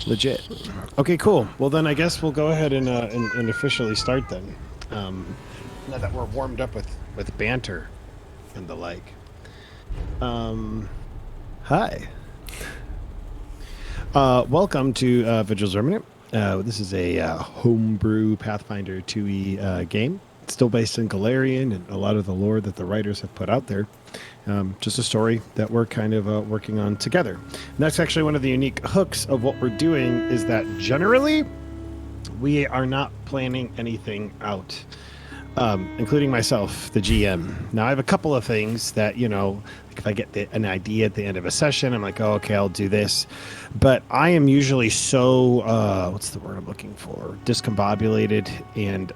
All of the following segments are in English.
Legit. Okay, cool. Well, then I guess we'll go ahead and officially start then. Now that we're warmed up with banter and the like. Hi. Welcome to Vigil's Remnant. This is a homebrew Pathfinder 2e game. It's still based in Galarian and a lot of the lore that the writers have put out there. Just a story that we're kind of working on together. And that's actually one of the unique hooks of what we're doing is that generally we are not planning anything out, including myself, the GM. Now, I have a couple of things that, you know, like if I get an idea at the end of a session, I'm like, oh, okay, I'll do this. But I am usually so, what's the word I'm looking for? Discombobulated and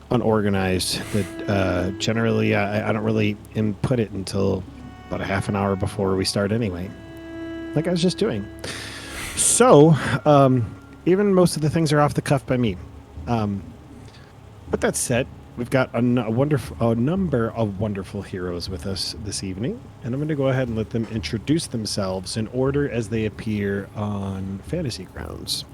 unorganized that generally I don't really input it until about a half an hour before we start anyway, like I was just doing. So even most of the things are off the cuff by me. With that said, we've got a number of wonderful heroes with us this evening, and I'm going to go ahead and let them introduce themselves in order as they appear on Fantasy Grounds.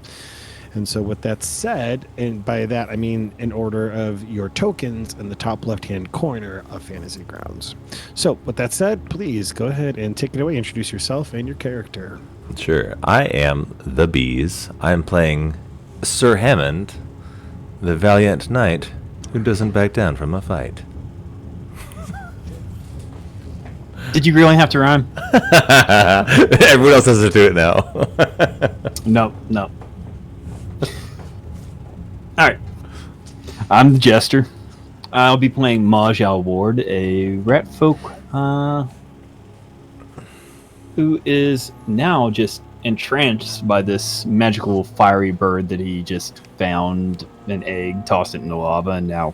And so with that said, and by that I mean in order of your tokens in the top left-hand corner of Fantasy Grounds. So with that said, please go ahead and take it away. Introduce yourself and your character. Sure. I am TheBeez. I'm playing Sir Hammond, the valiant knight who doesn't back down from a fight. Did you really have to rhyme? Everyone else has to do it now. No. Alright. I'm the Jester. I'll be playing Maji Ward, a rat folk who is now just entranced by this magical fiery bird that he just found an egg, tossed it in the lava, and now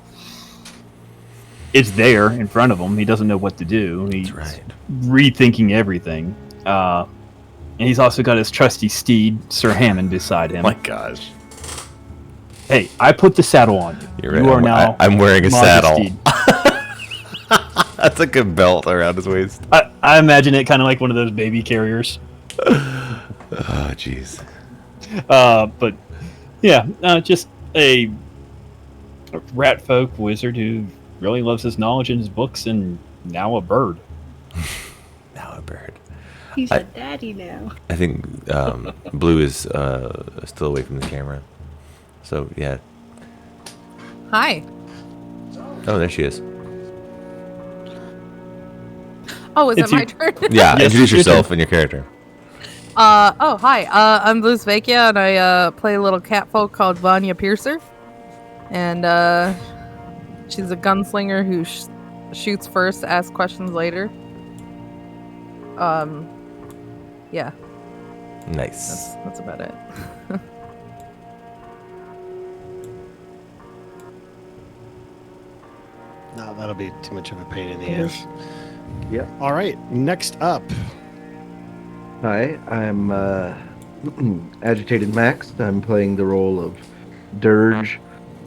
it's there in front of him. He doesn't know what to do. He's rethinking everything. And he's also got his trusty steed, Sir Hammond, beside him. Oh my gosh. Hey, I put the saddle on you. You're right. You are now. I'm wearing a Maji's saddle. steed. That's a good belt around his waist. I imagine it kind of like one of those baby carriers. Oh, jeez. But yeah, just a rat folk wizard who really loves his knowledge and his books, and now a bird. Now a bird. He's a daddy now. I think Blue is still away from the camera. So, yeah. Hi. Oh, there she is. Oh, is It's it my you. turn? Yeah, Yes, introduce your yourself turn. and your character. Hi. I'm Blusvekia, and I play a little catfolk called Vy'nia Piercer. And she's a gunslinger who shoots first, asks questions later. Yeah. Nice. That's about it. No, that'll be too much of a pain in the ass. Yep. All right, next up. Hi, I'm AgitatedMax. I'm playing the role of Dirge,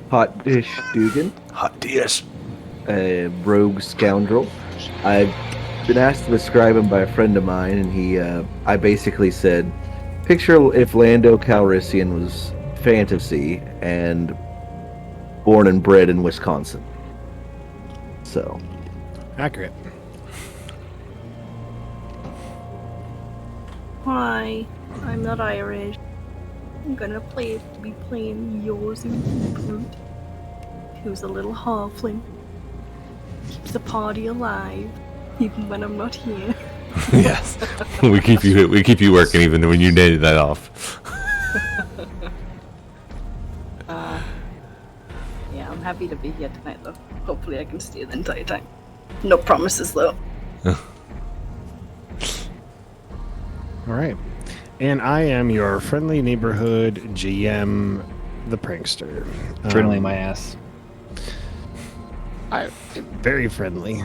Hot Dish Dugan, Hot dish. a rogue scoundrel. I've been asked to describe him by a friend of mine, and I basically said, picture if Lando Calrissian was fantasy and born and bred in Wisconsin. So, Accurate. Hi, I'm not Irish. I'm gonna be playing Yozu Brute, who's a little halfling. Keeps the party alive, even when I'm not here. Yes. we keep you working even when you need that off. Yeah, I'm happy to be here tonight though. Hopefully I can stay the entire time. No promises though. All right. And I am your friendly neighborhood GM, ThePrankster. Friendly my ass. Very friendly.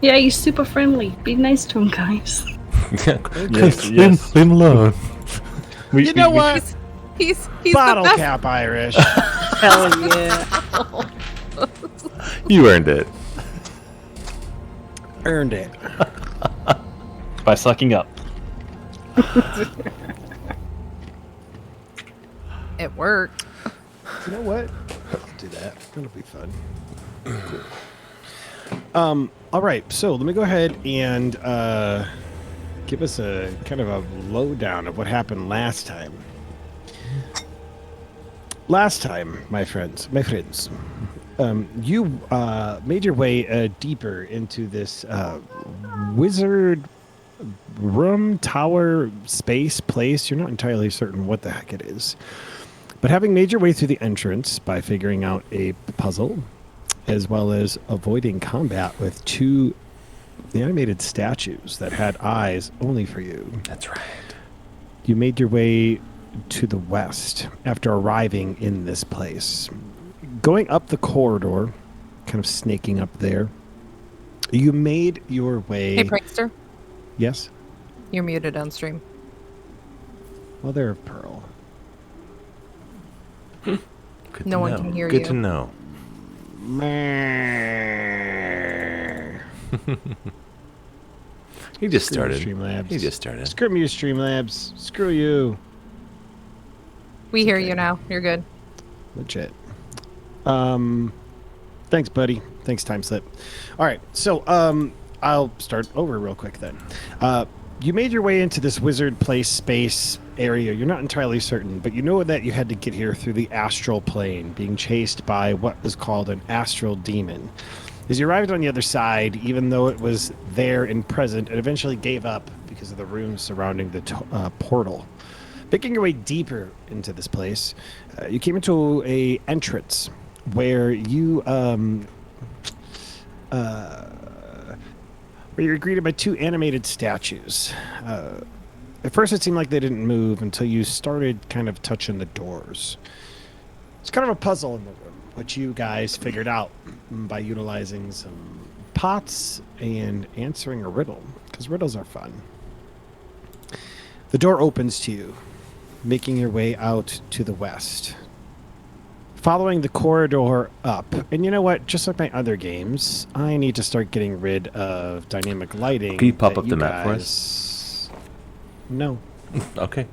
Yeah, he's super friendly. Be nice to him, guys. Yes. Leave him alone. You know what? He's Bottle the best. cap Irish. Hell yeah. You earned it. Earned it. By sucking up. It worked. You know what? I'll do that. That'll be fun. All right, so let me go ahead and give us a kind of a lowdown of what happened last time. Last time, my friends, you made your way deeper into this wizard room, tower, space, place. You're not entirely certain what the heck it is. But having made your way through the entrance by figuring out a puzzle, as well as avoiding combat with two animated statues that had eyes only for you. That's right. You made your way to the west after arriving in this place. Going up the corridor, kind of snaking up there, you made your way... Hey, Prankster. Yes? You're muted on stream. Mother of Pearl. Good No to one know. can hear Good you. to know. He just Screw you, started. Streamlabs. He just started. Screw you, Streamlabs. Screw you. We hear okay. you now. You're good. Legit. Thanks, buddy. Thanks, Timeslip. All right, so I'll start over real quick then. You made your way into this wizard place space area. You're not entirely certain, but you know that you had to get here through the astral plane, being chased by what is called an astral demon. As you arrived on the other side, even though it was there and present, it eventually gave up because of the runes surrounding the portal. Making your way deeper into this place, you came into a entrance where you where you're greeted by two animated statues. At first, it seemed like they didn't move until you started kind of touching the doors. It's kind of a puzzle in the room, which you guys figured out by utilizing some pots and answering a riddle, because riddles are fun. The door opens to you, making your way out to the west. Following the corridor up, and you know what? Just like my other games, I need to start getting rid of dynamic lighting. Can you pop that up the map for us? No. Okay.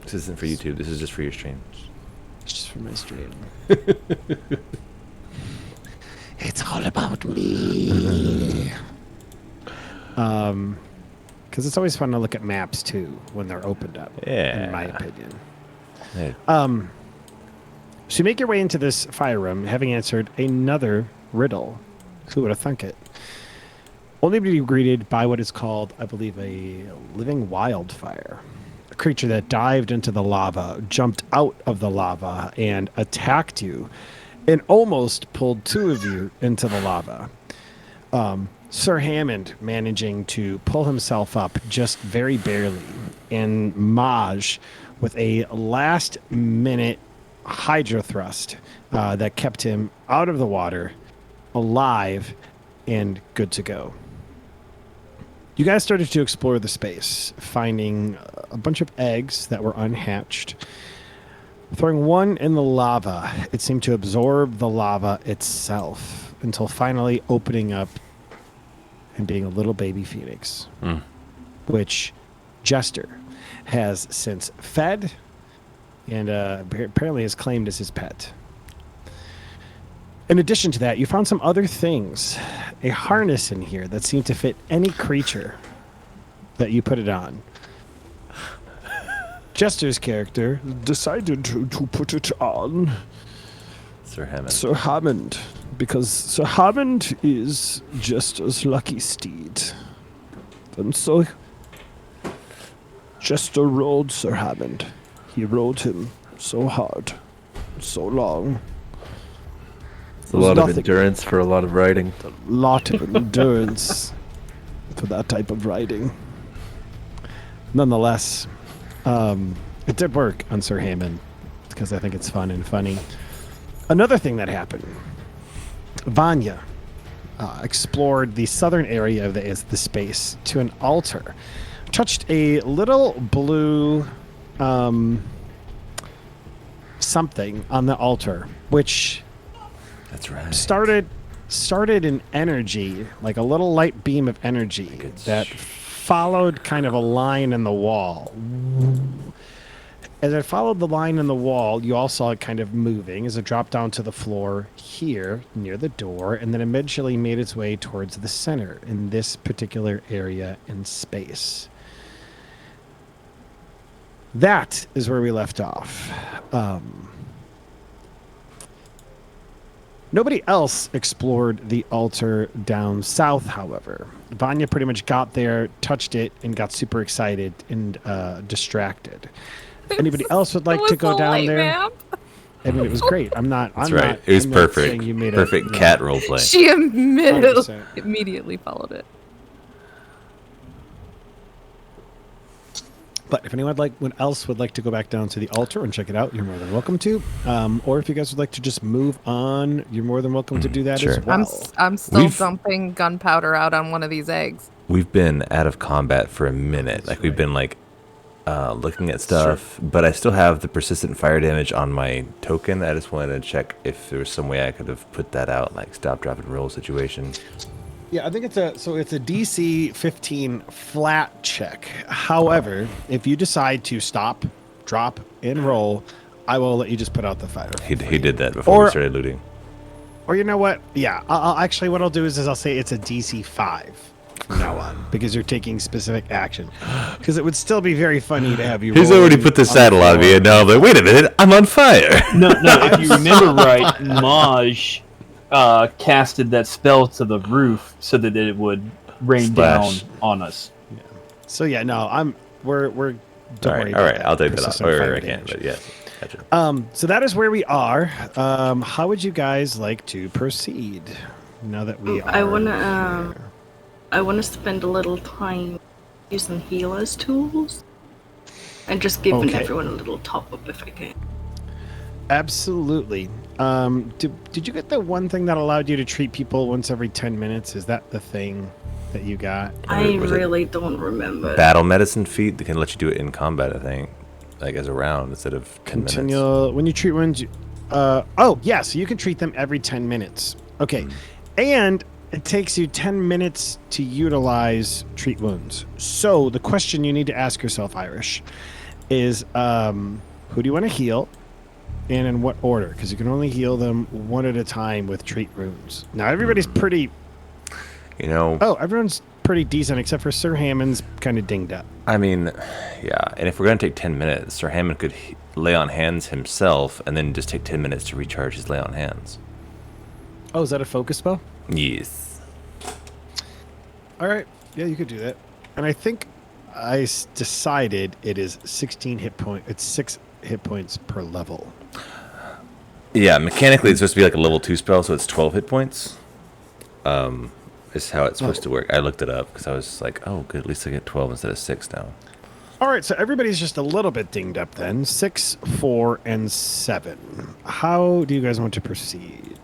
This isn't for YouTube. This is just for your stream. It's just for my stream. It's all about me. Because it's always fun to look at maps too when they're opened up. Yeah. In my opinion. Hey. So you make your way into this fire room, having answered another riddle. Who would have thunk it? Only to be greeted by what is called, I believe, a living wildfire. A creature that dived into the lava, jumped out of the lava, and attacked you, and almost pulled two of you into the lava. Sir Hammond managing to pull himself up just very barely, and Maji with a last-minute hydro thrust that kept him out of the water, alive, and good to go. You guys started to explore the space, finding a bunch of eggs that were unhatched. Throwing one in the lava, it seemed to absorb the lava itself until finally opening up and being a little baby phoenix, which Jester has since fed and apparently is claimed as his pet. In addition to that, you found some other things. A harness in here that seemed to fit any creature that you put it on. Jester's character decided to put it on Sir Hammond. Sir Hammond, because Sir Hammond is Jester's lucky steed. And so Jester rode Sir Hammond. He rode him so hard, so long. It's a lot of endurance for a lot of riding. A lot of endurance for that type of riding. Nonetheless, it did work on Sir Hammond because I think it's fun and funny. Another thing that happened, Vy'nia explored the southern area of the space to an altar, touched a little blue something on the altar, which That's right. started an energy, like a little light beam of energy that followed kind of a line in the wall. as I followed the line in the wall, you all saw it kind of moving as it dropped down to the floor here near the door, and then eventually made its way towards the center in this particular area in space. That is where we left off. Nobody else explored the altar down south, however. Vy'nia pretty much got there, touched it, and got super excited and distracted. Anybody else would like to go down there? Ma'am. I mean, it was great. That's right. It was perfect. Perfect cat roleplay. She 100%. immediately followed it. But if anyone else would like to go back down to the altar and check it out, you're more than welcome to. Or if you guys would like to just move on, you're more than welcome to do that as well. I'm still dumping gunpowder out on one of these eggs. We've been out of combat for a minute. Like, we've been, like, looking at stuff. But I still have the persistent fire damage on my token. I just wanted to check if there was some way I could have put that out, like stop, drop, and roll situation. Yeah, I think it's a DC 15 flat check. However, if you decide to stop, drop, and roll, I will let you just put out the fire. He did that before we started looting. Or you know what? Yeah, I'll actually what I'll do is I'll say it's a DC 5 from now on because you're taking specific action. Because it would still be very funny to have you. He's already put the saddle on me, and now I'm like, wait a minute, I'm on fire. No, if you remember right, Maji casted that spell to the roof so that it would rain Splash. down on us. Yeah. So yeah, no, we're don't worry all about right, I'll take that off. persistent Or fire I can't, damage. but yeah. Gotcha. So that is where we are. How would you guys like to proceed now that we are? I wanna spend a little time using healer's tools and just giving everyone a little top up if I can. Absolutely. Did you get the one thing that allowed you to treat people once every 10 minutes? Is that the thing that you got? I really don't remember. Battle medicine feat that can let you do it in combat, I think. Like as a round instead of 10 minutes. When you treat wounds, so you can treat them every 10 minutes. Okay. And it takes you 10 minutes to utilize treat wounds. So the question you need to ask yourself, Irish, is who do you want to heal? And in what order? Because you can only heal them one at a time with treat runes. Now everybody's pretty. Everyone's pretty decent except for Sir Hammond's kind of dinged up. I mean, yeah. And if we're gonna take 10 minutes, Sir Hammond could lay on hands himself, and then just take 10 minutes to recharge his lay on hands. Oh, is that a focus spell? Yes. All right. Yeah, you could do that. And I think I decided it is 16 hit points. It's 6 hit points per level. Yeah, mechanically it's supposed to be like a level 2 spell, so it's 12 hit points. Is how it's supposed to work. I looked it up because I was like, oh, good, at least I get 12 instead of 6 now. All right, so everybody's just a little bit dinged up then. 6, 4, and 7. How do you guys want to proceed?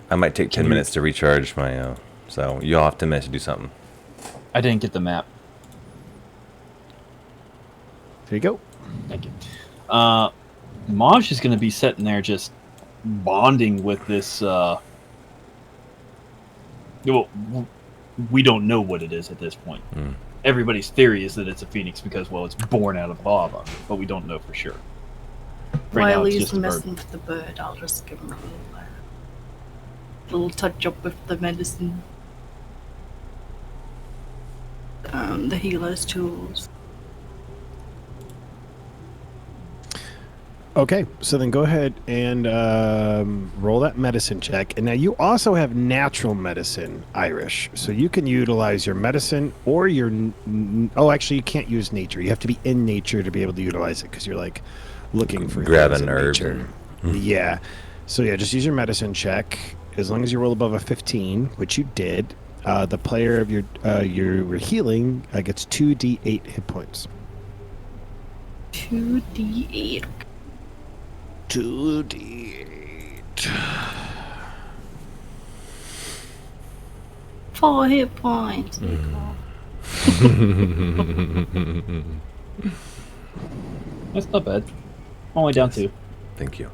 I might take 10 minutes to recharge my... so you'll have 10 minutes to do something. I didn't get the map. There you go. Thank you. Maji is going to be sitting there just bonding with this... well, we don't know what it is at this point. Everybody's theory is that it's a phoenix because, well, it's born out of lava, but we don't know for sure. Right now, While it's he's just a bird. messing with the bird, I'll just give him a little touch up with the medicine. The healer's tools. Okay, so then go ahead and roll that medicine check. And now you also have natural medicine, Irish. So you can utilize your medicine or your... actually, you can't use nature. You have to be in nature to be able to utilize it because you're, like, looking for... Grabbing herbs. Yeah. So, yeah, just use your medicine check. As long as you roll above a 15, which you did, the player of your healing gets 2d8 hit points. 2d8. 2d8. 4 hit points. That's not bad. Only down 2. Thank you.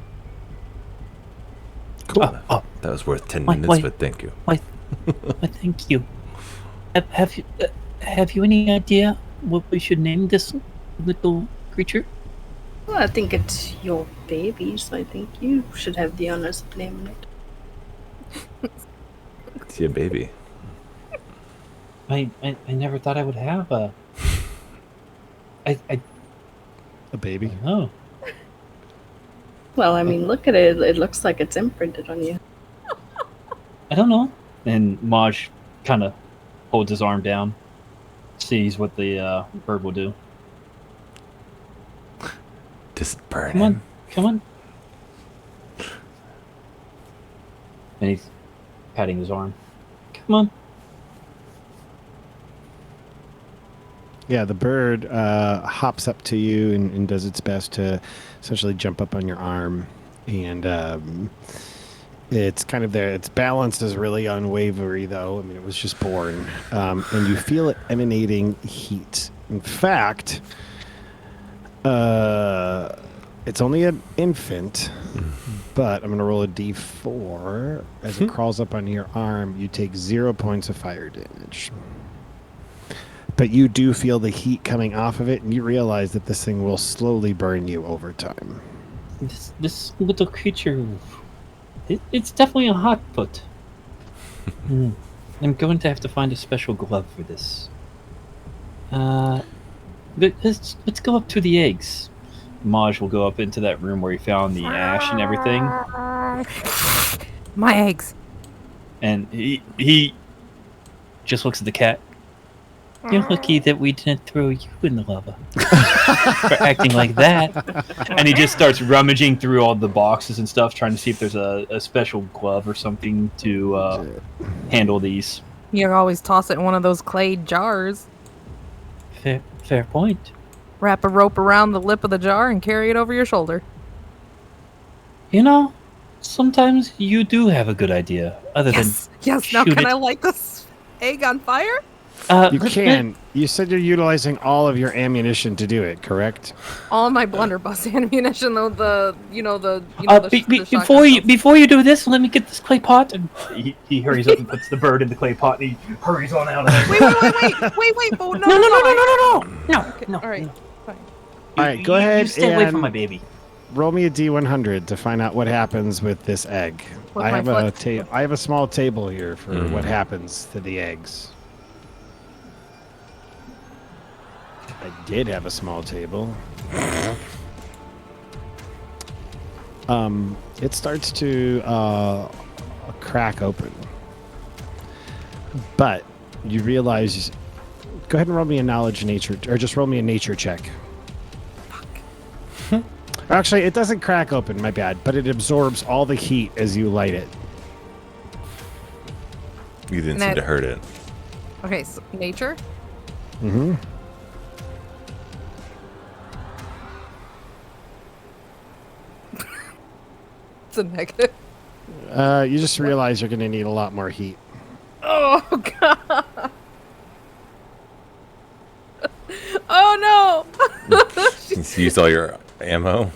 Cool. That was worth 10 minutes, but thank you. Why, thank you. Have you any idea what we should name this little creature? Well, I think it's your baby, so I think you should have the honors of naming it. It's your baby. I never thought I would have a. I A baby. don't know. Well, I mean, look at it. It looks like it's imprinted on you. I don't know. And Maj kind of holds his arm down, sees what the bird will do. Just burn Come him. on, come on. And he's patting his arm. Come on. Yeah, the bird hops up to you and does its best to essentially jump up on your arm. And it's kind of there. Its balance is really unwavering, though. I mean, it was just born. And you feel it emanating heat. In fact, it's only an infant, but I'm going to roll a d4. As it crawls up on your arm, you take 0 points of fire damage. But you do feel the heat coming off of it, and you realize that this thing will slowly burn you over time. This little creature, it's definitely a hot foot. I'm going to have to find a special glove for this. But let's go up to the eggs. Maj will go up into that room where he found the ash and everything, My eggs. and he just looks at the cat. You're lucky that we didn't throw you in the lava for acting like that. And he just starts rummaging through all the boxes and stuff, trying to see if there's a special glove or something to handle these. You can always toss it in one of those clay jars. Fair point. Wrap a rope around the lip of the jar and carry it over your shoulder. You know, sometimes you do have a good idea. Other Yes. Yes. Now shoot can it. I light this egg on fire? than You can. You said you're utilizing all of your ammunition to do it, correct? All my blunderbuss ammunition, though. The Before you do this, let me get this clay pot. And he hurries up and puts the bird in the clay pot, and he hurries on out of there. Wait! Oh, no! No. Okay, No. all right. no. Fine. All right, go ahead You stay away from and my baby. roll me a d100 to find out what happens with this egg. With I my have a foot? I have a small table here for what happens to the eggs. I did have a small table. It starts to crack open, but you realize. Go ahead and roll me a knowledge nature, or just roll me a nature check. Actually, it doesn't crack open. My bad, but it absorbs all the heat as you light it. You didn't And seem I- to hurt it. Okay, so nature. Mm-hmm. It's a negative. You just realize you're going to need a lot more heat. Oh god. Oh no. You used all your ammo.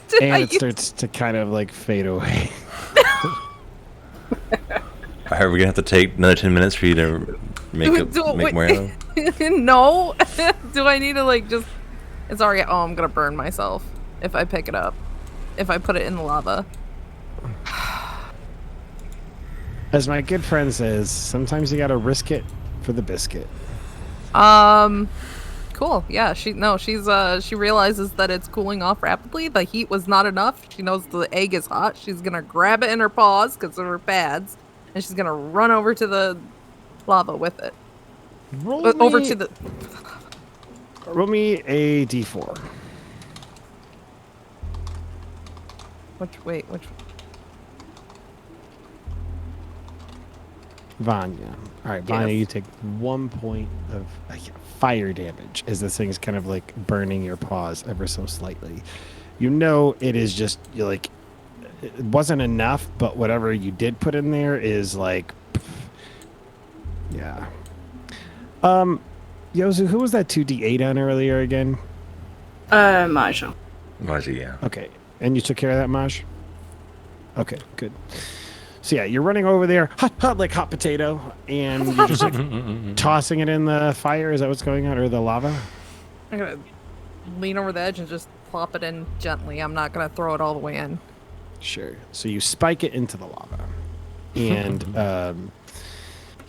Did I And it use- starts to kind of like fade away. Are we gonna have to take another 10 minutes for you to make wait. more ammo? No. Do I need to like just? It's already. Oh, I'm gonna burn myself if I pick it up. If I put it in the lava. As my good friend says, sometimes you got to risk it for the biscuit. Cool. Yeah. She realizes that it's cooling off rapidly. The heat was not enough. She knows the egg is hot. She's gonna grab it in her paws because of her pads, and she's gonna run over to the lava with it. Over to the. Roll me a d4. Which? Vy'nia. All right, Yes. Vy'nia, you take 1 point of fire damage as this thing is kind of like burning your paws ever so slightly. You know it is just like it wasn't enough, but whatever you did put in there is like, yeah. Yozu, who was that 2d8 on earlier again? Maji. Maji, yeah. Okay, and you took care of that, Maj? Okay, good. So yeah, you're running over there, hot like hot potato, and you're just like tossing it in the fire. Is that what's going on, or the lava? I'm gonna lean over the edge and just plop it in gently. I'm not gonna throw it all the way in. Sure. So you spike it into the lava, and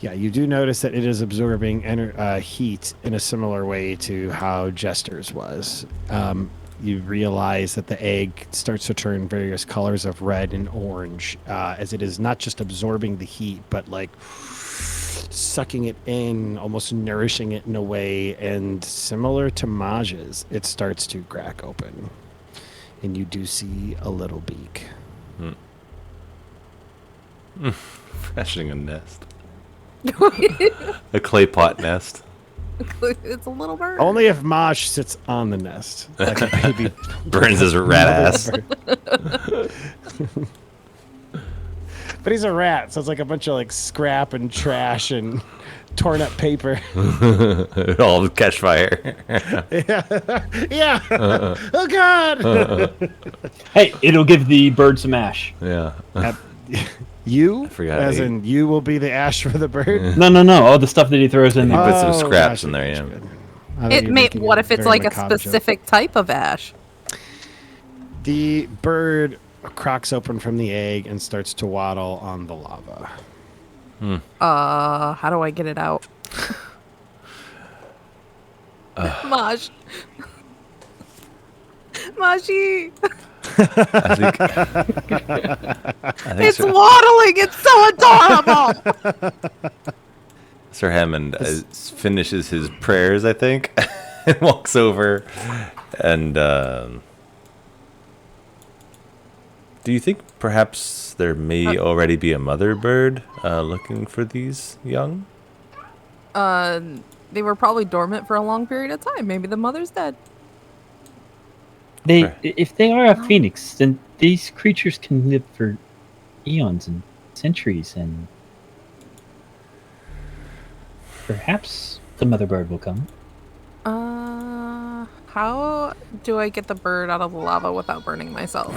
yeah, you do notice that it is absorbing heat in a similar way to how Jester's was. You realize that the egg starts to turn various colors of red and orange, as it is not just absorbing the heat, but like sucking it in, almost nourishing it in a way. And similar to Maji's, it starts to crack open, and you do see a little beak. Fashioning a nest. A clay pot nest. It's a little bird. Only if Maj sits on the nest, like a baby. Burns his rat ass. But he's a rat, so it's like a bunch of like scrap and trash and torn up paper. All catch fire. Yeah. Oh God. Hey, it'll give the bird some ash. Yeah. You, forgot as I- in you, will be the ash for the bird. No. All the stuff that he throws in He there. put some Oh, scraps gotcha, in there, gotcha, yeah. good. I thought It you were may. making What a if it's very like a macabre joke. specific type of ash? The bird cracks open from the egg and starts to waddle on the lava. How do I get it out? Maj. Maji. I think It's waddling. It's so adorable. Sir Hammond finishes his prayers, I think, and walks over. And do you think perhaps there may already be a mother bird looking for these young? They were probably dormant for a long period of time. Maybe the mother's dead. If they are a phoenix, then these creatures can live for eons and centuries, and perhaps the mother bird will come. How do I get the bird out of the lava without burning myself?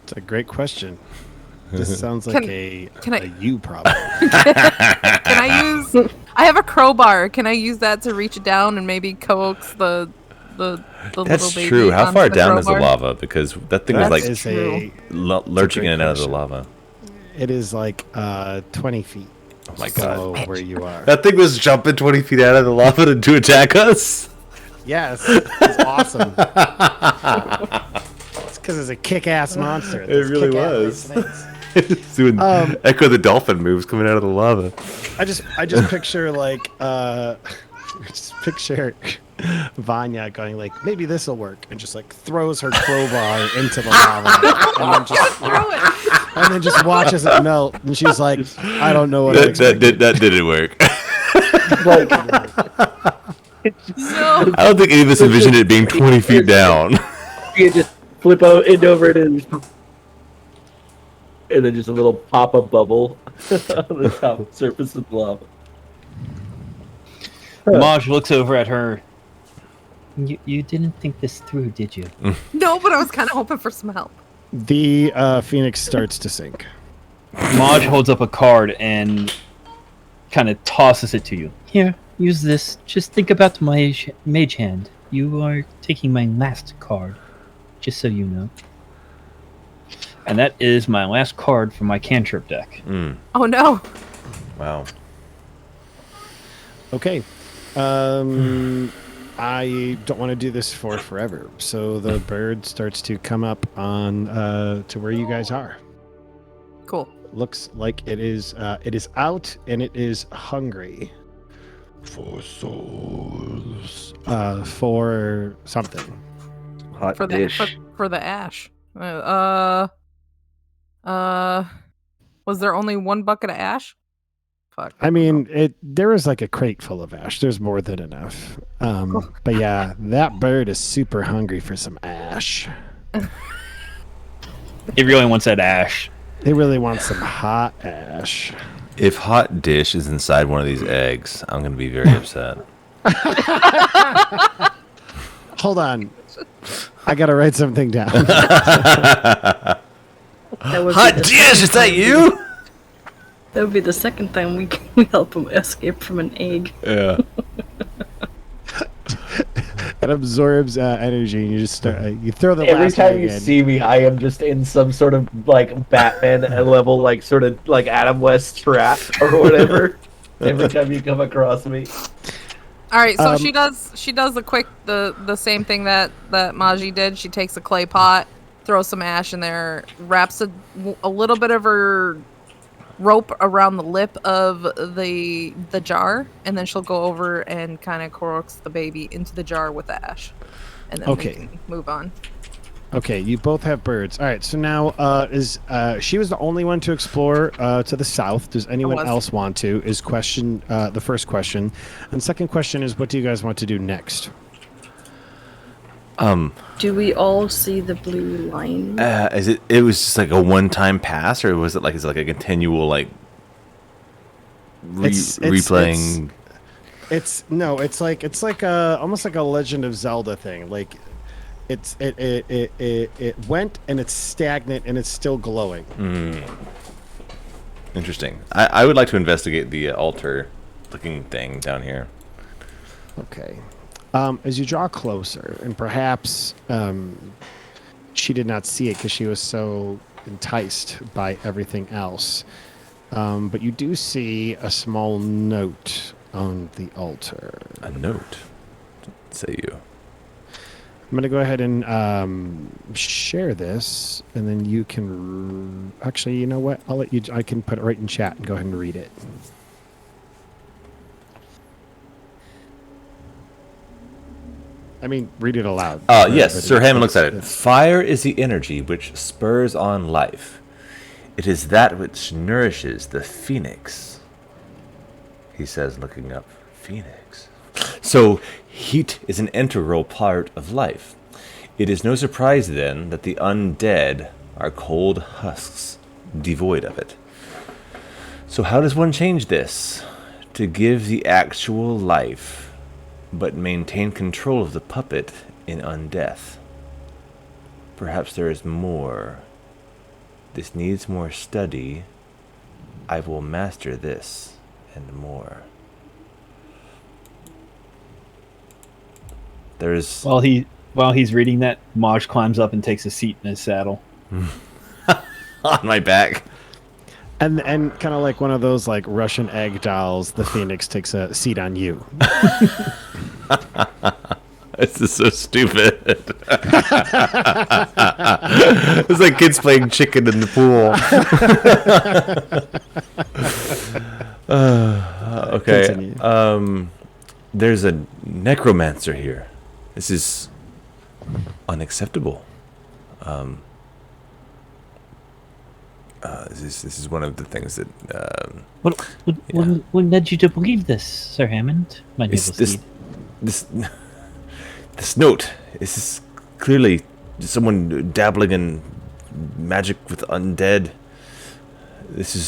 It's a great question. This sounds like a you problem. Can I use? I have a crowbar. Can I use that to reach down and maybe coax the That's little baby? true. How onto far the down is the crowbar? lava? Because that thing That was like is a lurching in and out of the question. lava. It is like 20 feet. Oh my god. below where you are. That thing was jumping 20 feet out of the lava to attack us? Yes, it's awesome. It's because it's a kick-ass monster. It really kick-ass was. things. It's doing Echo the Dolphin moves coming out of the lava. I just picture like just picture Vy'nia going like, maybe this will work, and just like throws her crowbar into the lava, and then just watches it melt, and she's like, I don't know what I expected. That didn't work. No. I don't think any of us envisioned it being 20 feet down. You just flip end over it and then just a little pop-up bubble on the top surface of the lava. Maj looks over at her. You didn't think this through, did you? No, but I was kind of hoping for some help. The Phoenix starts to sink. Maj holds up a card and kind of tosses it to you. Here, use this. Just think about my mage hand. You are taking my last card, just so you know. And that is my last card for my cantrip deck. Oh no. Wow. Okay. I don't want to do this for forever. So the bird starts to come up on to where you guys are. Cool. Looks like it is out and it is hungry for souls. For something. Hot For the dish. for the ash. Was there only one bucket of ash? Fuck. I mean, there is like a crate full of ash. There's more than enough. But yeah, that bird is super hungry for some ash. It really wants that ash. They really want some hot ash. If hot dish is inside one of these eggs, I'm going to be very upset. Hold on. I gotta write something down. That would Hot be the dish, is that you? That would be the second time we help him escape from an egg. Yeah. And It absorbs energy, and you just start, you throw the Every last time egg you in. see me, I am just in some sort of like Batman level, like sort of like Adam West trap or whatever. Every time you come across me. All right, so she does the same thing that Maji did. She takes a clay pot, throws some ash in there, wraps a little bit of her rope around the lip of the jar, and then she'll go over and kind of coax the baby into the jar with the ash, and then we can move on. Okay, you both have birds. All right, so now she was the only one to explore to the south. Does anyone else want to? Is question the first question, and second question is, what do you guys want to do next? Do we all see the blue line? Is it? It was just like a one-time pass, or was it like? Is it like a continual like replaying? It's like almost like a Legend of Zelda thing. Like it went and it's stagnant and it's still glowing. Interesting. I would like to investigate the altar-looking thing down here. Okay. As you draw closer, and perhaps she did not see it because she was so enticed by everything else. But you do see a small note on the altar. A note? Say you. I'm going to go ahead and share this, and then you can... Actually, you know what? I'll let you... I can put it right in chat and go ahead and read it. I mean, read it aloud. Yes, Sir Hammond looks at it. Fire is the energy which spurs on life. It is that which nourishes the phoenix. He says, looking up, Phoenix. So, heat is an integral part of life. It is no surprise, then, that the undead are cold husks, devoid of it. So how does one change this? To give the actual life, but maintain control of the puppet in undeath. Perhaps there is more. This needs more study. I will master this and more. There's... While he's reading that, Maj climbs up and takes a seat in his saddle. on my back. And kind of like one of those like Russian egg dolls, the Phoenix takes a seat on you. This is so stupid. It's like kids playing chicken in the pool. Okay. Continue. There's a necromancer here. This is unacceptable. This is one of the things that. What led you to believe this, Sir Hammond? My naval steed. This note. This is clearly someone dabbling in magic with undead.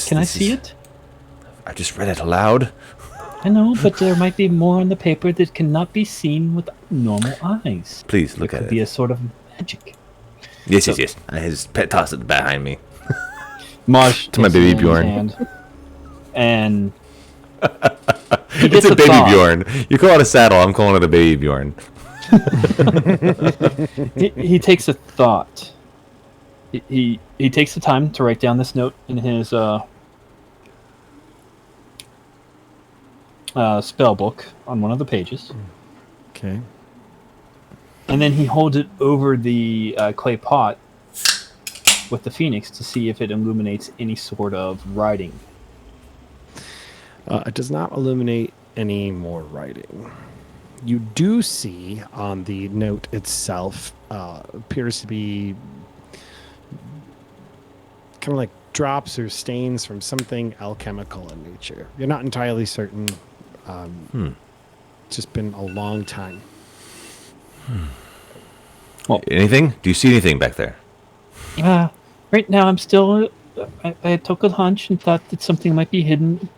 Can I see it? I just read it aloud. I know, but there might be more on the paper that cannot be seen with normal eyes. Please look at it. It could be a sort of magic. Yes. I just toss it behind me. Maj to my baby Bjorn. And it's a baby Bjorn. You call it a saddle. I'm calling it a baby Bjorn. he takes a thought. He takes the time to write down this note in his spell book on one of the pages. Okay. And then he holds it over the clay pot with the phoenix to see if it illuminates any sort of writing. It does not illuminate any more writing. You do see on the note itself appears to be kind of like drops or stains from something alchemical in nature. You're not entirely certain. It's just been a long time. Well, anything? Do you see anything back there? Right now, I'm still. I took a hunch and thought that something might be hidden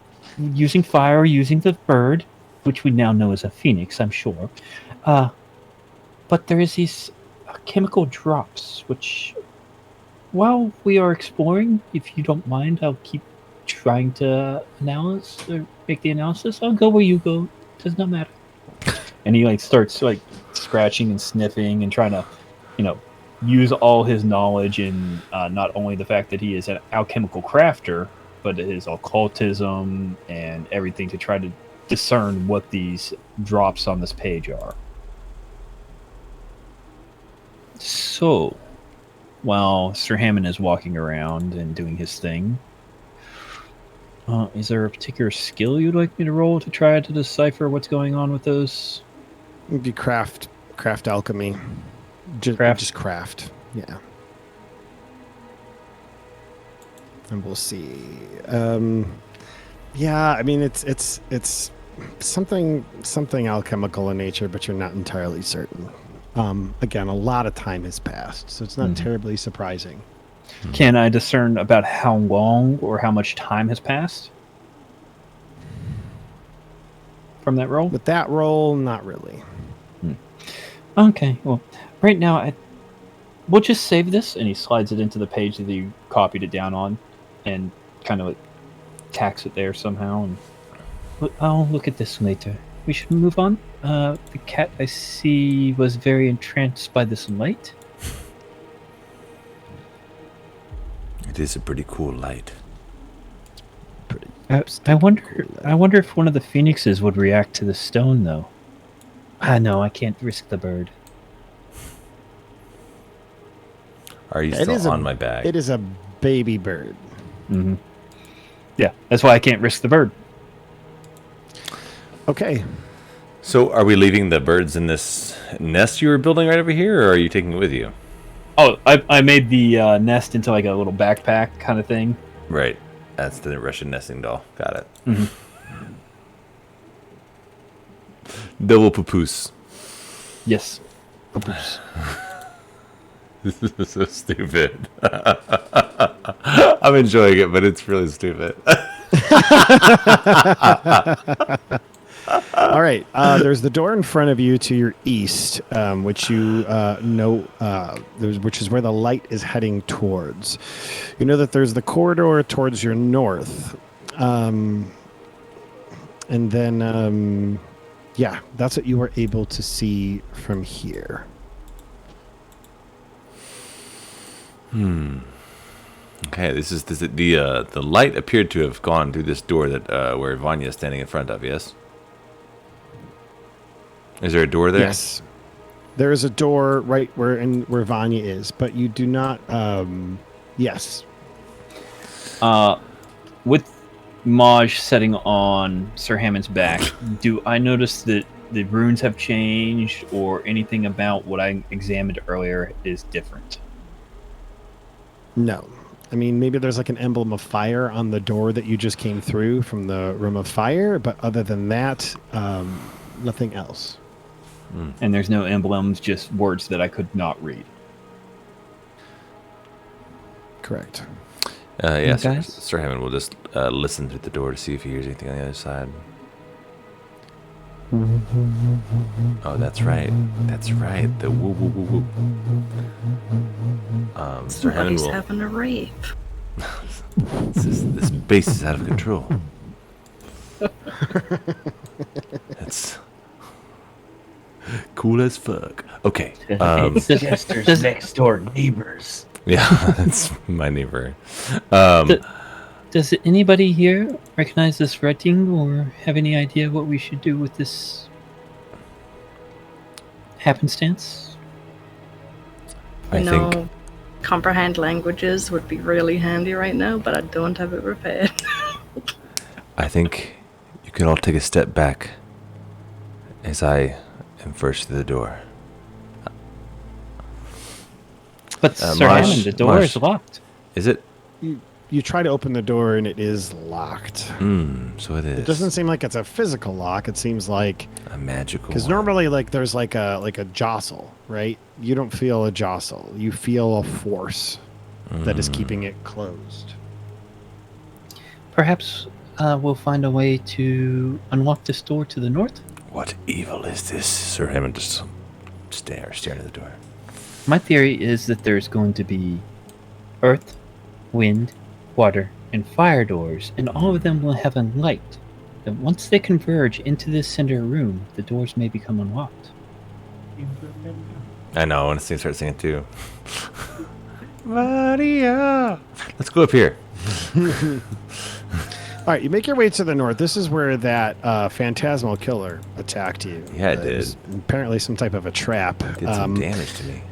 using fire or using the bird, which we now know is a phoenix, I'm sure. But there is these chemical drops, which, while we are exploring, if you don't mind, I'll keep trying to make the analysis. I'll go where you go. Does not matter. And he starts scratching and sniffing and trying to, use all his knowledge in not only the fact that he is an alchemical crafter, but his occultism and everything to try to discern what these drops on this page are. So, while Sir Hammond is walking around and doing his thing, is there a particular skill you'd like me to roll to try to decipher what's going on with those? It'd be craft alchemy. Just craft. Yeah. And we'll see. Yeah, I mean it's something alchemical in nature, but you're not entirely certain. Again, a lot of time has passed, so it's not terribly surprising. Can I discern about how long or how much time has passed from that roll? With that roll, not really. Okay, well, right now, we'll just save this, and he slides it into the page that you copied it down on, and kind of tacks it there somehow. And I'll look at this later. We should move on. The cat I see was very entranced by this light. It is a pretty cool light. I wonder if one of the phoenixes would react to the stone, though. No, I can't risk the bird. Are you still on my bag? It is a baby bird. Mm-hmm. Yeah, that's why I can't risk the bird. Okay. So, are we leaving the birds in this nest you were building right over here, or are you taking it with you? Oh, I made the nest into like a little backpack kind of thing. Right. That's the Russian nesting doll. Got it. Mm-hmm. Double papoose. Yes. This is so stupid. I'm enjoying it, but it's really stupid. All right. There's the door in front of you to your east, which you know, which is where the light is heading towards. You know that there's the corridor towards your north, and then, yeah, that's what you were able to see from here. Okay, this is the light appeared to have gone through this door that where Vy'nia is standing in front of. Yes. Is there a door there? Yes. There is a door right where Vy'nia is, but you do not. Yes. With Maj setting on Sir Hammond's back, do I notice that the runes have changed, or anything about what I examined earlier is different? No. I mean, maybe there's like an emblem of fire on the door that you just came through from the room of fire, but other than that, nothing else. And there's no emblems, just words that I could not read. Correct. Yes, guys? Sir Hammond will just listen through the door to see if he hears anything on the other side. Oh, that's right. That's right. The woo woo woo woo. Sir Hammond Somebody's will. having a rape. This base is out of control. That's cool as fuck. Okay. It's the Jester's next door neighbors. Yeah, that's my neighbor. Does anybody here recognize this writing or have any idea what we should do with this happenstance? I think comprehend languages would be really handy right now, but I don't have it prepared. I think you could all take a step back as I am first to the door. But Sir Hammond, the door is locked. Is it? You try to open the door and it is locked. So it is. It doesn't seem like it's a physical lock. It seems like a magical. Because one. normally, like there's like a jostle, right? You don't feel a jostle. You feel a force that is keeping it closed. Perhaps we'll find a way to unlock this door to the north. What evil is this? Sir Hammond just staring at the door. My theory is that there's going to be earth, wind, water, and fire doors, and all of them will have a light. And once they converge into this center room, the doors may become unlocked. I know. I want to start singing too. Maria. Let's go up here. All right, you make your way to the north. This is where that phantasmal killer attacked you. Yeah, it did. was apparently some type of a trap. Did some damage to me.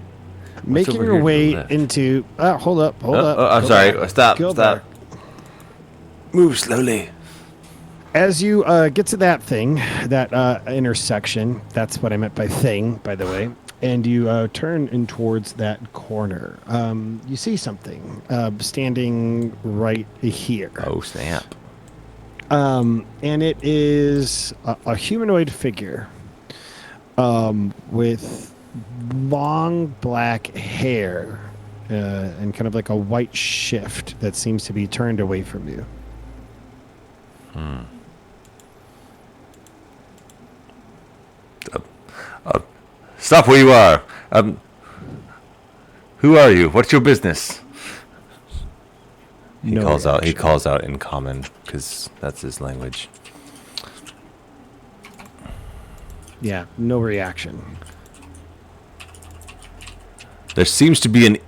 Making over your here to the way left? into... hold up. I'm Go sorry. back. Stop. Go Stop. Move slowly. As you get to that thing, that intersection, that's what I meant by thing, by the way, and you turn in towards that corner, you see something standing right here. Oh, snap. And it is a humanoid figure with long black hair and kind of like a white shift that seems to be turned away from you. Stop where you are. Who are you? What's your business? He No calls out. He reaction. calls out in common because that's his language. Yeah, no reaction. There seems to be an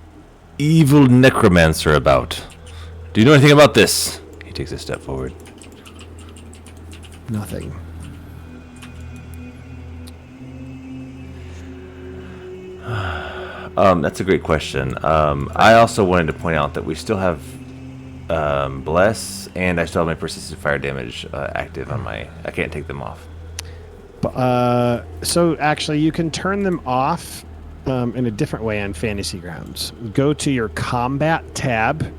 evil necromancer about. Do you know anything about this? He takes a step forward. Nothing. That's a great question. I also wanted to point out that we still have Bless, and I still have my persistent fire damage active on my... I can't take them off. So actually, you can turn them off in a different way on Fantasy Grounds. Go to your combat tab,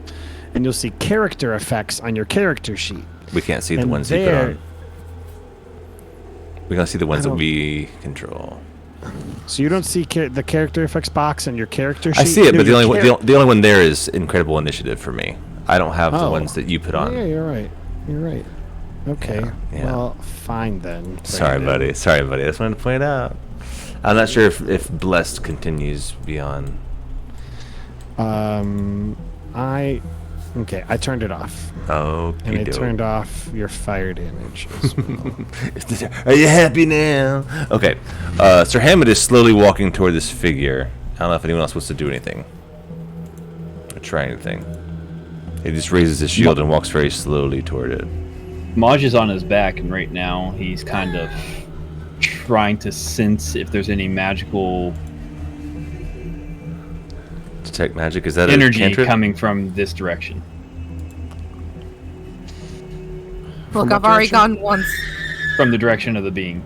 and you'll see character effects on your character sheet. We can't see the And ones you put there- on. We can see the ones that don't- we control. So you don't see the character effects box on your character sheet? I see it, No, but the your only one, the only one there is Incredible Initiative for me. I don't have the Oh. ones that you put on. Yeah, you're right. You're right. Okay. Yeah. Well, fine then. Sorry, Brandon. buddy. Sorry, buddy. I just wanted to point it out. I'm not sure if Blessed continues beyond. I turned it off. Oh, And I turned off your fire damage as well. Are you happy now? Okay. Sir Hammond is slowly walking toward this figure. I don't know if anyone else wants to do anything. Or try anything. He just raises his shield and walks very slowly toward it. Maj is on his back, and right now he's kind of trying to sense if there's any magical Detect magic? Is that a energy cantrip? coming from this direction. Look, From I've what already direction? gone once. From the direction of the being.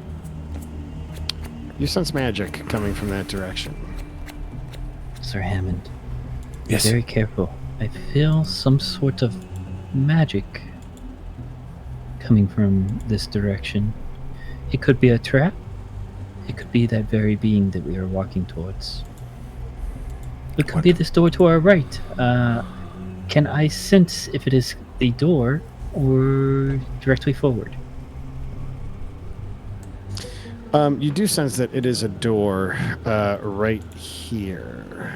You sense magic coming from that direction. Sir Hammond, Yes. be very careful. I feel some sort of magic coming from this direction. It could be a trap. It could be that very being that we are walking towards. It could be this door to our right. Can I sense if it is the door or directly forward? You do sense that it is a door right here.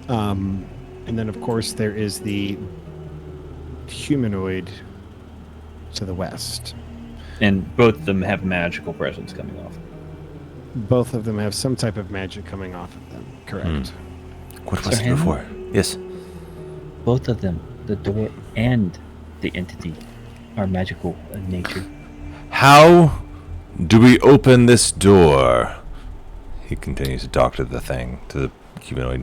And then, of course, there is the humanoid to the west. And both of them have magical presence coming off. Both of them have some type of magic coming off of them. Correct. What Sir was it Hammond? before? Yes. Both of them, the door and the entity, are magical in nature. How do we open this door? He continues to talk to the thing, to the humanoid.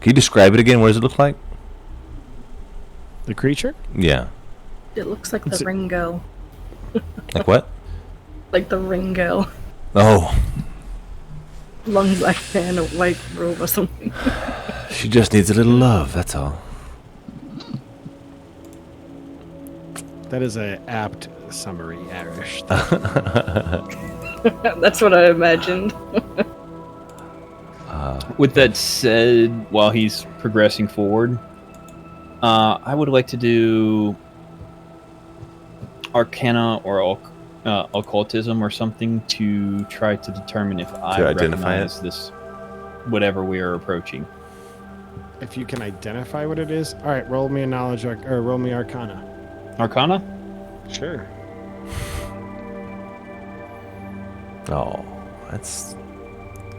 Can you describe it again? What does it look like? The creature? Yeah. It looks like It's the a- Ringo. Like what? Like the Ringo. Oh, Long black man, a white robe or something. she just needs a little love, that's all. That is a apt summary, Irish. That's what I imagined. With that said, while he's progressing forward, I would like to do Arcana or occultism or something to try to determine if I identify recognize this, whatever we are approaching. If you can identify what it is, all right. Roll me a knowledge or roll me Arcana. Arcana? Sure. Oh, that's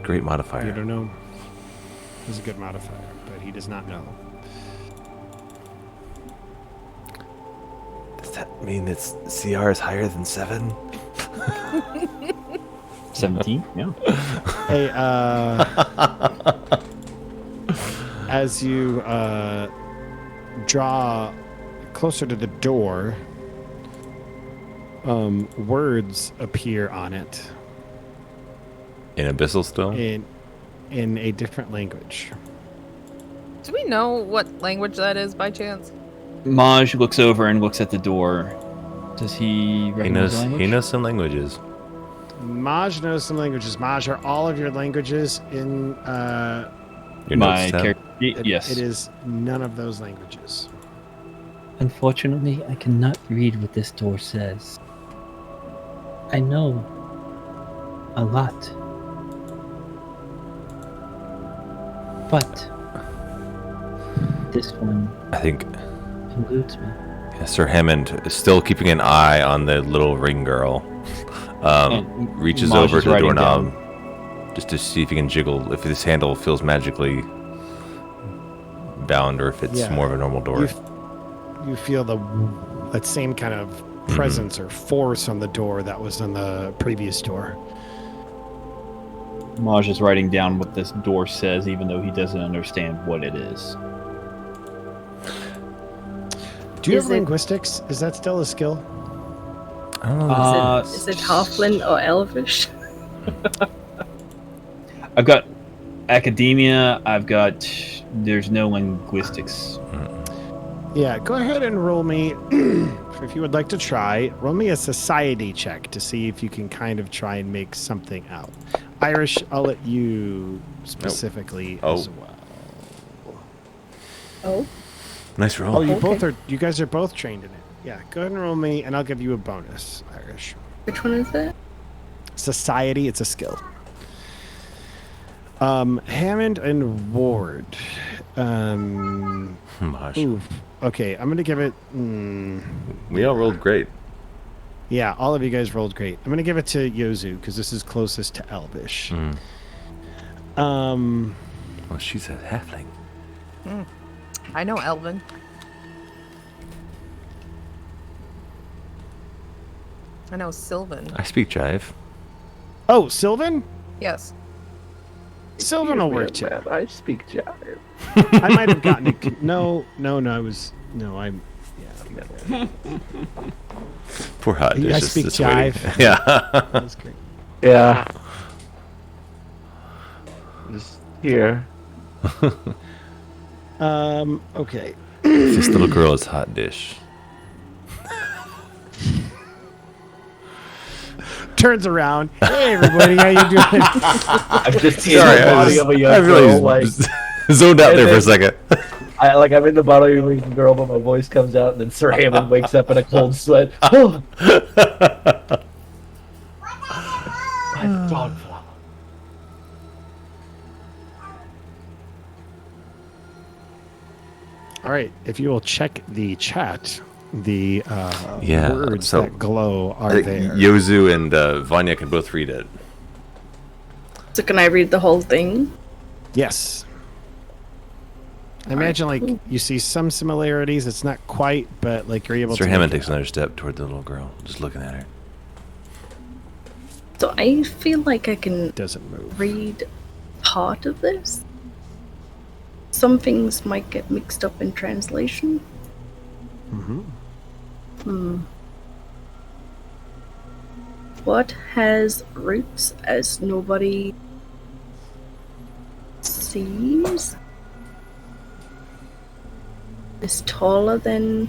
great You modifier. don't know. It's a good modifier, but he does not know. Does that mean its CR is higher than 7? 17. Yeah. Hey, as you draw closer to the door, words appear on it In Abyssal still? in a different language. Do we know what language that is by chance? Maj looks over and looks at the door. Does he He recognize the knows. language? He knows some languages. Maj knows some languages. Maj, are all of your languages in? Your My notes tab? character. Yes. It is none of those languages. Unfortunately, I cannot read what this door says. I know a lot. But this one I think eludes me. Sir Hammond is still keeping an eye on the little ring girl. And Reaches Maj over is to the writing doorknob just to see if he can jiggle, if this handle feels magically bound or if it's Yeah. more of a normal door. You feel that same kind of presence or force on the door that was on the previous door. Maj is writing down what this door says, even though he doesn't understand what it is. Do you Is have it- linguistics? Is that still a skill? I don't know. Is it Halfling or Elvish? I've got academia. I've got. There's no linguistics. Yeah, go ahead and roll me, if you would like to try, roll me a society check to see if you can kind of try and make something out. Irish, I'll let you specifically Oh. as well. Oh, Nice roll. Oh, you Okay. both are. You guys are both trained in it. Yeah, go ahead and roll me, and I'll give you a bonus, Irish. which one is it? Society, it's a skill. Hammond and Ward. Gosh. Ooh, okay, I'm gonna give it. We all rolled great. Yeah, all of you guys rolled great. I'm gonna give it to Yozu because this is closest to Elvish. Well, she's a halfling. I know Elven. I know Sylvan. I speak jive. Oh, Sylvan? Yes. Sylvan will work too. I speak jive. I might have gotten it. No, I was. No, I'm. Yeah. Poor Hut. I is speak just waiting. jive. Yeah. That's great. Yeah. Just here. Okay. This little girl is hot dish. Turns around. Hey, everybody, how you doing? I'm just in Sorry, the body of a young I really girl. Like, zoned out and there for a then- second. I'm in the body of a young girl, but my voice comes out, and then Sir Hammond wakes up in a cold sweat. Oh. My dog flower. All right. If you will check the chat, the Yeah, words so that glow I are think there. Yozu and Vy'nia can both read it. So can I read the whole thing? Yes. I imagine, like, you see some similarities. It's not quite, but, like, you're able Sir to. Hammond make it takes another step toward the little girl, just looking at her. So I feel like I can out. Doesn't move. read part of this. Some things might get mixed up in translation. What has roots as nobody sees? Is taller than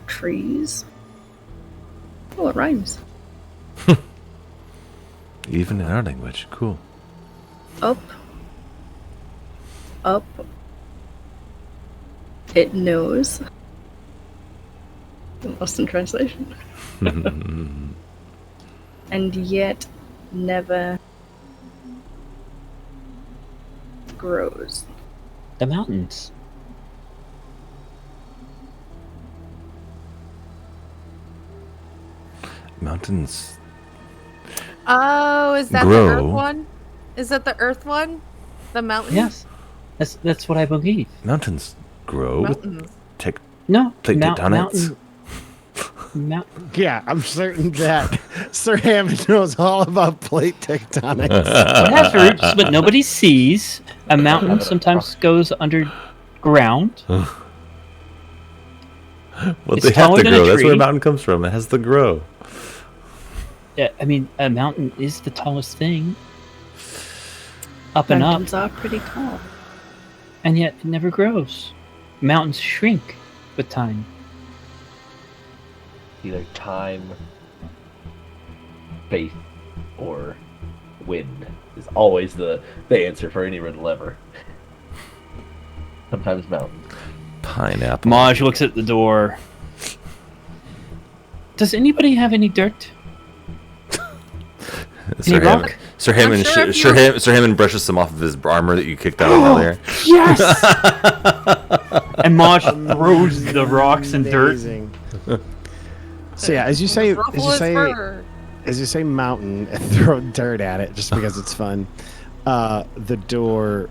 trees. Oh, it rhymes. Even in our language. Cool. Up. Up. It knows. Lost in translation. And yet never grows. The mountains. Mountains Oh, is that the grow. Earth one? Is that the Earth one? The mountain? Yes, that's what I believe. Mountains grow. Mountains. No, Plate tectonics. mountain. Yeah, I'm certain that Sir Hammond knows all about plate tectonics. It has roots, but nobody sees. A mountain sometimes goes underground. Well, It's they have taller to than a grow. That's where a tree. mountain comes from. It has to grow. Yeah, I mean, a mountain is the tallest thing. Up and up, Mountains are pretty tall. and yet it never grows. Mountains shrink with time. Either time, faith, or wind is always the answer for any riddle ever. Sometimes mountain. Pineapple. Maj looks at the door. Does anybody have any dirt? Sir Any Hammond. rock? Sir Hammond, sure if Sir Hammond brushes some off of his armor that you kicked out earlier. Yes! And Maj throws the rocks and dirt. Amazing. So yeah, as you say, Ruffle his fur. as you say mountain and throw dirt at it just because it's fun, the door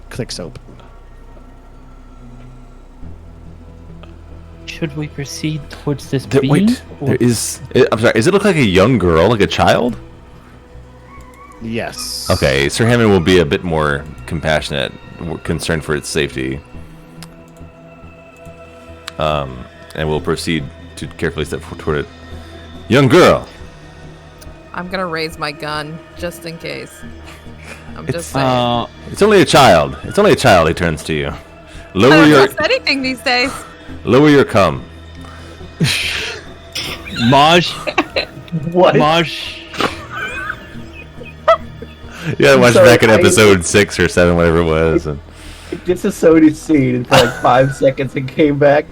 clicks open. Should we proceed towards this beam? Wait, there is. I'm sorry. Does it look like a young girl, like a child? Yes. Okay, Sir Hammond will be a bit more compassionate, more concerned for its safety, and will proceed to carefully step toward it. Young girl. I'm gonna raise my gun just in case. I'm just saying. It's only a child. It's only a child. He turns to you. I Lower don't your trust anything these days. lower your cum. Maj. What? Maj. Yeah, I watched sorry, back in episode 6 or 7, whatever it was. And Gets a Sony scene for like 5 seconds and came back.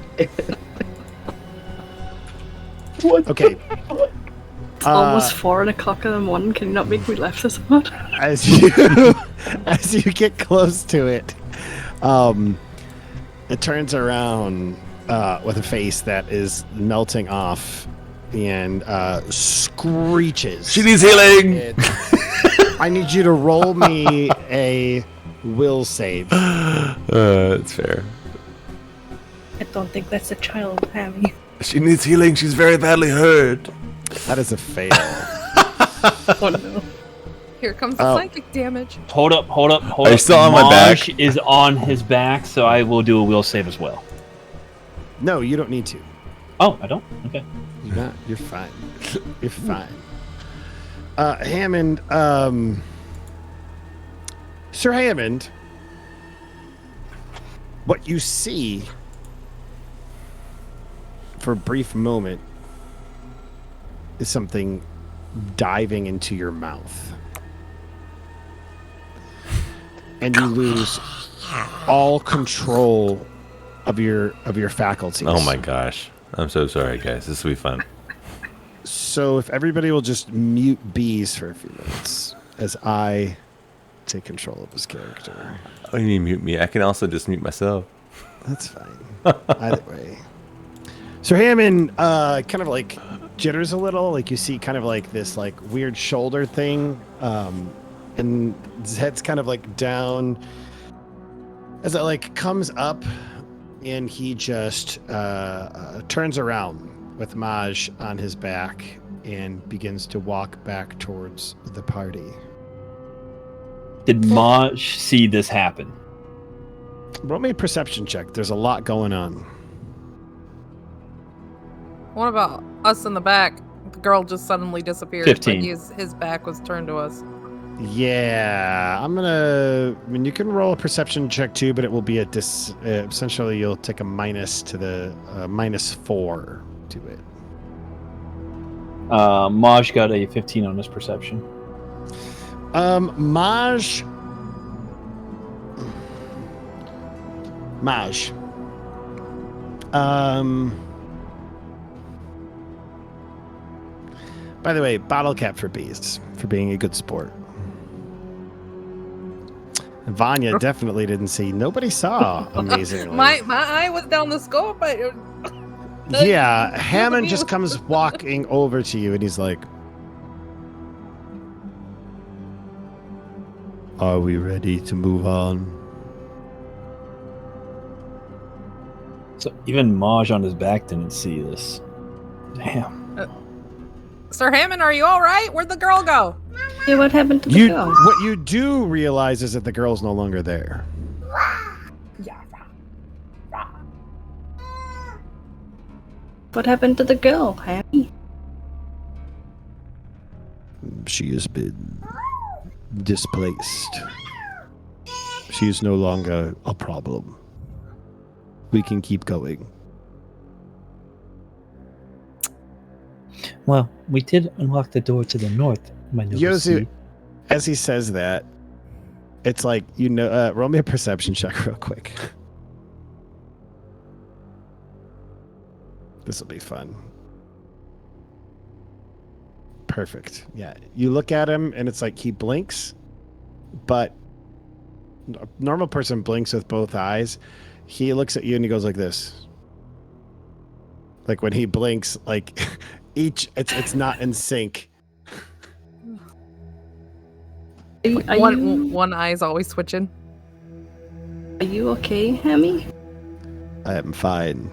What? Okay. It's almost 4:00 in the morning. Can you not make me laugh this hard? As you as you get close to it, it turns around with a face that is melting off and screeches. she needs healing. I need you to roll me a will save. It's fair. I don't think that's a child, Hammy. She needs healing. She's very badly hurt. That is a fail. Oh no. Here comes the Oh. psychic damage. Hold up. Are you still on my Maj back? is on his back, so I will do a will save as well. No, you don't need to. Oh, I don't? Okay. You're not. You're fine. You're fine. Hammond, Sir Hammond, what you see for a brief moment is something diving into your mouth. And you lose all control of your faculties. Oh my gosh. I'm so sorry, guys. This will be fun. So if everybody will just mute Bees for a few minutes as I take control of his character. Oh, you need to mute me. I can also just mute myself. That's fine. Either way. So Hammond kind of like jitters a little. Like you see kind of like this like weird shoulder thing. And his head's kind of like down as it like comes up and he just turns around with Maj on his back and begins to walk back towards the party. Did Maj see this happen? Roll me a perception check. There's a lot going on. What about us in the back? The girl just suddenly disappeared. 15. But his back was turned to us. Yeah, I mean, you can roll a perception check too, but it will be essentially you'll take a minus to the -4 to it. Maj got a 15 on his perception. Maj. By the way, bottle cap for Bees for being a good sport. Vy'nia definitely didn't see. Nobody saw, amazingly. My eye was down the scope. Yeah, Hammond just comes walking over to you and he's like, Are we ready to move on? So even Maj on his back didn't see this. Damn. Sir Hammond, are you all right? Where'd the girl go? Yeah, what happened to the girl? What you do realize is that the girl's no longer there. What happened to the girl, Hammy? She has been displaced. She is no longer a problem. We can keep going. Well, we did unlock the door to the north, my noble Yozu, steed. as he says that, it's like, roll me a perception check real quick. This will be fun. Perfect. Yeah. You look at him and it's like he blinks, but a normal person blinks with both eyes. He looks at you and he goes like this. Like when he blinks, like it's not in sync. One eye's always switching. Are you okay, Hammy? I am fine.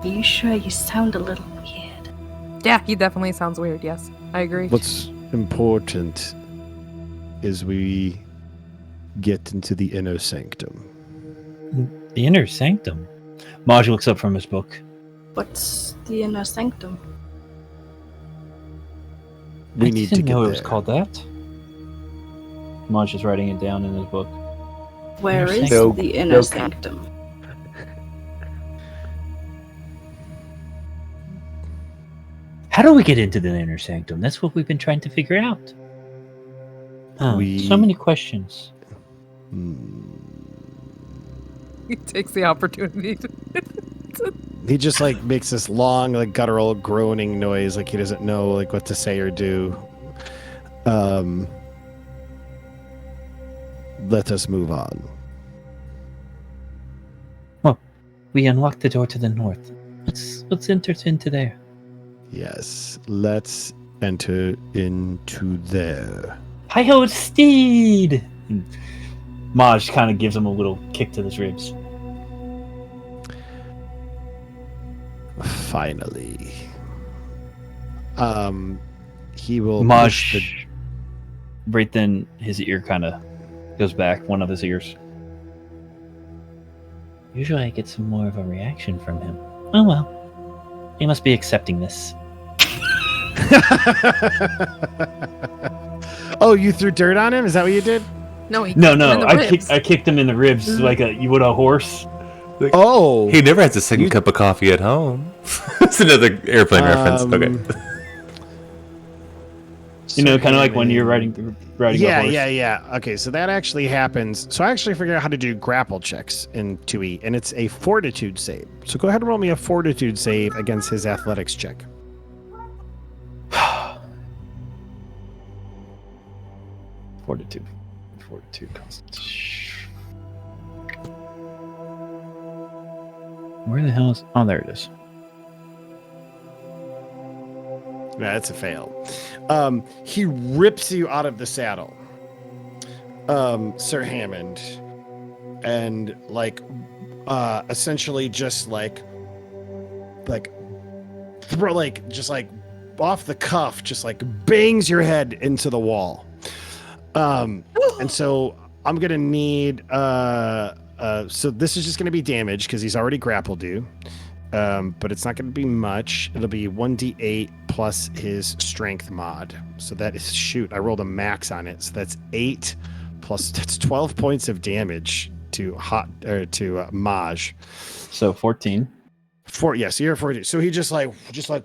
Are you sure you sound a little weird? Yeah, he definitely sounds weird. Yes, I agree. What's important is we get into the inner sanctum. The inner sanctum. Maj looks up from his book. What's the inner sanctum? We I need to didn't get know there. it was called that. Maj is writing it down in his book. Where is sanctum. the inner sanctum? How do we get into the inner sanctum? That's what we've been trying to figure out. So many questions. He takes the opportunity to... He just like makes this long, like guttural groaning noise, like he doesn't know like what to say or do. Let us move on. Well, we unlocked the door to the north. Let's enter into there. Yes, let's enter into there. Hi-ho, steed! And Maj kind of gives him a little kick to his ribs. Finally. He will push Maj, right then, his ear kind of goes back, one of his ears. Usually I get some more of a reaction from him. Oh well. He must be accepting this. Oh, you threw dirt on him? Is that what you did? No, he No, kicked him in the I ribs. kicked him in the ribs like you would a horse. Oh, He never has a second cup of coffee at home. That's another airplane reference. Okay. You know, kind of like when you're riding Yeah, a horse. yeah. Okay, so that actually happens. So I actually figured out how to do grapple checks in 2E, and it's a fortitude save. So go ahead and roll me a fortitude save against his athletics check. Fortitude. Where the hell is... Oh, there it is. Yeah, that's a fail. He rips you out of the saddle, Sir Hammond, and essentially just just off the cuff, just like bangs your head into the wall. And so I'm gonna need so this is just gonna be damage because he's already grappled you. But it's not going to be much. It'll be 1d8 plus his strength mod. So that is, I rolled a max on it. So that's 8 plus, that's 12 points of damage to Maj. So 14. So you're 40. So he just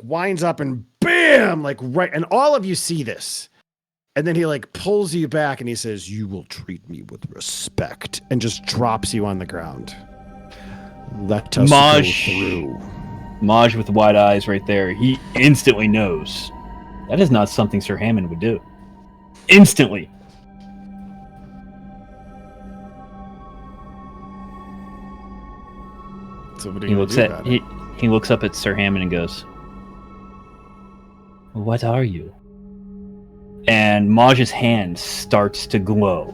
winds up and bam, and all of you see this. And then he pulls you back and he says, "You will treat me with respect," and just drops you on the ground. Let us go through. Maj with the wide eyes right there. He instantly knows. That is not something Sir Hammond would do. Instantly. So what are He you looks gonna at do about it? he looks up at Sir Hammond and goes, What are you? and Maj's hand starts to glow.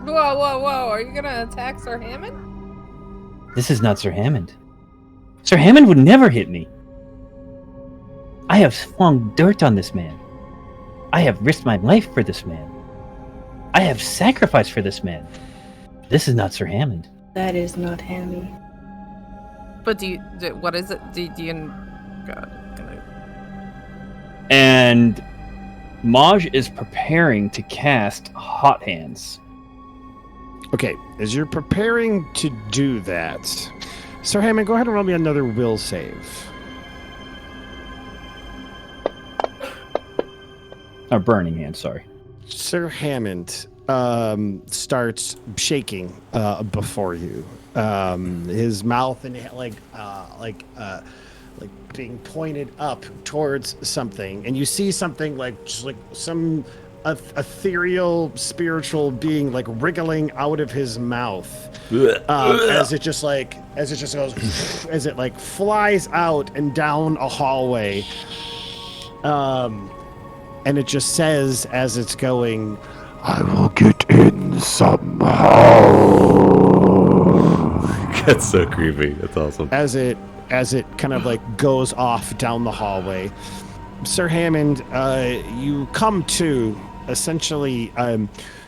Whoa, whoa, whoa! Are you gonna attack Sir Hammond? This is not Sir Hammond. Sir Hammond would never hit me. I have flung dirt on this man. I have risked my life for this man. I have sacrificed for this man. This is not Sir Hammond. That is not Hammy. But what is it? Do you... God, And Maj is preparing to cast Hot Hands. Okay, as you're preparing to do that, Sir Hammond, go ahead and roll me another will save. Burning Hand, sorry. Sir Hammond starts shaking before you. His mouth and like being pointed up towards something, and you see something like just like some ethereal spiritual being like wriggling out of his mouth as it just goes as it like flies out and down a hallway. And it just says as it's going, "I will get in somehow." That's so creepy. That's awesome. As it kind of like goes off down the hallway. Sir Hammond, you come to essentially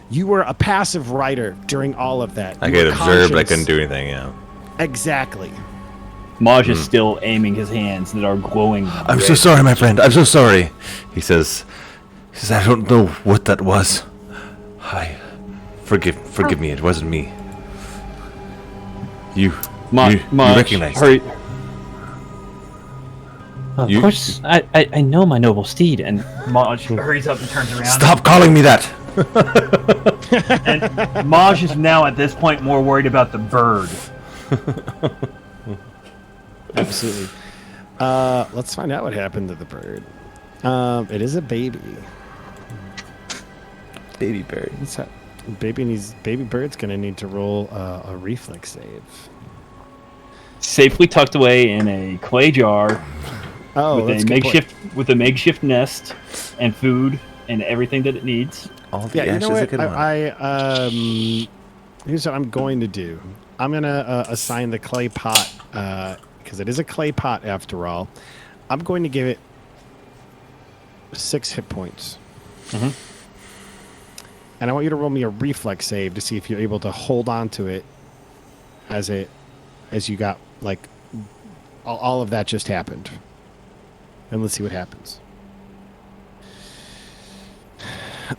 you were a passive rider during all of that. I You get were observed, I conscious. couldn't do anything, yeah. Exactly. Maj is still aiming his hands that are glowing. I'm so sorry, my friend. I'm so sorry. He says, I don't know what that was. Forgive me. It wasn't me. You recognize. Hurry. Of course, I know my noble steed, and Maj hurries up and turns around. Stop calling me that. And Maj is now at this point more worried about the bird. Absolutely. Let's find out what happened to the bird. It is a baby. Baby bird. What's that? Baby bird's gonna need to roll a reflex save. Safely tucked away in a clay jar Oh, that's a good point. with a makeshift nest and food and everything that it needs. All the Yeah, you ashes know a what? good one. Here's what I'm going to do. I'm gonna assign the clay pot because it is a clay pot after all. I'm going to give it 6 hit points. Mm-hmm. And I want you to roll me a reflex save to see if you're able to hold on to it as you got like all of that just happened. And let's see what happens.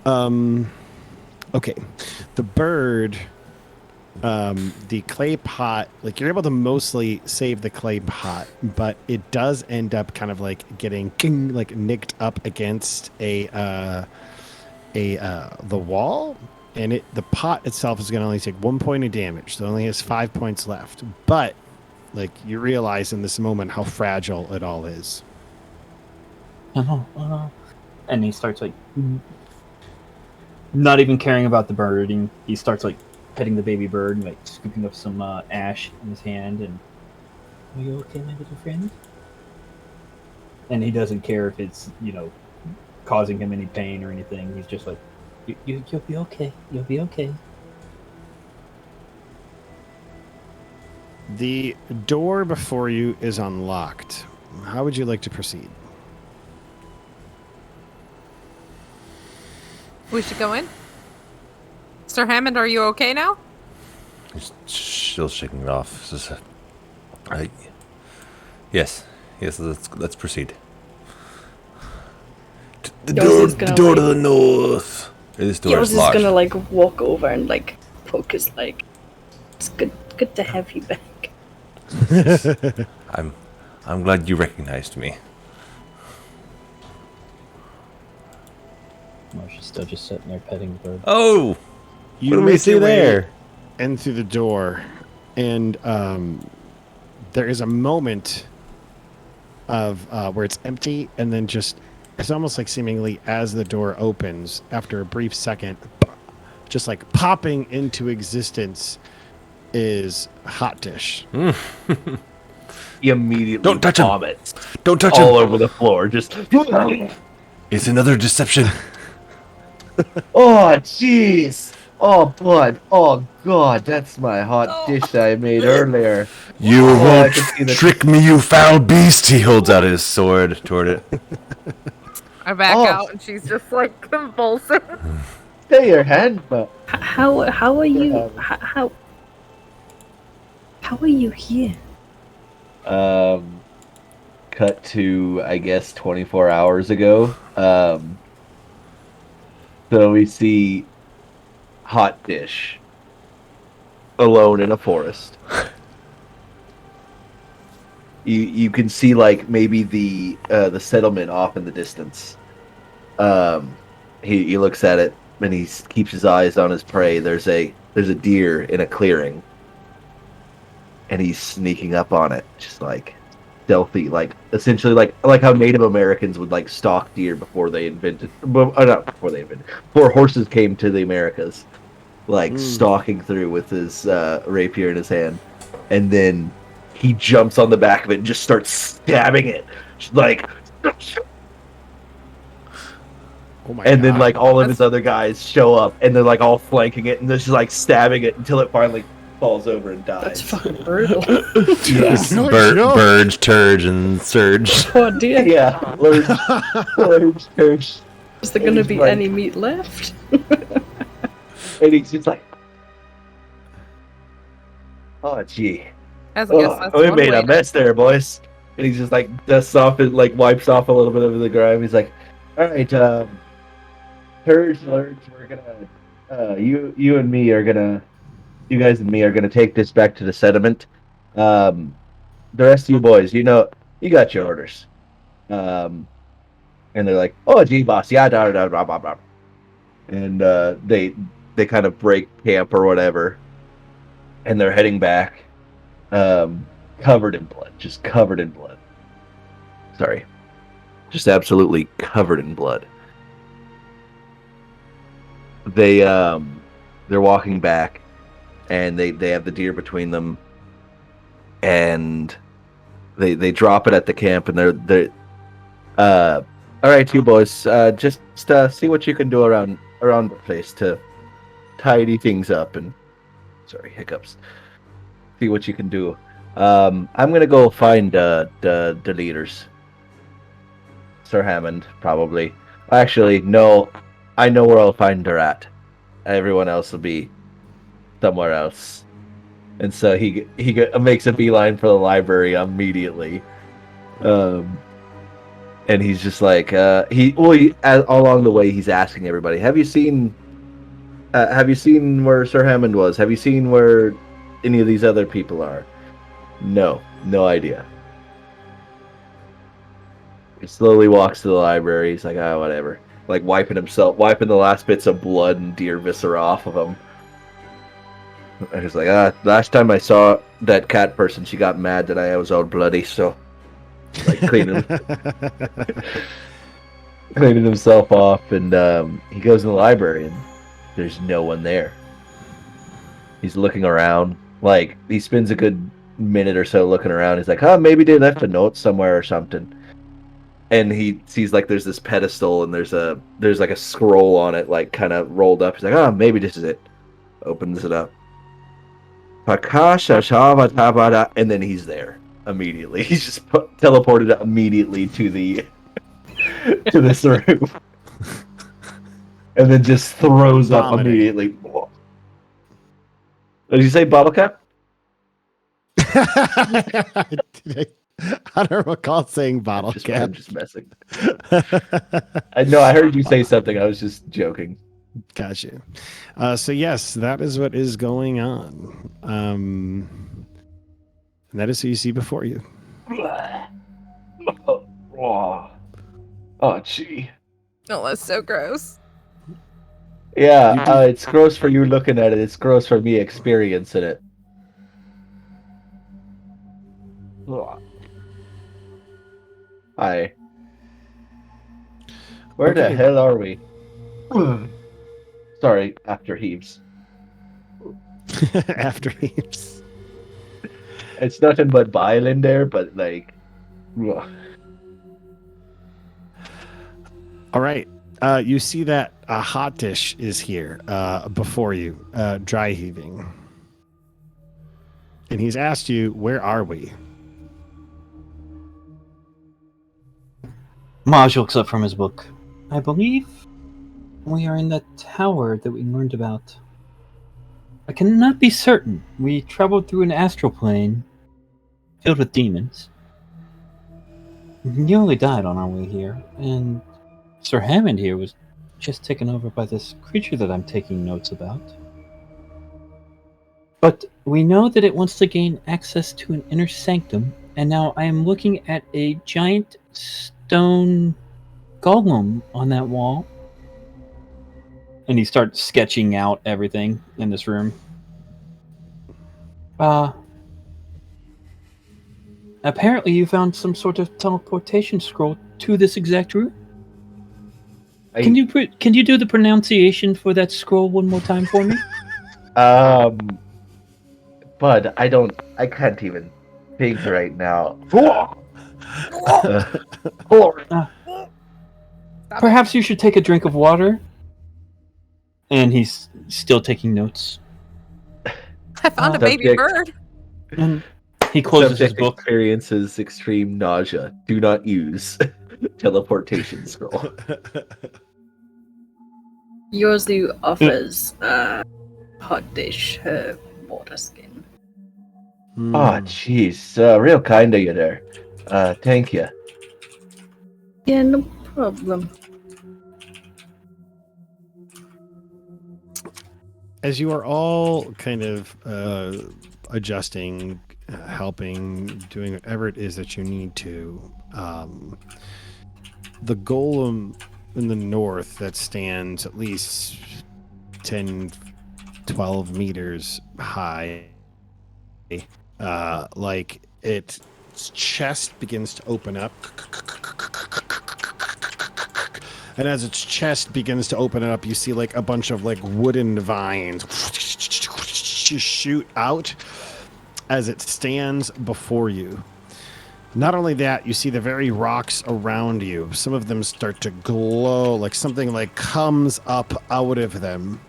Okay. The bird, the clay pot, like you're able to mostly save the clay pot, but it does end up kind of like getting like nicked up against the wall, and the pot itself is going to only take 1 point of damage, so it only has 5 points left. But like you realize in this moment how fragile it all is. And he starts like not even caring about the bird. And he starts like petting the baby bird and like scooping up some ash in his hand. And are you okay, my little friend? And he doesn't care if it's causing him any pain or anything. He's just like, you'll be okay. You'll be okay. The door before you is unlocked. How would you like to proceed? We should go in. Sir Hammond, are you okay now? He's still shaking it off. Yes. Let's proceed. The door to the north. This door Yozu is is locked. gonna like walk over and like poke his leg. It's good to have you back. I'm glad you recognized me. Marcia's still just sitting there petting the bird. Oh, You what do we make see your way there? in through the door, and there is a moment of where it's empty, and then it's almost like seemingly as the door opens, after a brief second, just like popping into existence is Hot Dish. He immediately Don't touch him. vomits Don't touch all him. over the floor. Just It's another deception. Oh, jeez. Oh, blood. Oh, God. That's my hot dish I made earlier. You I won't can see the- trick me, you foul beast. He holds out his sword toward it. I back Oh. out, and she's just like convulsing. Stay your hand, but How are you? How are you here? Cut to, I guess, 24 hours ago. So we see Hot Dish alone in a forest. You can see like maybe the settlement off in the distance. He looks at it and he keeps his eyes on his prey. There's a deer in a clearing, and he's sneaking up on it, just like stealthy, like essentially like how Native Americans would like stalk deer before horses came to the Americas, like stalking through with his rapier in his hand, and then he jumps on the back of it and just starts stabbing it, just like. Oh my And God. then like all of his other guys show up and they're like all flanking it and they're just like stabbing it until it finally falls over and dies. That's fucking brutal. Yeah. Burge, Turge, and Surge. Oh dear. Yeah. Lurge, Turge. Is there going to It's be like- any meat left? And he's just like, oh gee. As I guess Oh, that's we one made way a mess there, boys. And he just like dusts off and like wipes off a little bit of the grime. He's like, all right, Turge, Lurge, we're gonna, you and me are gonna, you guys and me are gonna take this back to the settlement. The rest of you boys, you got your orders. And they're like, oh gee, boss, yeah, da da da blah blah. And they kind of break camp or whatever, and they're heading back, covered in blood, just covered in blood. Sorry, just absolutely covered in blood. They're walking back, and they have the deer between them, and they drop it at the camp, and they're all right, you boys, just see what you can do around the place to tidy things up and hiccups. See what you can do. I'm gonna go find the leaders. Sir Hammond, probably. Actually, no. I know where I'll find her at. Everyone else will be somewhere else. And so he makes a beeline for the library immediately. And he's just like along the way he's asking everybody, have you seen where Sir Hammond was? Have you seen where any of these other people are? No idea. He slowly walks to the library. He's like, whatever. Like wiping the last bits of blood and deer viscera off of him. And he's like, last time I saw that cat person, she got mad that I was all bloody, so like cleaning himself off, and he goes in the library and there's no one there. He's looking around, like he spends a good minute or so looking around. He's like, maybe they left a note somewhere or something. And he sees like there's this pedestal and there's like a scroll on it, like kind of rolled up. He's like, maybe this is it. Opens it up. And then he's there immediately. He's just teleported immediately to this room. And then just throws up Vomiting. immediately. Did you say bottle cap? I don't recall saying bottle cap. I'm just messing. I know. I heard you say something. I was just joking. Gotcha. So yes, that is what is going on. And that is who you see before you. Oh, gee. Oh, that's so gross. Yeah, it's gross for you looking at it. It's gross for me experiencing it. Hi. Where the Okay. hell are we? Sorry, after heaves. After heaps. It's nothing but bile in there, but like... All right. You see that a hot dish is here before you, dry heaving. And he's asked you, where are we? Maj looks up from his book. I believe we are in the tower that we learned about. I cannot be certain. We traveled through an astral plane filled with demons. We nearly died on our way here, and Sir Hammond here was just taken over by this creature that I'm taking notes about. But we know that it wants to gain access to an inner sanctum, and now I am looking at a giant stone golem on that wall. And he starts sketching out everything in this room. Apparently you found some sort of teleportation scroll to this exact room. Can you do the pronunciation for that scroll one more time for me? Bud, I can't even think right now. Perhaps you should take a drink of water. And he's still taking notes. I found a baby bird. And he closes his Subject book. Experiences extreme nausea. Do not use teleportation scroll. Yozu offers hot dish her water skin. Oh, jeez. Real kind of you there. Thank you. Yeah, no problem. As you are all kind of adjusting, helping, doing whatever it is that you need to, the golem in the north that stands at least 10, 12 meters high, like its chest begins to open up. And as its chest begins to open up, you see like a bunch of like wooden vines shoot out as it stands before you. Not only that, you see the very rocks around you. Some of them start to glow, like something like comes up out of them.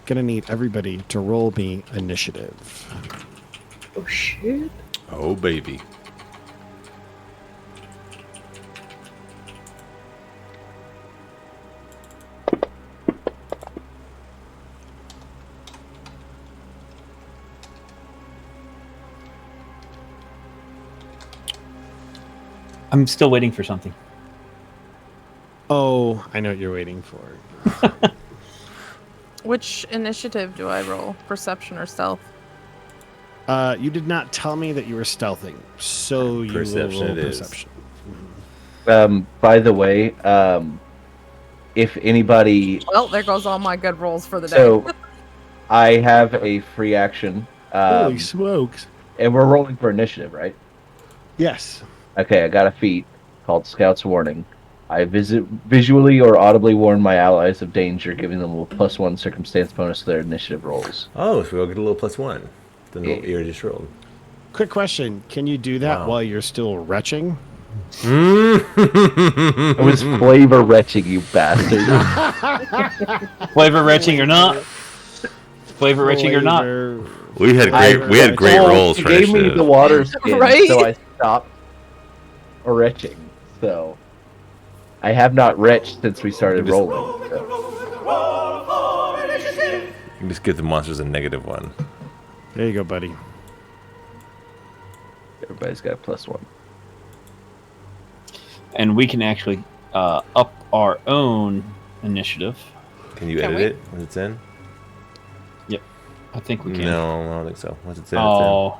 Gonna need everybody to roll me initiative. Oh shit. Oh, baby. I'm still waiting for something. Oh, I know what you're waiting for. Which initiative do I roll? Perception or stealth? You did not tell me that you were stealthing, so you will Perception roll it is. perception. By the way, if anybody... Well, there goes all my good rolls for the day. So, I have a free action. Holy smokes. And we're rolling for initiative, right? Yes. Okay, I got a feat called Scout's Warning. I visually or audibly warn my allies of danger, giving them a +1 circumstance bonus to their initiative rolls. Oh, so we'll get a little +1 than what you just rolled. Quick question. Can you do that while you're still retching? It was flavor retching, you bastard. Flavor retching or not? Flavor retching or not? We had great rolls He for gave me initiative. the water skin, Right? so I stopped retching. So I have not retched since we started rolling. So. You can just give the monsters a -1. There you go, buddy. Everybody's got a +1. And we can actually up our own initiative. Can you Can edit we? it when it's in? Yep. I think we can. No, I don't think so. Once it's in, Oh.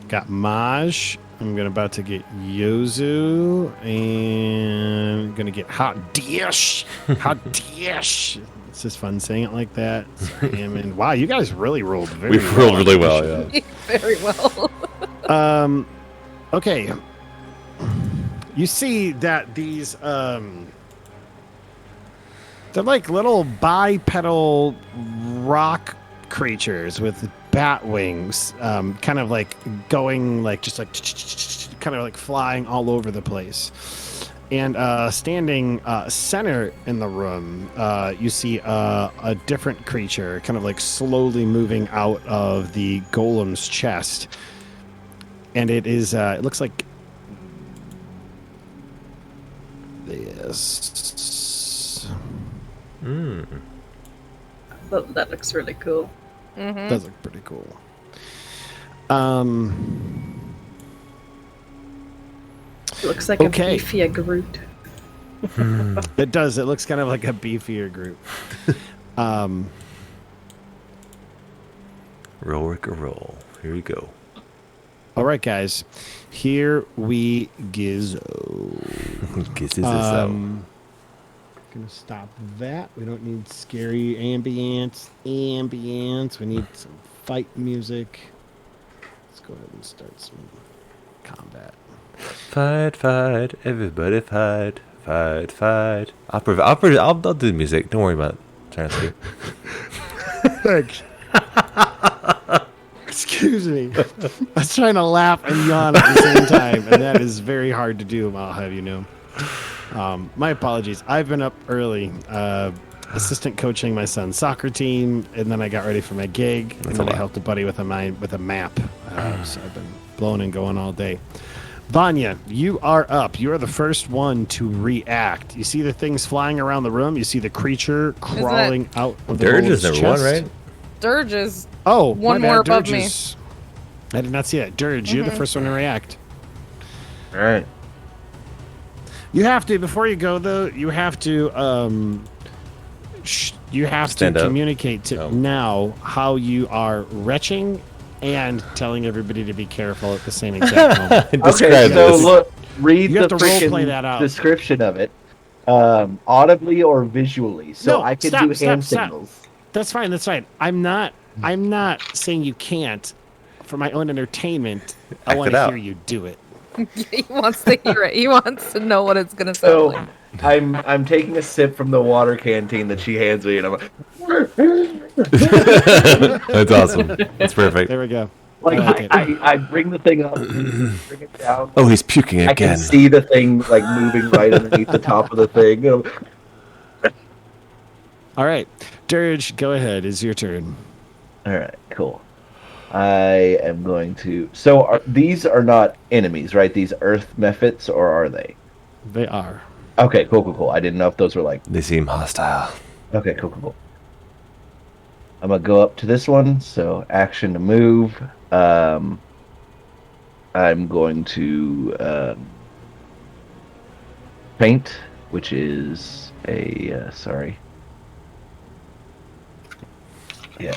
Got Maj. I'm about to get Yozu. And gonna get Hot Dish. Hot Dish. It's just fun saying it like that. Hammond. Wow, you guys really rolled very well. We rolled really well, yeah. Very well. Okay. You see that these they're like little bipedal rock creatures with bat wings, kind of like going like just like kind of like flying all over the place. And standing center in the room, you see a different creature kind of like slowly moving out of the golem's chest. And it is, it looks like this. That looks really cool. Mm-hmm. Does look pretty cool. Looks like Okay. a beefier Groot. It does. It looks kind of like a beefier group. Roll, Rick, roll. Here we go. All right, guys. Here we go. Kisses us out. Gonna stop that. We don't need scary ambience. We need some fight music. Let's go ahead and start some combat. Fight, fight, everybody fight, fight, fight. I'll do the music. Don't worry about transfer. Thanks. Excuse me. I was trying to laugh and yawn at the same time, and that is very hard to do, I'll have you know. My apologies. I've been up early, assistant coaching my son's soccer team, and then I got ready for my gig, and then I helped a buddy with a map. So I've been blowing and going all day. Vy'nia, you are up. You are the first one to react. You see the things flying around the room. You see the creature crawling out of the Dirge golem's is number chest. one, right? Dirge is Oh, one my more bad. above Dirge me. is- I did not see that. Dirge, you're the first one to react. All right. You have to, before you go though, you have to Stand up. communicate to Oh. now how you are retching and telling everybody to be careful at the same exact moment. Okay, Describe so this. look, read You the have to role play freaking that out. description of it, audibly or visually, so No, I can stop, do stop, hand stop. signals. That's fine. That's fine. I'm not saying you can't. For my own entertainment, I Act want it to out. hear you do it. He wants to hear it. He wants to know what it's gonna sound So like. I'm taking a sip from the water canteen that she hands me, and I'm like, That's awesome. That's perfect. There we go. like I like it. I bring the thing up, bring it down. Oh, he's puking I can again. see the thing like moving right underneath the top of the thing. You know, All right, Dirge, go ahead. It's your turn. all right, cool. I am going to. So these are not enemies, right? These Earth mephits, or are they? They are. Okay, cool. I didn't know if those were like. They seem hostile. Okay, cool. I'm gonna go up to this one. So action to move. I'm going to faint, which is a sorry. Yeah,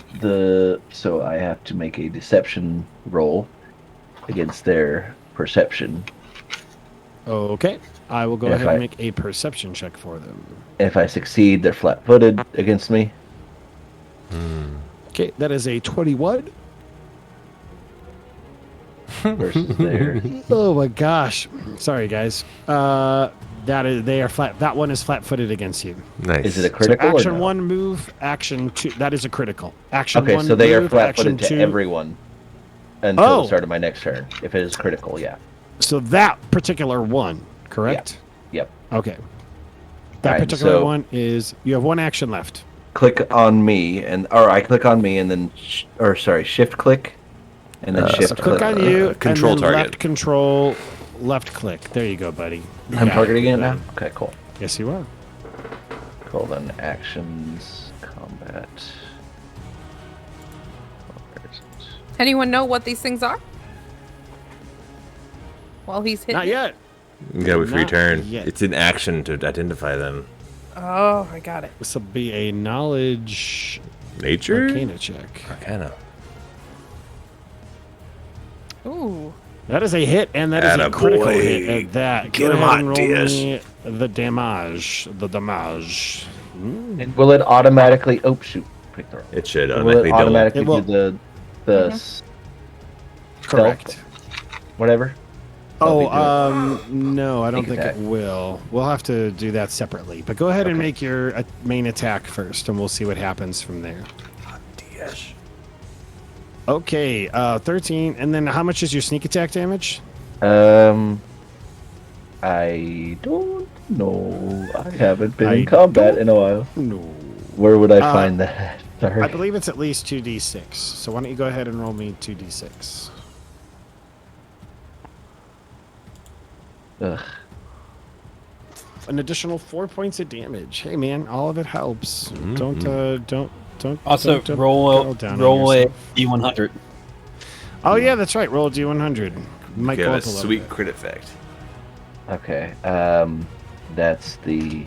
so I have to make a deception roll against their perception. Okay. I will go If ahead I- and make a perception check for them. If I succeed, they're flat-footed against me. Okay, that is a 21. Versus their. Oh my gosh. Sorry, guys. They are flat. That one is flat-footed against you. Nice. Is it a So critical? action or no? 1 move, action 2. That is a critical. Action Okay, 1 so they are move, flat-footed action to 2. everyone until Oh. the start of my next turn. If it is critical, yeah. So that particular one, correct? Yep. Okay. That Alright, particular so- one is you have one action left. Click on me, or I click on me, and then, shift click, and then So shift click on you, control and then target. left control, left click. There you go, buddy. You I'm got targeting it Good. now. Okay, cool. Yes, you are. Cool. Then actions, combat. Where is it? Anyone know what these things are? While he's hitting. Not yet. You gotta wait for your Not turn. yet. It's in action to identify them. Oh, I got it. This will be a knowledge Nature? arcana check. Arcana. Ooh. That is a hit, and that is a Atta critical boy. hit at that. Get Go him ahead hot, and roll Diaz. me the damage. The damage. And will it automatically? Oh shoot! Pick the wrong. It should Will automatically it double. automatically It will. do the s- Correct. whatever? Oh, That'll be no, I don't Sneak think attack. it will. We'll have to do that separately. But go ahead and Okay. make your main attack first, and we'll see what happens from there. Okay, 13. And then how much is your sneak attack damage? I don't know. I haven't been I in combat in a while. No. Where would I find that? Sorry. I believe it's at least 2d6. So why don't you go ahead and roll me 2d6? Ugh. An additional 4 points of damage. Hey man, all of it helps. Don't Also, don't roll down on a yourself. D100. Oh yeah, that's right. Roll a d100. Might Okay, go a up a little sweet bit. crit effect. Okay. That's the.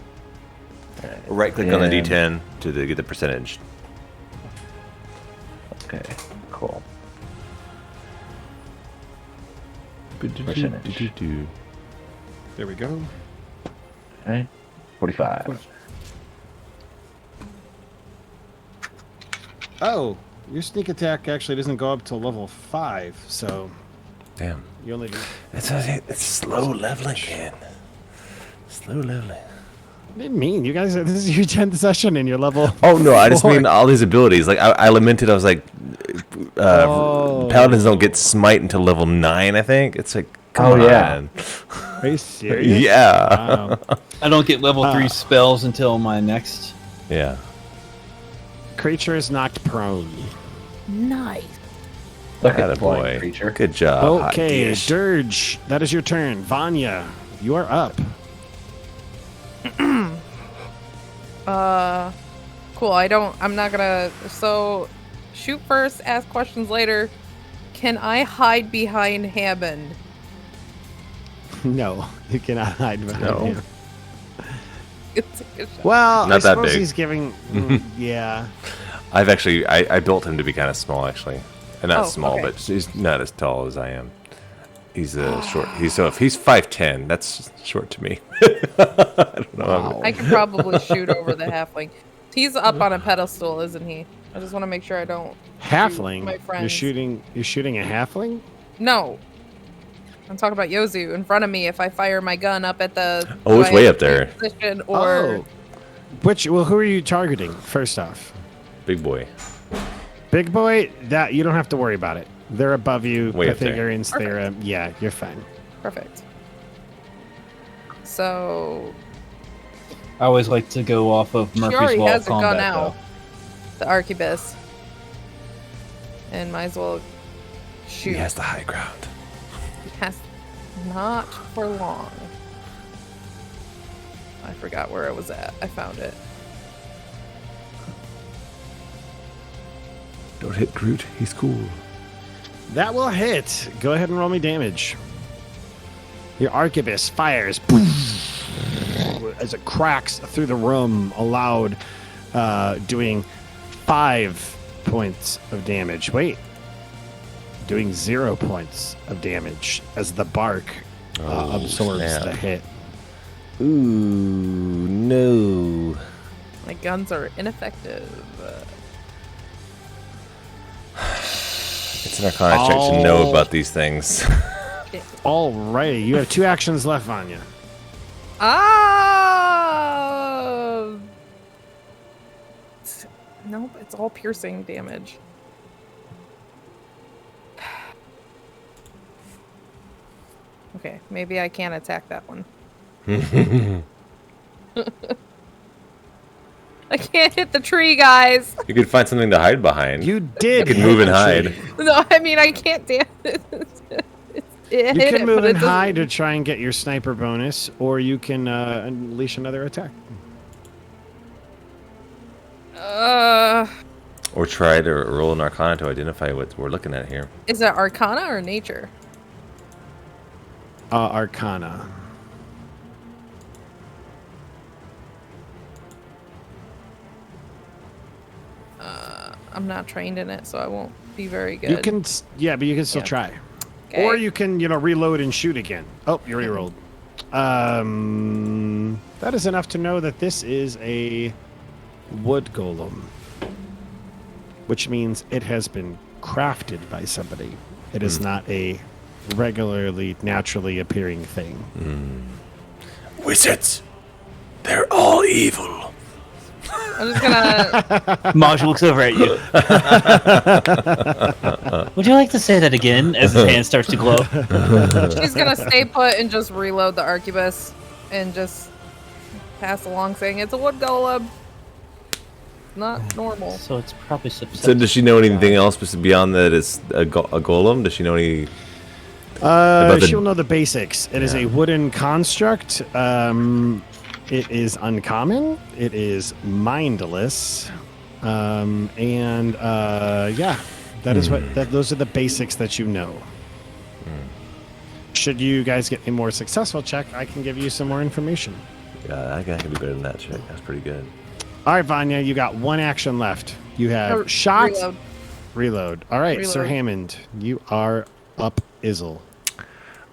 Right click on the and- D10 to get the percentage. Okay. Cool. Percentage. There we go. Okay. 45. Oh, your sneak attack actually doesn't go up till level 5, so Damn. you only do. It's slow leveling, man. Slow leveling. What do you mean? You guys, this is your 10th session and you're level. Oh no, I just 4. mean all these abilities. Like I lamented, I was like, paladins don't get smite until level 9. I think it's like, come Oh, yeah. on. Are you serious? Yeah. Wow. I don't get level 3 spells until my next. Yeah. Creature is knocked prone. Nice. Look at Atta the flying boy. creature. Good job. hot Okay, dish. Dirge, that is your turn. Vy'nia, you are up. Cool. I'm not gonna. So, shoot first, ask questions later. Can I hide behind Hammond? No, you cannot hide behind No. him. It's a good shot. Well, Not I that suppose big. he's giving. Yeah. I've actually I built him to be kind of small actually, and not Oh, small, okay. but he's not as tall as I am. He's short. If he's 5'10", that's short to me. I don't know. Wow. I could probably shoot over the halfling. He's up on a pedestal, isn't he? I just want to make sure I don't. Halfling. my You're friends. shooting. You're shooting a halfling. No. I'm talking about Yozu in front of me. If I fire my gun up at the. Oh, it's do I way have up there. Position or Which? Well, who are you targeting? First off, Big boy. big boy. That you don't have to worry about it. They're above you. Way up there. Pythagoreans. They're. Yeah, you're fine. perfect. So I always like to go off of she Murphy's already Law has of a gun combat, out. The arquebus. And might as well shoot. He has the high ground. Yes, not for long. I forgot where it was at. I found it. Don't hit Groot. He's cool. That will hit. Go ahead and roll me damage. Your arquebus fires as it cracks through the room, aloud, doing 5 points of damage. Wait, doing 0 points of damage as the bark absorbs snap. the hit. Ooh, no. My guns are ineffective. It's an Arcana check to know about these things. Alrighty, you have 2 actions left, Vy'nia. Nope, it's all piercing damage. Okay, maybe I can't attack that one. I can't hit the tree, guys. You could find something to hide behind. You did. You can hit move and the hide. tree. No, I mean I can't damn it. You Hit can it, move but it and doesn't- hide to try and get your sniper bonus, or you can unleash another attack. Or try to roll an Arcana to identify what we're looking at here. Is it Arcana or Nature? Arcana. I'm not trained in it, so I won't be very good. You can, yeah, but you can still Yeah. try. Okay. Or you can, reload and shoot again. Oh, you already rolled. That is enough to know that this is a wood golem, which means it has been crafted by somebody. It is not a regularly, naturally appearing thing. Wizards! They're all evil. I'm just gonna. Maji looks over at you. Would you like to say that again? As his hand starts to glow. She's gonna stay put and just reload the arquebus and just pass along, saying it's a wood golem. Not normal. So it's probably So does she know anything else beyond that it's a golem? Does she know any... She'll know the basics. It is a wooden construct. It is uncommon. It is mindless. That is what. Those are the basics that you know. Should you guys get a more successful check, I can give you some more information. Yeah, I can do better than that check. That's pretty good. All right, Vy'nia, you got one action left. You have shot, reload. All right, Reload. Sir Hammond, you are up, Izzle.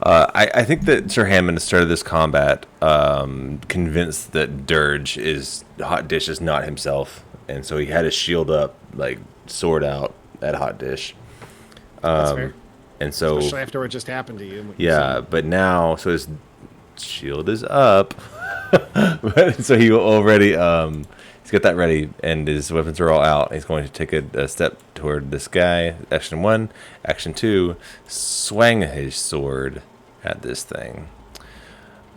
I think that Sir Hammond started this combat convinced that Dirge Hot Dish is not himself, and so he had his shield up, like sword out at Hot Dish. That's fair. And so, especially after what just happened to you. Yeah, but now, so his shield is up, so he already he's got that ready, and his weapons are all out. He's going to take a step toward this guy. Action 1, action 2, swing his sword at this thing.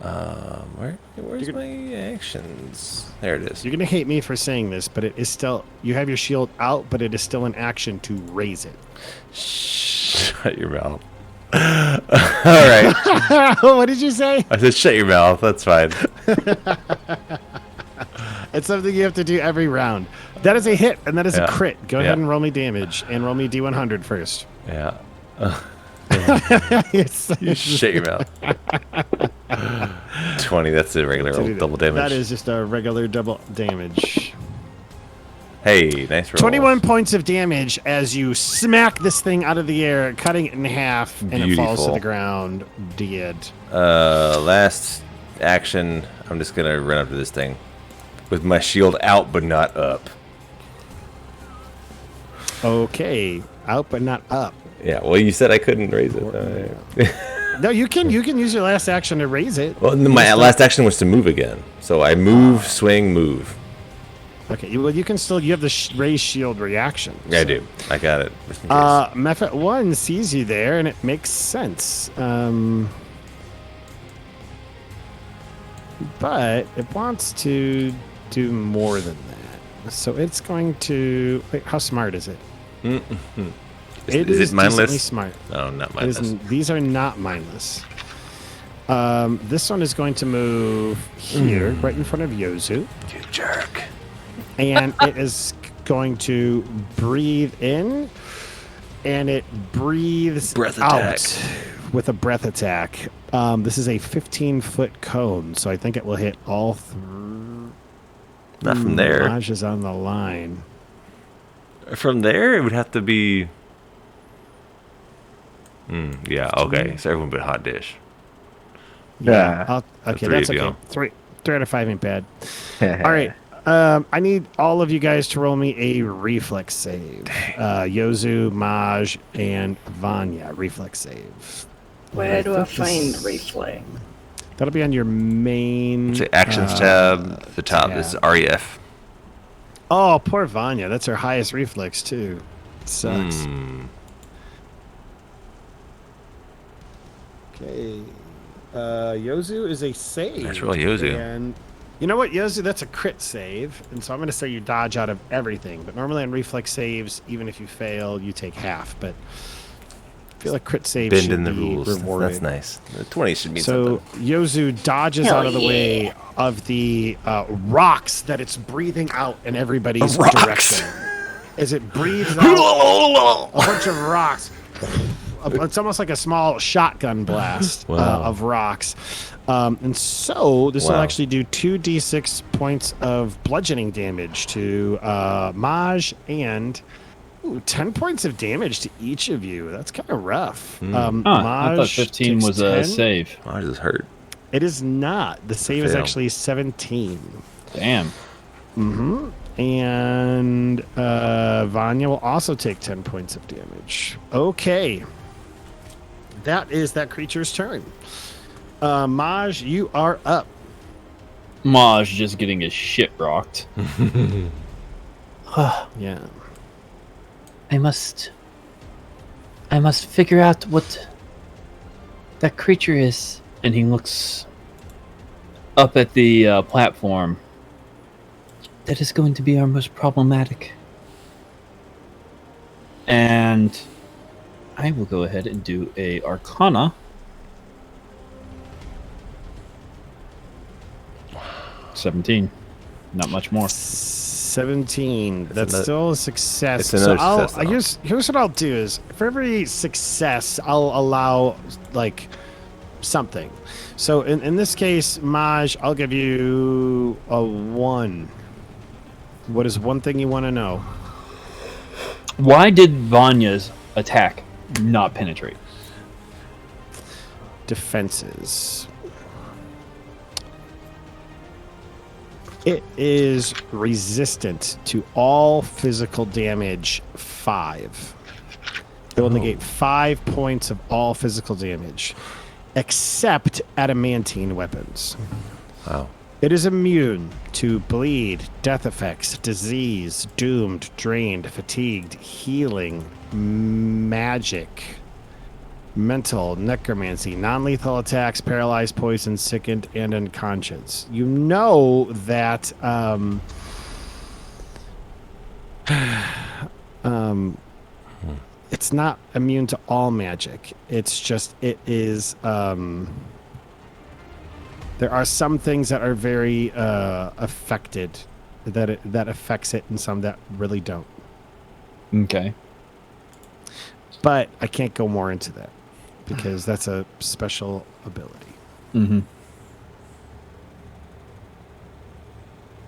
Where's my actions? There it is. You're gonna hate me for saying this, but it is still. You have your shield out, but it is still an action to raise it. Shut your mouth. All right. What did you say? I said shut your mouth. That's fine. It's something you have to do every round. That is a hit, and that is a crit. Go ahead Yeah. and roll me damage, and roll me D100 first. Yeah. You Shut your mouth. 20. That's a regular old double damage. That is just a regular double damage. Hey, nice roll. 21 points of damage as you smack this thing out of the air, cutting it in half, and it falls to Beautiful. the ground. Dead. Last action. I'm just gonna run up to this thing with my shield out but not up. Okay, out but not up. Yeah. Well, you said I couldn't raise it. No, you can use your last action to raise it. Well, my last action was to move again. So I move, swing, move. Okay, well you can still you have the raise shield reaction. Yeah, I do. I got it. Just in case. Method 1 sees you there, and it makes sense. But it wants to do more than that. So it's going to. Wait, how smart is it? Is it mindless? decently smart. No, not It mindless. is, these are not mindless. This one is going to move here, right in front of Yozu. You jerk. And it is going to breathe in, and it breathes Breath out attack. with a breath attack. This is a 15-foot cone, so I think it will hit all three. Not from there. Maji is on the line. From there, it would have to be. Yeah. Okay. So everyone but Hot Dish. Yeah. Okay, three that's of okay. you. 3 out of 5 ain't bad. All right. I need all of you guys to roll me a reflex save. Yozu, Maj, and Vy'nia. Reflex save. Where do I find reflex? That'll be on your main. Say actions tab. The top tab. is REF. Oh, poor Vy'nia. That's her highest reflex too. Sucks. Okay. Yozu is a save. That's real Yozu. And you know what, Yozu? That's a crit save. And so I'm going to say you dodge out of everything. But normally on reflex saves, even if you fail, you take half. But I feel like crit saves Bend should in the be rules. rewarded. That's nice. The 20 should mean So something. Yozu dodges Hell out of the yeah. way of the rocks that it's breathing out in everybody's Rocks. direction. As it breathes out a bunch of rocks. It's almost like a small shotgun blast Wow. of rocks. And so this will Wow. actually do 2d6 points of bludgeoning damage to Maj and 10 points of damage to each of you. That's kind of rough. I thought Maj 15 takes was a 10. save. Why does this hurt? It is not. The save is Fail. actually 17. Damn. Mm-hmm. And Vy'nia will also take 10 points of damage. Okay. That is that creature's turn. Maj, you are up. Maj just getting his shit rocked. Yeah. I must figure out what that creature is. And he looks up at the platform. That is going to be our most problematic. And I will go ahead and do a Arcana. 17. Not much more. 17. That's still a success. It's another success, though. Here's what I'll do is for every success, I'll allow like something. So in this case, Maj, I'll give you a 1. What is one thing you want to know? Why did Vy'nia's attack not penetrate? Defenses. It is resistant to all physical damage 5. It will negate 5 points of all physical damage, except adamantine weapons. Wow. It is immune to bleed, death effects, disease, doomed, drained, fatigued, healing, magic, mental, necromancy, non-lethal attacks, paralyzed, poisoned, sickened, and unconscious. You know that it's not immune to all magic. It's just it is. There are some things that are very affected, that affects it, and some that really don't. Okay. But I can't go more into that because that's a special ability. Mm-hmm.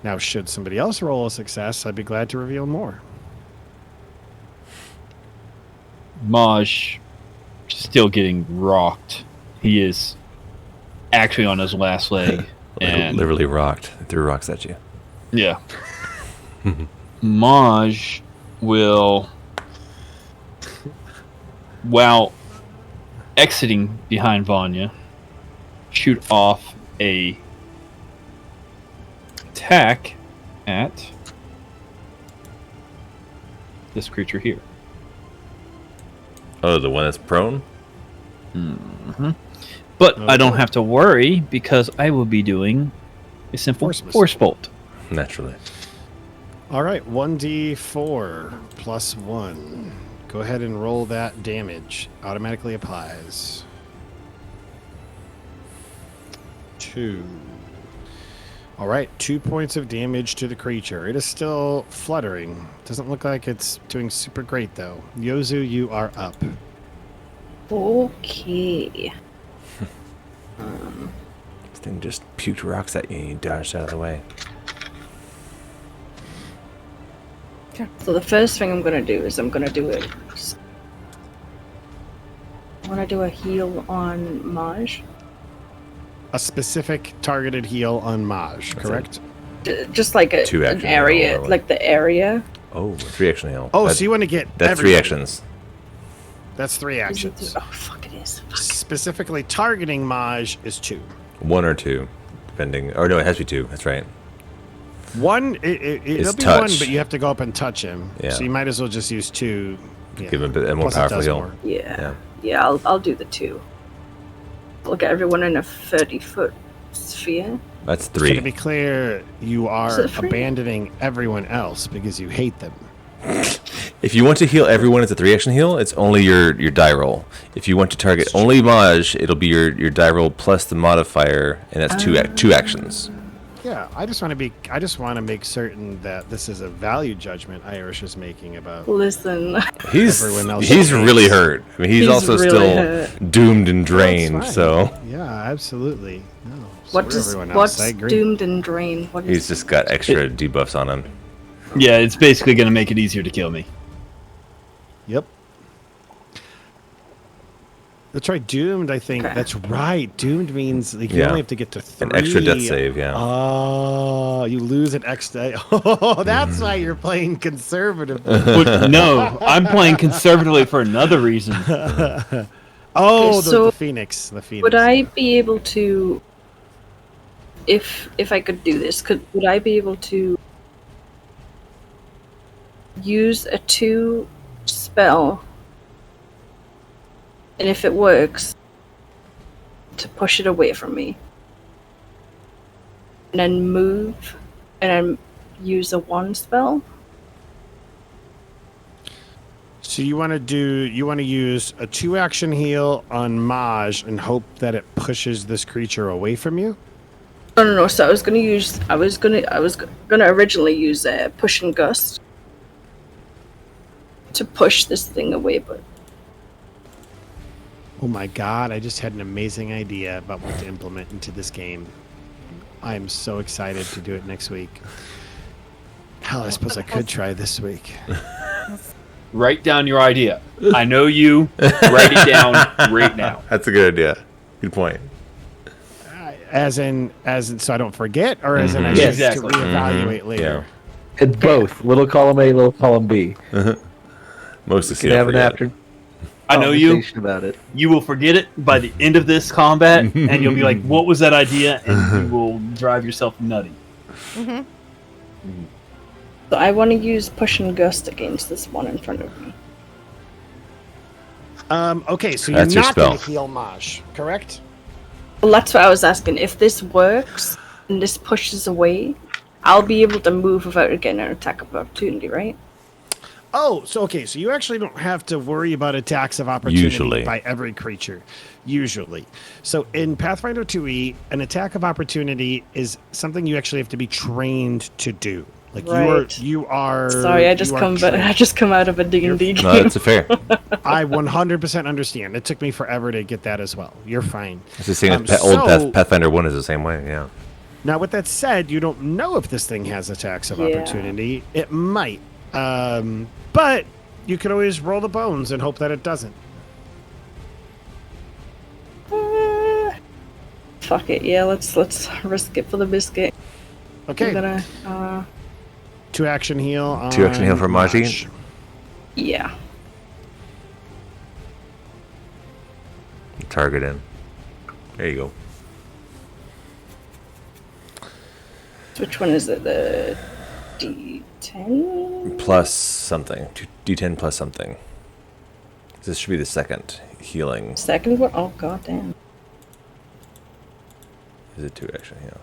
Now, should somebody else roll a success, I'd be glad to reveal more. Maj, still getting rocked. He is actually on his last leg. And Literally rocked. Threw rocks at you. yeah. Maj will, while exiting behind Vy'nia, shoot off a attack at this creature here. Oh, the one that's prone? Mm-hmm. But I don't have to worry because I will be doing a simple force bolt. Naturally. All right, 1d4 plus 1. Go ahead and roll that damage. Automatically applies. 2. All right, 2 points of damage to the creature. It is still fluttering. Doesn't look like it's doing super great, though. Yozu, you are up. Okay. This thing just puked rocks at you and you dodged out of the way. So the first thing I'm gonna do is I'm gonna do it. I want to do a heal on Maj. A specific targeted heal on Maj, correct? Just like an Two-action area, heal, or like the area. Oh, a 3-action heal. Oh, so you want to get That's everybody. 3 actions. That's 3 actions. Oh, fuck, it is. Fuck. Specifically targeting Maj is 2. 1 or 2, depending. Or no, it has to be 2. That's right. 1, it'll be touch. 1, but you have to go up and touch him. Yeah. So you might as well just use 2. Yeah. Give him a more Plus it powerful does heal. more. Yeah, I'll do the 2. I'll get everyone in a 30-foot sphere. That's So 3. to be clear, you are Is it free? abandoning everyone else because you hate them. If you want to heal everyone, it's a 3-action heal. It's only your die roll. If you want to target only Maj, it'll be your die roll plus the modifier, and that's 2 actions. Yeah, I just want to make certain that this is a value judgment Irish is making about. Listen, Everyone else He's hates. really hurt. I mean, he's also really still hurt. doomed and No, it's drained. fine. So Yeah, absolutely. No, so what are does everyone else. what's I agree. doomed and drained? What he's is just got extra debuffs on him. Yeah, it's basically going to make it easier to kill me. Yep. That's right. Doomed, I think. Okay. That's right. Doomed means like, you Yeah. only have to get to 3. An extra death save, yeah. Oh, you lose an extra. Oh, that's why you're playing conservative. But no, I'm playing conservatively for another reason. Oh, Okay, the so Phoenix. The Phoenix. Would I be able to, if I could do this, would I be able to use a 2 spell, and if it works, to push it away from me. And then move, and then use a 1 spell. So you want to use a 2-action heal on Maj and hope that it pushes this creature away from you? No. So I was gonna originally use a push and gust to push this thing away, but Oh my god, I just had an amazing idea about what to implement into this game. I am so excited to do it next week. Hell, I suppose I could try this week. Write down your idea. I know you. Write it down right now. That's a good idea. Good point. As in, so I don't forget, or as in I Yeah, choose exactly. to reevaluate later. It's both. Little column A, little column B. Most of You can have an after I know you. conversation about it. You will forget it by the end of this combat, and you'll be like, "What was that idea?" And you will drive yourself nutty. so I want to use push and gust against this one in front of me. Okay, so That's you're your not going to spell. heal Maj, correct? Well, that's what I was asking. If this works and this pushes away, I'll be able to move without getting an attack of opportunity, right? Oh, so okay, so you actually don't have to worry about attacks of opportunity Usually. by every creature. Usually. So in Pathfinder 2e, an attack of opportunity is something you actually have to be trained to do. Like Right. you are Sorry, I you just are come trained. out of a D&D game. No, that's a fair. I 100% understand. It took me forever to get that as well. You're fine. It's the same. Um, Old so- Pathfinder 1 is the same way. Yeah. Now, with that said, you don't know if this thing has attacks of Yeah. opportunity. It might. But you could always roll the bones and hope that it doesn't. Fuck it, yeah, let's risk it for the biscuit. Okay. I'm gonna 2-action heal on 2-action heal for Maji? Maj. yeah. Target in. There you go. Which one is it? The D10? Plus something. D10 plus something. This should be the second healing. Second one? Oh, goddamn. Is it 2-action heal?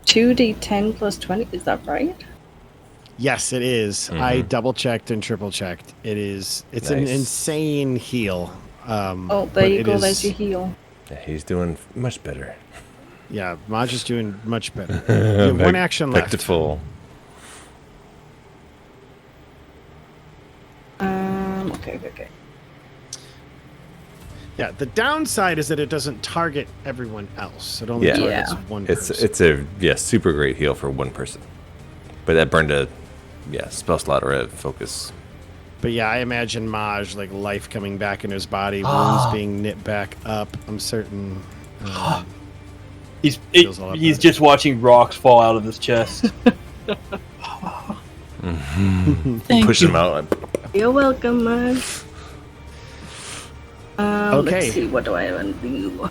2d10 plus 20, is that right? Yes, it is. I double checked and triple checked. It's an Nice. insane heal. Oh, there but you it go, is- there's your heal. Yeah, he's doing much better. Yeah, Maj is doing much better. You have one action Back to left. full. Okay. Yeah, the downside is that it doesn't target everyone else. It only Yeah. targets Yeah. one It's person. a super great heal for one person. But that burned a spell slot or a focus. But yeah, I imagine Maj, like life coming back in his body, wounds being knit back up. I'm certain. Feels a lot He's better. just watching rocks fall out of his chest. Push him out. You're welcome, man. Okay. Let's see, what do I want to do? You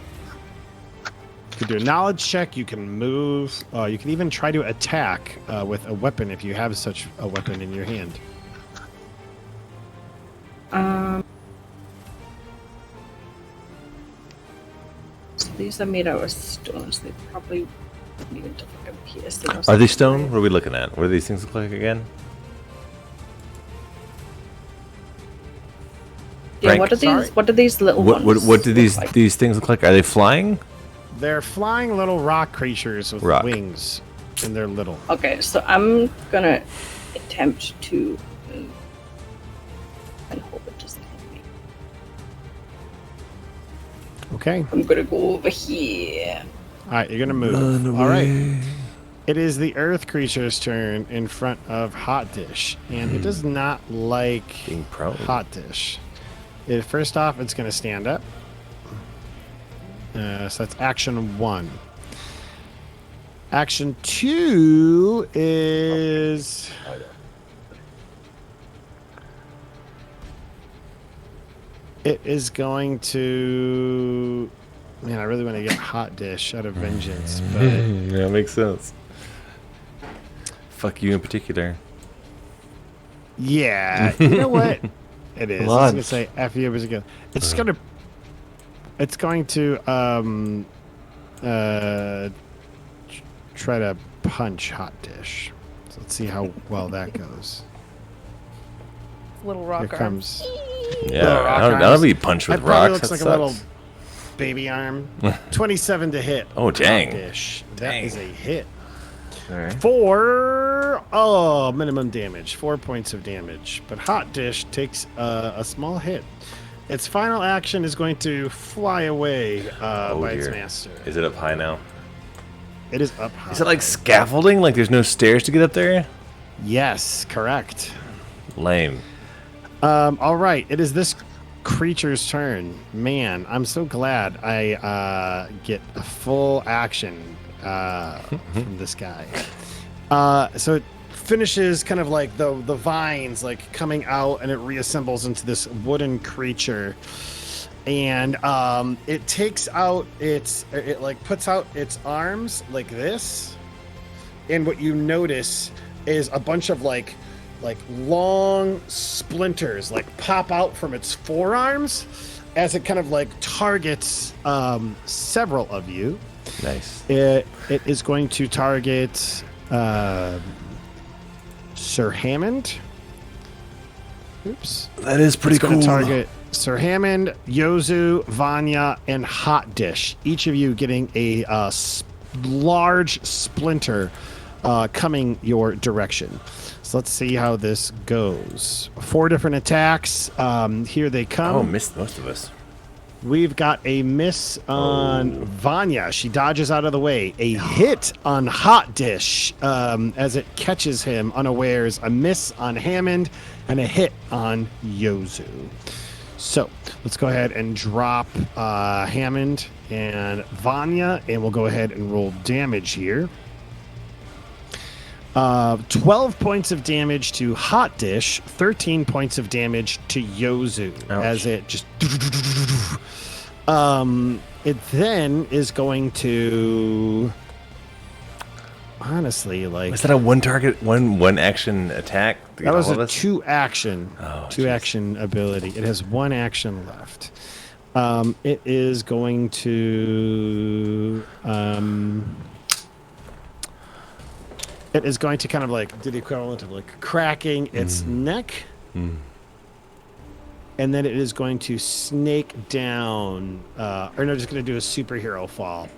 can do a knowledge check. You can move. You can even try to attack with a weapon if you have such a weapon in your hand. So these are made out of stones. They probably need to fucking pierce them or Are they something, stone? right? What are we looking at? What do these things look like again? Yeah, Frank, what are sorry? these? What are these little What ones? what do look these like? these things look like? Are they flying? They're flying little rock creatures with Rock. wings, and they're little. Okay, so I'm gonna attempt to move and hope it doesn't hit me. Okay. I'm gonna go over here. All right, you're gonna move. All right. It is the earth creature's turn in front of Hot Dish, and it does not like Being prone. Hot Dish. First off, it's gonna stand up. So that's action 1. Action 2 is it is going to. Man, I really want to get Hot Dish out of Vengeance, but Yeah, makes sense. Fuck you in particular. Yeah, you know what? It is. Come I was on. gonna say after years ago. It's going to try to punch Hot Dish. So let's see how well that goes. Little rock Here arm. comes. Yeah, rock that'll arms. be punched with That probably rocks. looks like That a little sucks. baby arm. 27 to hit. Oh, dang. Hot Dish. That Dang. is a hit. All right. 4 minimum damage, 4 points of damage. But Hot Dish takes a small hit. Its final action is going to fly away by its dear. master. Is it up high now? It is up high. Is it like scaffolding? Like there's no stairs to get up there? Yes, correct. Lame. All right, it is this creature's turn. Man, I'm so glad I get a full action from this guy. So it finishes kind of like the vines like coming out, and it reassembles into this wooden creature, and it takes out it like puts out its arms like this, and what you notice is a bunch of like long splinters like pop out from its forearms as it kind of like targets several of you. Nice. It is going to target Sir Hammond. Oops. That is pretty It's going cool. to target Sir Hammond, Yozu, Vy'nia, and Hot Dish. Each of you getting a large splinter coming your direction. So let's see how this goes. 4 different attacks. Here they come. Oh, missed most of us. We've got a miss on Vy'nia. She dodges out of the way. A hit on Hot Dish as it catches him unawares. A miss on Hammond and a hit on Yozu. So let's go ahead and drop Hammond and Vy'nia, and we'll go ahead and roll damage here. 12 points of damage to Hot Dish, 13 points of damage to Yozu. Ouch. As it just it then is going to honestly like Was that a one target, one action attack? to that get was all of a us? 2 action Oh, 2 jeez. action ability. It has 1 action left. It is going to it is going to kind of like do the equivalent of like cracking its neck. And then it is going to snake down, or no, just going to do a superhero fall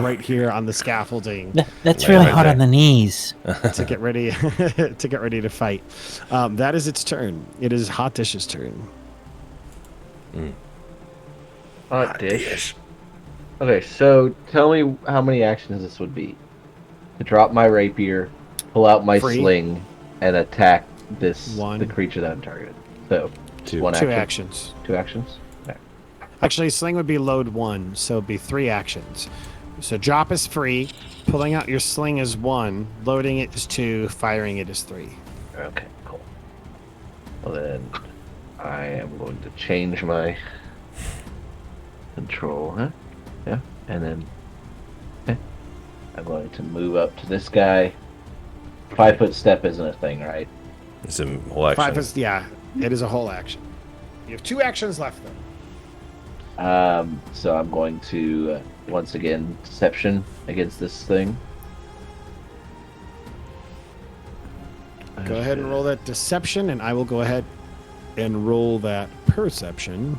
right here on the scaffolding That's Right, really right hot there. on the knees. to get ready to get ready to fight. That is its turn. It is Hot Dish's turn. Hot Dish. Okay, so tell me how many actions this would be. To drop my rapier, pull out my Free. sling, and attack the One. creature that I'm targeting. So, 2. one 2 action. actions. 2 actions? Okay. Actually, sling would be load 1, so it'd be 3 actions. So drop is free, pulling out your sling is 1, loading it is 2, firing it is 3. Okay, cool. Well then, I am going to change my control, huh? Yeah, and then I'm going to move up to this guy. 5-foot step isn't a thing, right? It's a whole action. 5 is, yeah, it is a whole action. You have 2 actions left, though. So I'm going to once again deception against this thing. Go ahead and roll that deception, and I will go ahead and roll that perception.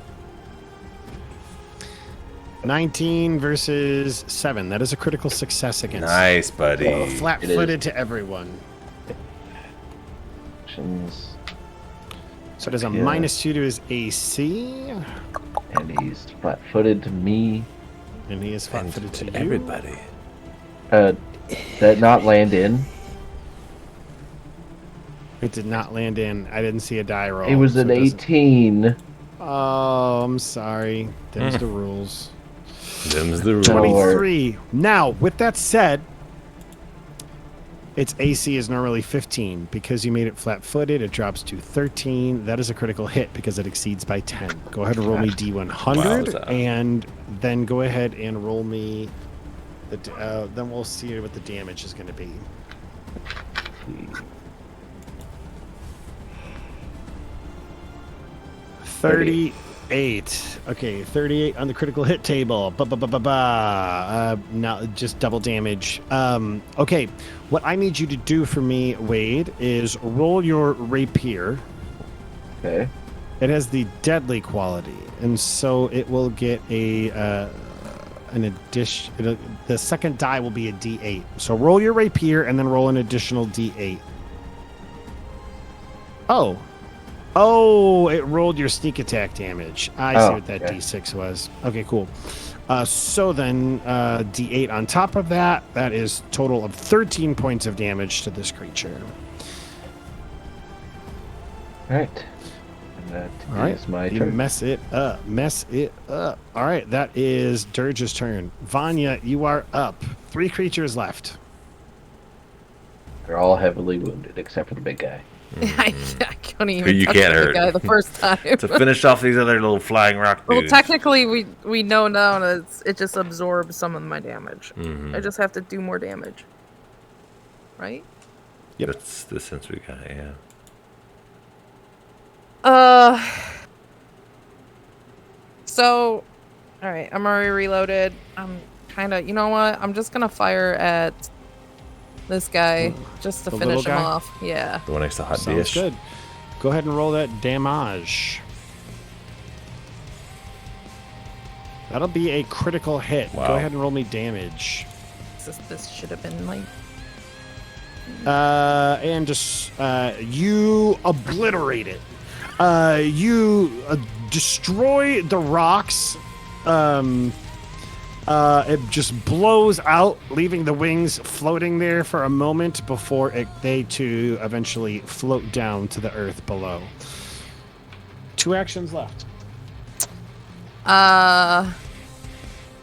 19 versus 7. That is a critical success against. Nice, buddy. Flat-footed to everyone. Actions, So it is a Yeah. -2 to his AC, and he's flat-footed to me. and he is And flat-footed to you. everybody. That not land in. It did not land in. I didn't see a die roll. It was so an it doesn't- 18. Oh, I'm sorry. Them's the rules. Them's the rule. 23. Now, with that said, its AC is normally 15. Because you made it flat-footed, it drops to 13. That is a critical hit because it exceeds by 10. Go ahead and roll me D100, Wowza. and then go ahead and roll me. Then we'll see what the damage is going to be. 38. Okay, 38 on the critical hit table. Now just double damage. Okay, what I need you to do for me, Wade, is roll your rapier. Okay. It has the deadly quality, and so it will get an addition. The second die will be a D8. So roll your rapier and then roll an additional D8. Oh, it rolled your sneak attack damage. I see what that D6 was. Okay, cool. So then D8 on top of that. That is total of 13 points of damage to this creature. All right. And that is my You turn. mess it up. All right, that is Dirge's turn. Vy'nia, you are up. 3 creatures left. They're all heavily wounded except for the big guy. I couldn't even You touch can't the hurt. guy the first time. To finish off these other little flying rock Well, dudes. technically, we know now that it just absorbs some of my damage. Mhm. I just have to do more damage. Right? Yep. That's the sense we got, yeah. So, all right, I'm already reloaded. I'm kind of, you know what? I'm just gonna fire at this guy just to The finish little him guy? off. Yeah. The one next to Hot Sounds Dish. good. Go ahead and roll that damage. That'll be a critical hit. Wow. Go ahead and roll me damage. This should have been like. And just you obliterate it. You destroy the rocks. It just blows out, leaving the wings floating there for a moment before they too eventually float down to the earth below. 2 actions left.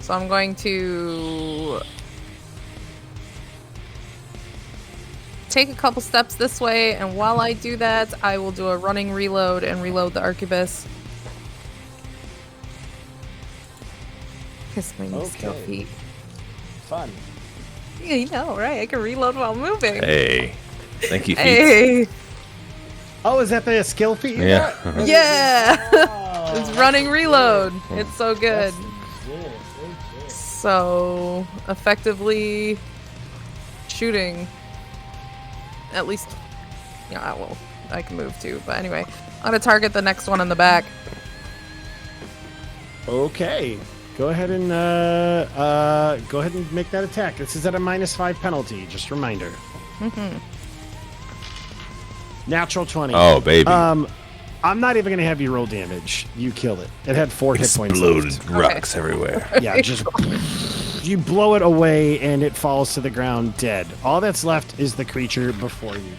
So I'm going to take a couple steps this way, and while I do that, I will do a running reload and reload the arquebus. Kiss my new skill feat. Fun. Yeah, you know, right? I can reload while moving. Hey. Thank you, Feet. Hey. Oh, is that the skill feat? you Yeah. got? Yeah. It's running reload. It's so good. So effectively shooting at least, yeah, well, I can move too, but anyway, I'm gonna target the next one in the back. Okay. Go ahead and make that attack. This is at a -5 penalty. Just a reminder. Mm-hmm. Natural 20. Oh, baby. I'm not even gonna have you roll damage. You killed it. It had 4 hit points Exploded left. rocks everywhere. Yeah, just you blow it away and it falls to the ground dead. All that's left is the creature before you.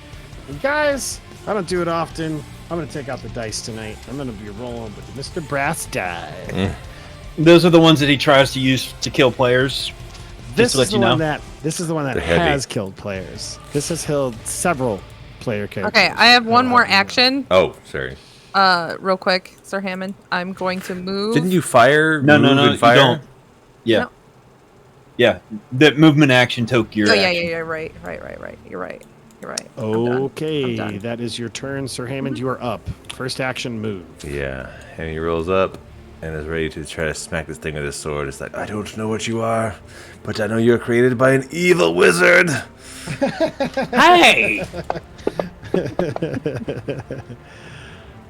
And guys, I don't do it often. I'm gonna take out the dice tonight. I'm gonna be rolling with Mr. Brass die. Those are the ones that he tries to use to kill players. This to let is the you know. one that They're heavy. has killed players. This has killed several player characters. Okay, I have one more action. Oh, sorry. Real quick, Sir Hammond. I'm going to move. Didn't you fire? No, move and you fire? don't. Yeah. No. Yeah. That movement action took your Oh yeah, action. yeah, right. You're right. I'm done. Okay, that is your turn, Sir Hammond. You are up. First action move. Yeah, and he rolls up and is ready to try to smack this thing with his sword. It's like, I don't know what you are, but I know you're created by an evil wizard. Hey!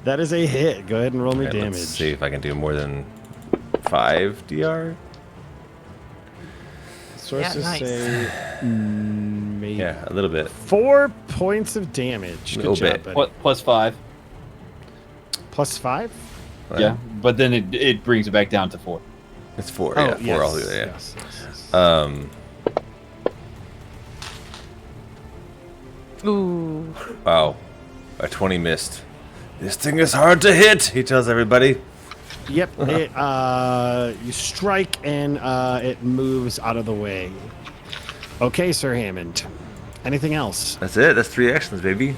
That is a hit. Go ahead and roll me Alright, damage. let's see if I can do more than 5 DR. Sources nice. say maybe Yeah, a little bit. 4 points of damage. Good Little job, bit. buddy. Plus 5. Plus 5? Yeah. But then it brings it back down to 4. It's 4. Oh, Yeah, 4 yes, altogether. Yeah. yes. Ooh. Wow, a 20 missed. This thing is hard to hit. He tells everybody. Yep. It, you strike and it moves out of the way. Okay, Sir Hammond. Anything else? That's it. That's 3 actions, baby.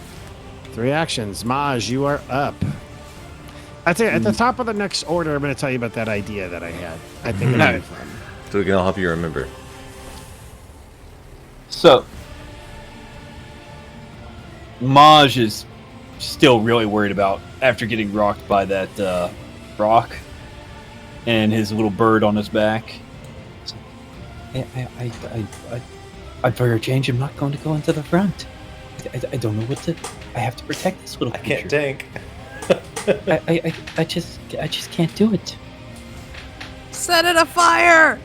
3 actions. Maj, you are up. I tell you, at the top of the next order, I'm going to tell you about that idea that I had. I think it'll be fun. So we can all help you remember. So, Maj is still really worried about after getting rocked by that rock and his little bird on his back. I for a change, I'm not going to go into the front. I don't know what to. I have to protect this little creature. I can't tank. I just can't do it. Set it afire!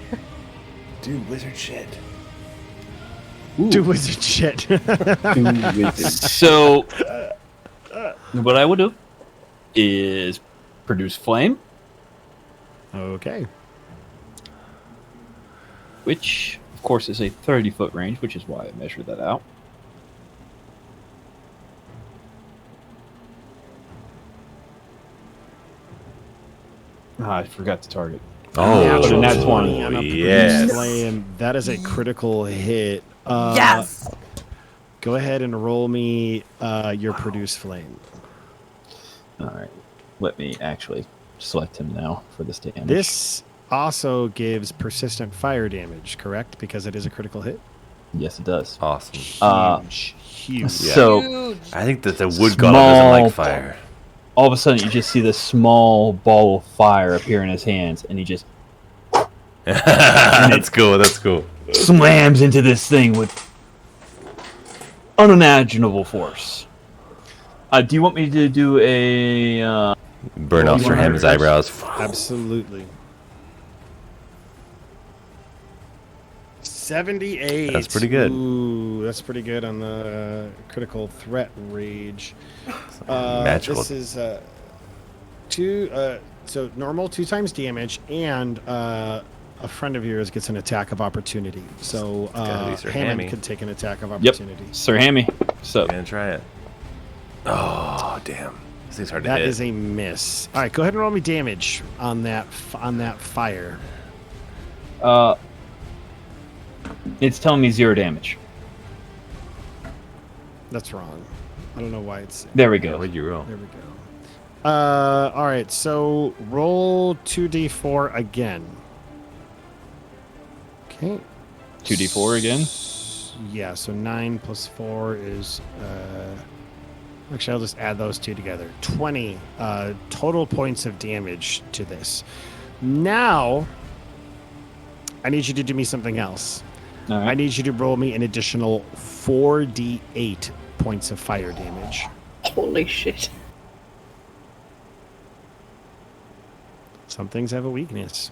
Do wizard shit. Do wizard shit. So, what I will do is produce flame, Okay. which, of course, is a 30-foot range, which is why I measured that out. I forgot to target. Oh, Nat 20 on a yes. flame. That is a critical hit. Yes! Go ahead and roll me your produce flame. All right. Let me actually select him now for this damage. This also gives persistent fire damage, correct? Because it is a critical hit. Yes, it does. Awesome. Huge. So, Huge. I think that the wood golem doesn't Small like fire. all of a sudden, you just see this small ball of fire appear in his hands, and he just That's cool. That's cool. slams into this thing with unimaginable force. Do you want me to do a... Burn off Sir Hammond's eyebrows. Absolutely. 78. That's pretty good. Ooh, that's pretty good on the critical threat rage. Magical. This is so normal 2 times damage, and a friend of yours gets an attack of opportunity. So gotta be Sir Hammond Hammy. could take an attack of Yep, opportunity. Sir Hammy. So, I'm gonna try it. Oh damn! This thing's hard to That hit. is a miss. All right, go ahead and roll me damage on that fire. it's telling me 0 damage. That's wrong. I don't know why it's. There we Yeah, go. what'd you roll? There we go. All right. So roll 2d4 again. Okay. 2d4 again? Yeah. So 9 plus 4 is. Actually, I'll just add those two together. 20 total points of damage to this. Now, I need you to do me something else. All right. I need you to roll me an additional 4d8 points of fire damage. Holy shit. Some things have a weakness.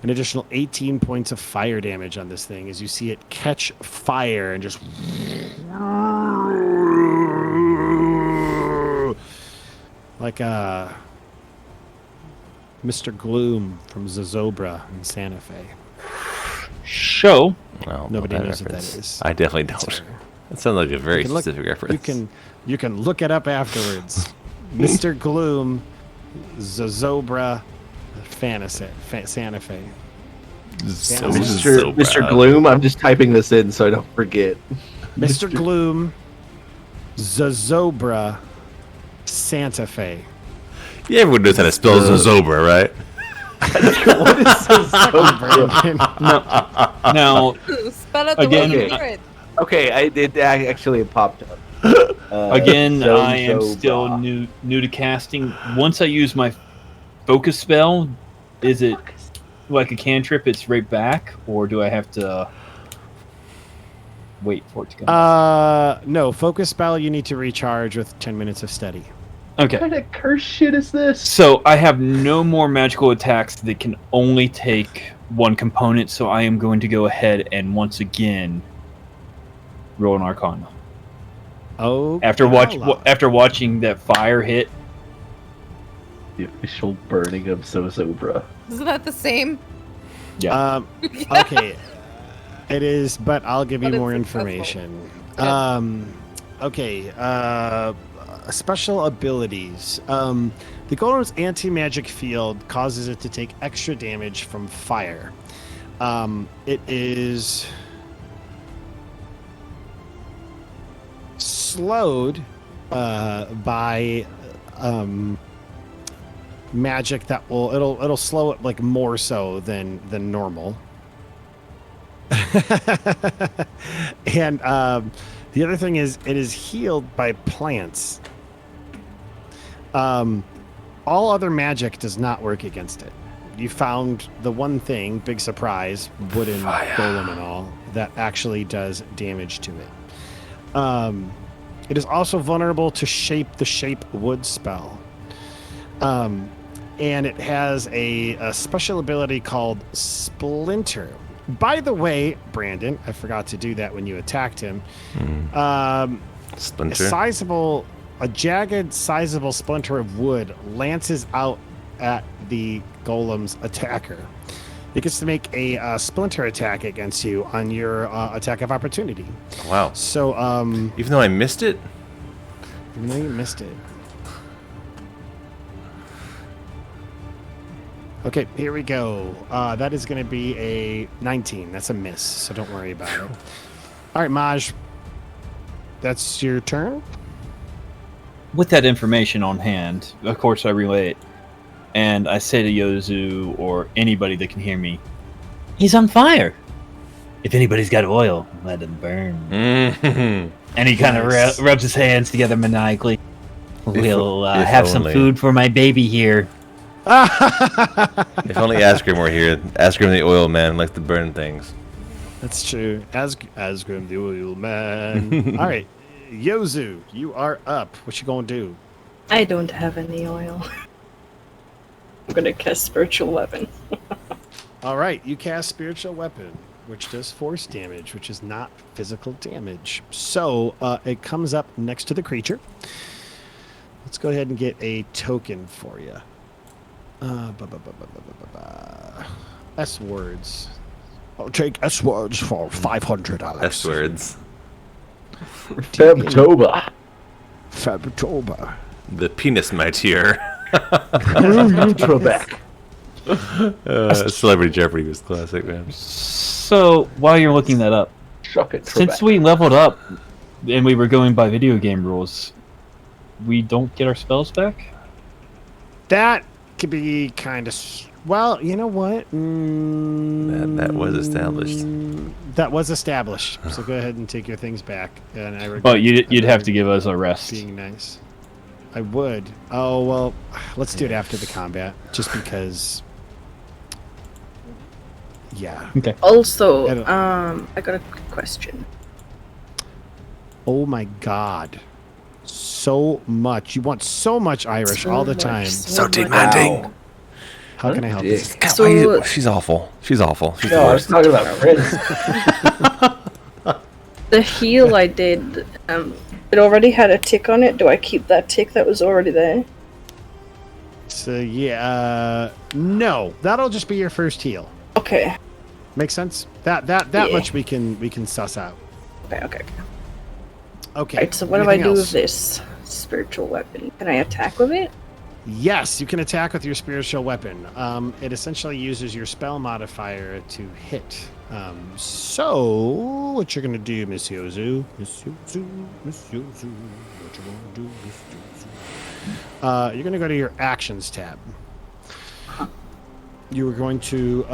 An additional 18 points of fire damage on this thing as you see it catch fire and just like Mr. Gloom from Zozobra in Santa Fe. Show. Well, Nobody that knows what that reference. is. I definitely don't. Sorry. That sounds like a very You can look- specific reference. You can look it up afterwards. Mr. Gloom, Zozobra, Santa Fe. So, Mr. Gloom, I'm just typing this in so I don't forget. Mr. Gloom, Zozobra, Santa Fe. Yeah, everyone knows how to spell Zozobra, right? What is this? Now, Spell it the Again- way you Okay. hear it. Okay, it actually popped up. again, So- I am so still blah. new to casting. Once I use my focus spell, is it like a cantrip? It's right back, or do I have to wait for it to come? No, focus spell you need to recharge with 10 minutes of steady. Okay. What kind of curse shit is this? So I have no more magical attacks that can only take one component, so I am going to go ahead and once again roll an Arcana. Oh, After watching that fire hit, The official burning of Zozobra. Isn't that the same? Okay, it is, but I'll give you But it's more successful. information. Good. Okay, special abilities. The golem's anti-magic field causes it to take extra damage from fire. It is slowed by magic that will it'll slow it like more so than normal. And the other thing is it is healed by plants. All other magic does not work against it. You found the one thing, big surprise, wooden golem and all, that actually does damage to it. It is also vulnerable to the shape wood spell. And it has a special ability called Splinter. By the way, Brandon, I forgot to do that when you attacked him. Splinter. A jagged, sizable splinter of wood lances out at the golem's attacker. It gets to make a splinter attack against you on your attack of opportunity. Wow. So, even though I missed it? even though you missed it. Okay, here we go. That is going to be a 19. That's a miss, so don't worry about it. All right, Maj. That's your turn? With that information on hand, of course I relay it. And I say to Yozu or anybody that can hear me, he's on fire. If anybody's got oil, let him burn. Mm-hmm. And he kind of Nice. rubs his hands together maniacally. We'll if have some only. food for my baby here. If only Asgrim were here. Asgrim the oil man likes to burn things. That's true. Asgrim the oil man. All right, Yozu, you are up. What you gonna do? I don't have any oil. I'm gonna cast Spiritual Weapon. All right, you cast Spiritual Weapon, which does force damage, which is not physical damage. So it comes up next to the creature. Let's go ahead and get a token for you. S words. I'll take S words for 500, Alex. S words. Febtober. Fabtober. The penis mightier. Trebek. Celebrity Jeopardy was classic, man. So, while you're looking that up, Chuck it, since Trebek. we leveled up and we were going by video game rules, we don't get our spells back? That could be kind of. Well, you know what? That was established. That was established. So go ahead and take your things back. And I regret But you'd have to give us a rest. being nice. I would. Oh well, let's do it after the combat, just because. Yeah. Okay. Also, I don't- I got a quick question. Oh my God. So much. You want so much Irish So all the much, time. So much. demanding. How can I help you? Dick. God, So- she's awful. She's awful. She's the No, I was worst. talking about Prince. The heal I did, it already had a tick on it. Do I keep that tick that was already there? So yeah, no, that'll just be your first heal. Okay. Makes sense. That Yeah. much we can suss out. Okay. Okay. Right, so what do I anything do else? with this spiritual weapon? Can I attack with it? Yes, you can attack with your spiritual weapon. It essentially uses your spell modifier to hit. So what you're gonna do, Miss Yozu? Miss Yozu, Miss Yozu, what you gonna do, Miss Yozu? You're gonna go to your actions tab. You are going to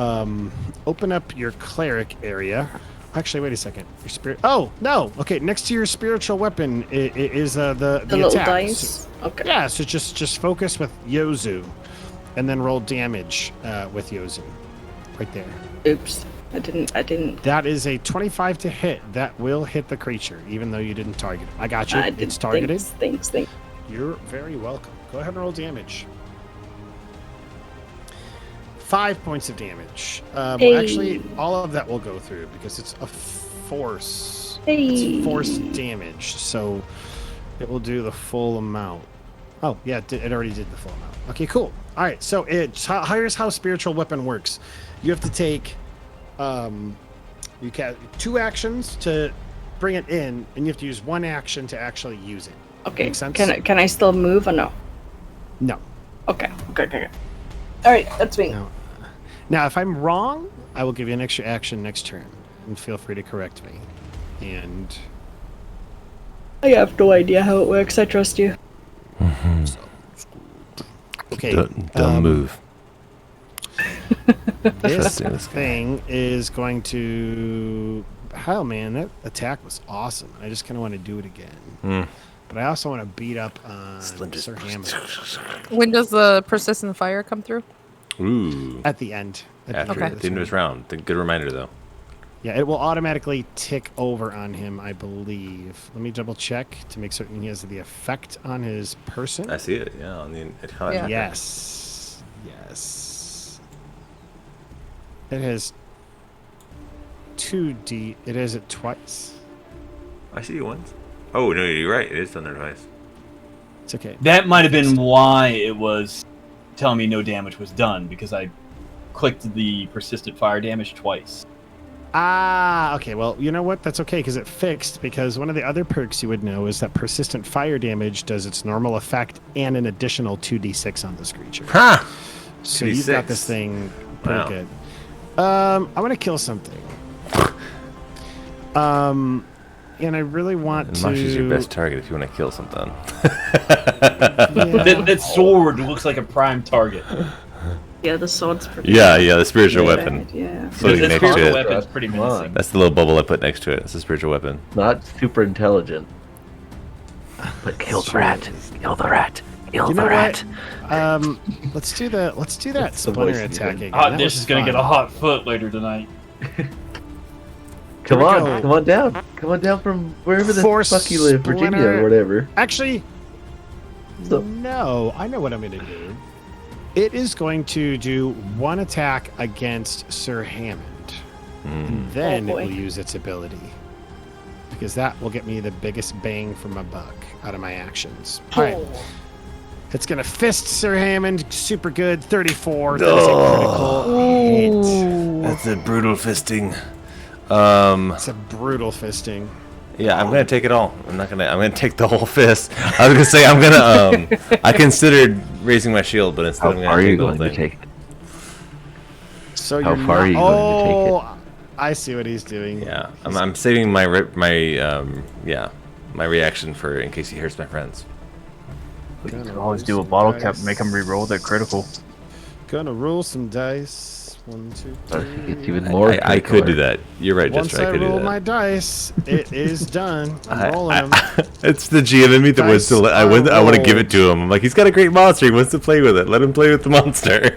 open up your cleric area. Actually, wait a second. Your spirit. Oh no. Okay, next to your spiritual weapon is the The little attack. dice? Okay. Yeah, so just focus with Yozu, and then roll damage with Yozu, right there. Oops. I didn't. That is a 25 to hit. That will hit the creature, even though you didn't target it. I got you. I didn't. It's targeted. Thanks. You're very welcome. Go ahead and roll damage. 5 points of damage. Hey. Actually, all of that will go through because it's a force. Hey. It's force damage, so it will do the full amount. Oh, yeah, it already did the full amount. Okay, cool. All right, so here's how spiritual weapon works. You have to take, you can 2 actions to bring it in, and you have to use 1 action to actually use it. Okay. Make sense? Can I still move or no? No. Okay. All right, that's me. No. Now, if I'm wrong, I will give you an extra action next turn, and feel free to correct me. And I have no idea how it works. I trust you. okay, Don't move. this Trusting this guy. thing is going to. Hell, man, that attack was awesome. I just kind of want to do it again. but I also want to beat up on Splinters. Sir Hammond When does the persistent fire come through? Ooh. at the end. After Okay. the end of his round. Good reminder, though. Yeah, it will automatically tick over on him, I believe. Let me double check to make certain he has the effect on his person. I see it. Yeah. On the Yeah. Yes. Yes. It has 2D. It has it twice. I see you once. Oh no, you're right. It is done there twice. It's okay. That might have been why it was telling me no damage was done, because I clicked the persistent fire damage twice. Ah, okay. Well, you know what? That's okay because it fixed. Because one of the other perks you would know is that persistent fire damage does its normal effect and an additional 2d6 on this creature. Ha! So you've got 2d6. this thing pretty Wow. good. I want to kill something. And I really want And to. Mashi's your best target if you want to kill something. That sword looks like a prime target. Yeah, the sword's pretty Yeah, the spiritual weapon. bad, yeah. Floating The next to spiritual it. weapon's pretty Come on. menacing. That's the little bubble I put next to it. It's a spiritual weapon. Not super intelligent. But kill the rat. Kill the rat. Kill You the know rat. what? Let's do that. Let's do that That's the splinter voice you attack heard. again. Hot That Dish was is gonna get a fun. hot foot later tonight. Come we on, go. come on down. Come on down from wherever the Force fuck you live, Virginia splinter. or whatever. Actually, So- no. I know what I'm going to do. It is going to do one attack against Sir Hammond. And then Oh, it boy. will use its ability. Because that will get me the biggest bang for my buck out of my actions. All right. It's going to fist Sir Hammond. Super good. 34. That is a critical hit. That's a brutal fisting. It's a brutal fisting. Yeah, I'm gonna take it all. I'm gonna take the whole fist. I was gonna say I'm gonna. I considered raising my shield, but instead How I'm gonna far are take you the whole going to thing. take it? So How you're far are you going to take it? Oh, I see what he's doing. Yeah, I'm saving my my reaction for in case he hurts my friends. You can always do a bottle cap and make them re-roll that critical. Gonna roll some dice. 1, 2, I think 3. it's even more. I could do that. You're right, Once Jester. I I could do roll that. my dice, it is done. I'm rolling them. It's the GM in me that wants to. Dice I want are to give it to him. I'm like, he's got a great monster. He wants to play with it. Let him play with the monster.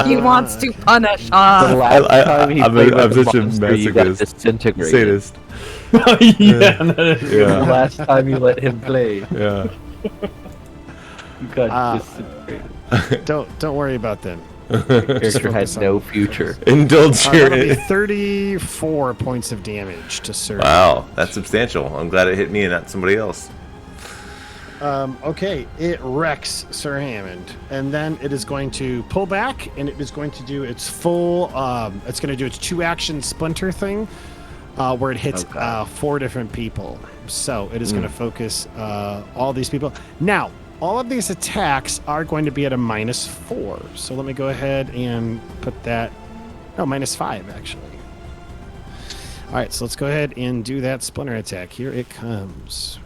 He wants to punish The us. last time he I'm played with such the a monster, you got masochist. disintegrated. Sadist. Yeah, that is The Yeah. last time you let him play, Yeah. you got disintegrated. Don't worry about them. Your character had focus on no future. Indulge That'll be your. 34 points of damage to Sir. Wow, that's substantial. I'm glad it hit me and not somebody else. Okay, it wrecks Sir Hammond, and then it is going to pull back, and it is going to do its full. It's going to do its 2-action splinter thing, where it hits Okay. 4 different people. So it is going to focus all these people. Now, all of these attacks are going to be at a -4. So let me go ahead and put that. No, -5 actually. All right, so let's go ahead and do that splinter attack. Here it comes.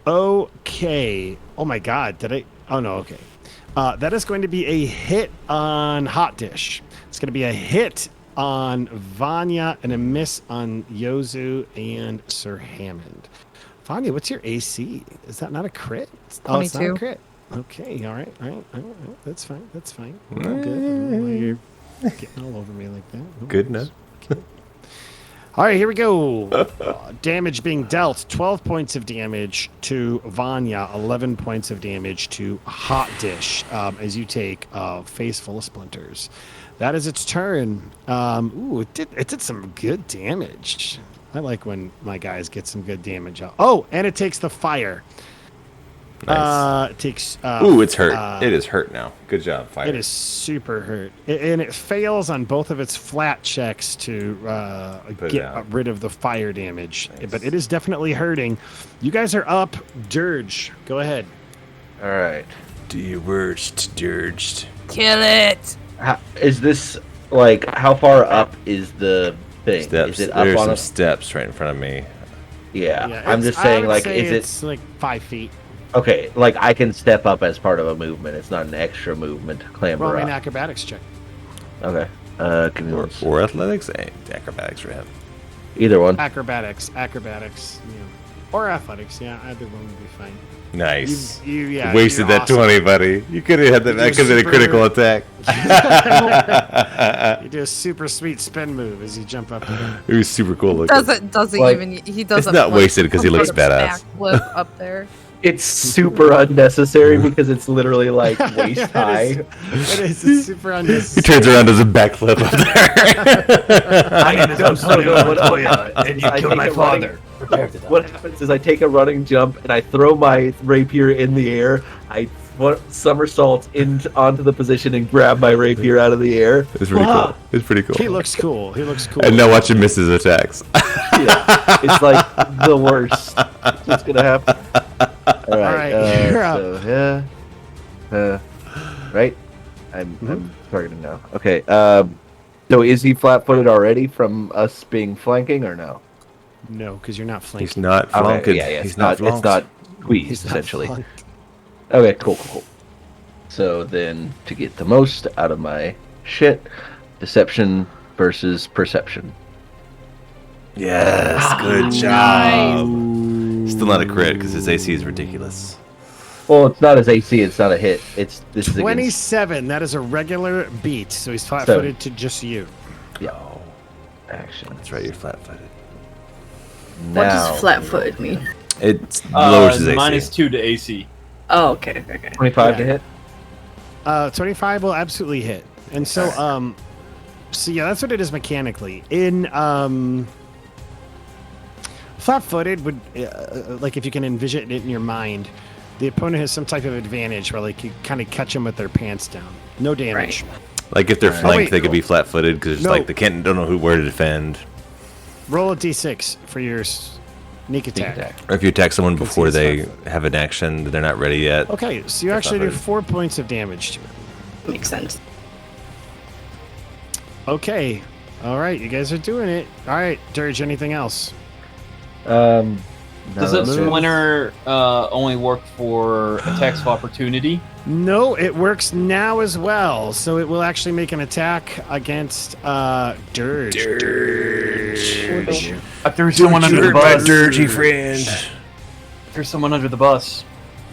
Okay. Oh my God. Did I? Oh no. Okay. That is going to be a hit on Hot Dish. It's going to be a hit on Vy'nia and a miss on Yozu and Sir Hammond. Vy'nia, what's your AC? Is that not a crit? Oh, it's not a 22. crit. Okay. All right. All right. That's fine. That's fine. All good. I don't know why you're getting all over me like that. No Good worries. enough. All right, here we go. Damage being dealt: 12 points of damage to Vy'nia, 11 points of damage to Hot Dish, as you take a face full of splinters. That is its turn. Ooh, it did some good damage. I like when my guys get some good damage out. Oh, and it takes the fire. Nice. It takes. Ooh, it's hurt. It is hurt now. Good job, Fire. It is super hurt, and it fails on both of its flat checks to Put it get out. rid of the fire damage. Nice. But it is definitely hurting. You guys are up. Dirge, go ahead. All right. Do your worst, Dirged. Kill it. Is this like how far up is the thing? Steps. Is it up There's on some a? steps right in front of me. Yeah. Yeah, I'm it's- just I saying, would like, say is it's like 5 feet? okay? Like, I can step up as part of a movement. It's not an extra movement to clamber Roll me an up. acrobatics check. Okay. Give me one. Or athletics? Acrobatics for him. Either one. Acrobatics, yeah. Or athletics. Yeah, either one would be fine. Nice. Yeah, Wasted you're that awesome. 20, buddy. You could have had that. That could have been a critical attack. You do a super sweet spin move as you jump up. It was super cool looking. Doesn't Like, even he doesn't. it's not like, wasted because he some looks sort of badass. backflip up there. It's super unnecessary because it's literally like waist high. It is. It's super He unnecessary. turns around, does a backflip up there. I don't know what and you I killed take my a father. What happens is I take a running jump and I throw my rapier in the air. I somersault onto the position and grab my rapier out of the air. It's pretty cool. It's pretty cool. He looks cool. And now watch him miss his attacks. Yeah, it's like the worst. It's just gonna happen. All right, you're up. so right. I'm targeting now. Okay. So is he flat-footed already from us being flanking or no? No, because you're not flanking. He's not Okay, flanked. yeah, He's not It's flanked. not squeezed He's not essentially. flanked. Okay, cool. So then, to get the most out of my shit, deception versus perception. Yes, good job. Still not a crit because his AC is ridiculous. Well, it's not his AC. It's not a hit. This is against 27. That is a regular beat, so he's flat-footed to just you. action. That's right, you're flat-footed. What Now, does flat-footed mean? It lowers his AC. -2 to AC. Oh, okay. 25 to hit. 25 will absolutely hit. And so, so yeah, that's what it is mechanically. In flat-footed would, like if you can envision it in your mind, the opponent has some type of advantage where like you kind of catch them with their pants down. No damage. Like if they're flanked, wait, they could be flat-footed because No. like they don't know where to defend. Roll a d6 for your sneak attack. Or if you attack someone Let's before see, they it's have an action, they're not ready yet. Okay, so you That's actually not do very- 4 points of damage to it. Makes sense. Okay. All right, you guys are doing it. All right, Dirge, anything else? Does that that's it. splinter only work for attacks of opportunity? No, it works now as well. So it will actually make an attack against Dirge. I threw someone under the bus. dirty friend. Threw someone under the bus.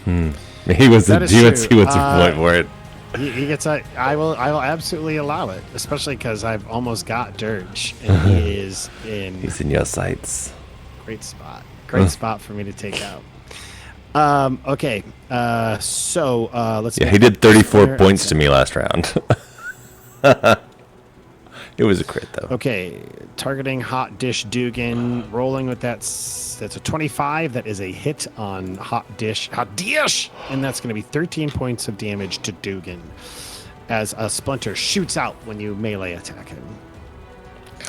He was That the is he true. wants a point for it. He gets a. I will absolutely allow it, especially because I've almost got Dirge, and he is in He's in your sights. great spot. Great spot for me to take out. Okay. So let's. Yeah, make he did 34 clear- points to me last round. It was a crit though. Okay, targeting Hot Dish Dugan, rolling with that's a 25. That is a hit on Hot Dish, and that's going to be 13 points of damage to Dugan as a splinter shoots out when you melee attack him.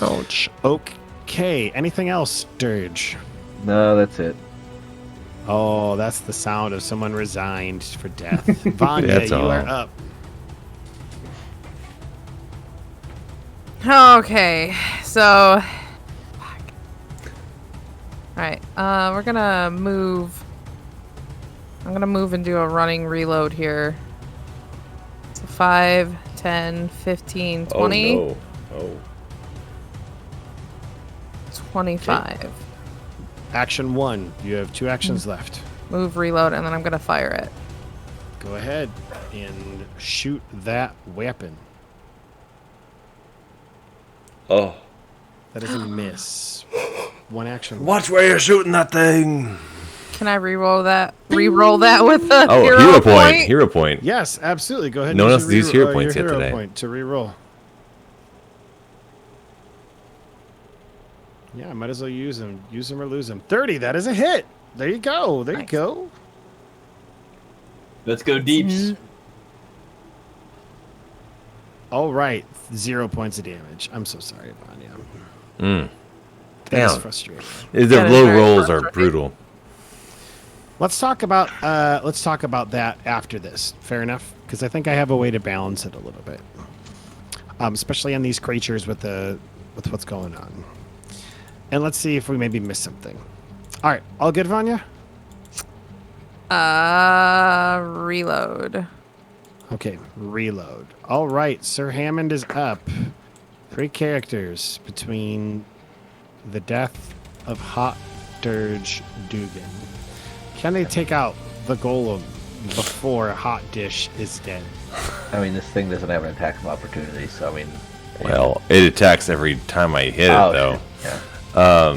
Ouch. Okay, anything else, Dirge? No, that's it. Oh, that's the sound of someone resigned for death. Vy'nia, That's you all. are up. Okay, so. Alright, we're gonna move. I'm gonna move and do a running reload here. So 5, 10, 15, 20, Oh no. Oh. 25. Action 1. You have 2 actions left. Move, reload, and then I'm gonna fire it. Go ahead and shoot that weapon. Oh. That is a miss. 1 action. Watch where you're shooting that thing. Can I re-roll that? Re-roll that with a Oh, hero, point. Hero point. Yes, absolutely. Go ahead. No and one else your used hero your points yet hero today. Point to re-roll. Yeah, might as well use them. Use them or lose them. 30. That is a hit. There you go. There you go. Let's go deeps. All right. 0 points of damage. I'm so sorry, Vy'nia. That is Damn. frustrating. The That is low very rolls are frustrating. brutal. Let's talk about that after this. Fair enough, because I think I have a way to balance it a little bit, especially on these creatures with what's going on. And let's see if we maybe miss something. All right, all good, Vy'nia? Reload. Okay, reload. All right, Sir Hammond is up. 3 characters between the death of Hot Dirge Dugan. Can they take out the golem before Hot Dish is dead? I mean, this thing doesn't have an attack of opportunity, so I mean. Well, it attacks every time I hit Oh, it, though. Yeah.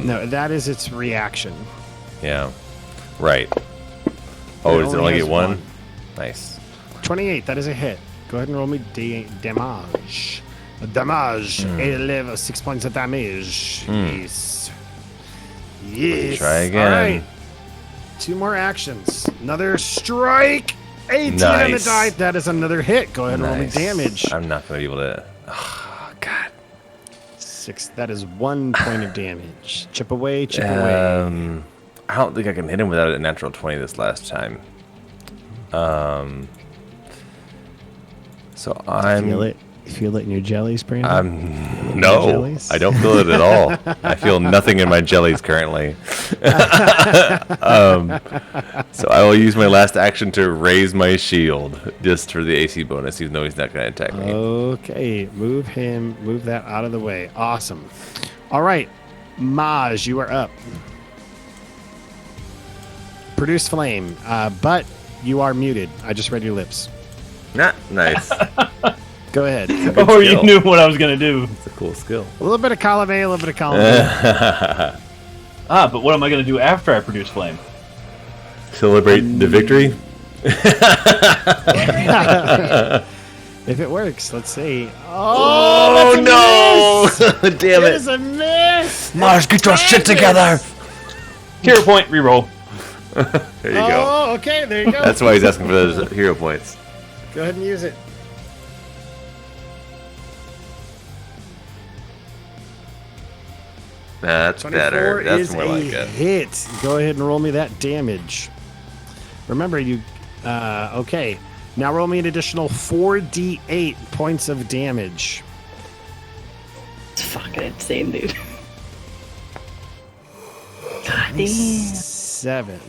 No, that is its reaction. Yeah. Right. Oh, does it only has get one? Nice. 28, that is a hit. Go ahead and roll me damage. Damage. 6 points of damage. Yes. Yes. Try again. All right. 2 more actions. Another strike. 18 on the Nice. die. That is another hit. Go ahead and roll me Nice. damage. I'm not going to be able to... Oh, God. 6. That is 1 point of damage. Chip away, chip away. I don't think I can hit him without a natural 20 this last time. So Feel it? You feel it in your jellies, Brandon? No, jellies? I don't feel it at all. I feel nothing in my jellies currently. So I will use my last action to raise my shield just for the AC bonus, even though he's not going to attack me. Okay, move that out of the way. Awesome. All right, Maj, you are up. Produce flame, but you are muted. I just read your lips. Nah, nice. Go ahead. Oh, you skill. knew what I was gonna do. It's a cool skill. A little bit of column A, a little bit of column B. But what am I gonna do after I produce flame? Celebrate the victory. If it works, let's see. Oh, no! Damn It it. is a miss! Mars, get your shit together. Hero point, reroll. There you go. Oh, okay, there you go. That's why he's asking for those hero points. Go ahead and use it. That's 24 better. That's is more a like it. hit. Go ahead and roll me that damage. Remember, you... okay. Now roll me an additional 4d8 points of damage. It's fucking insane, dude. God damn. 7.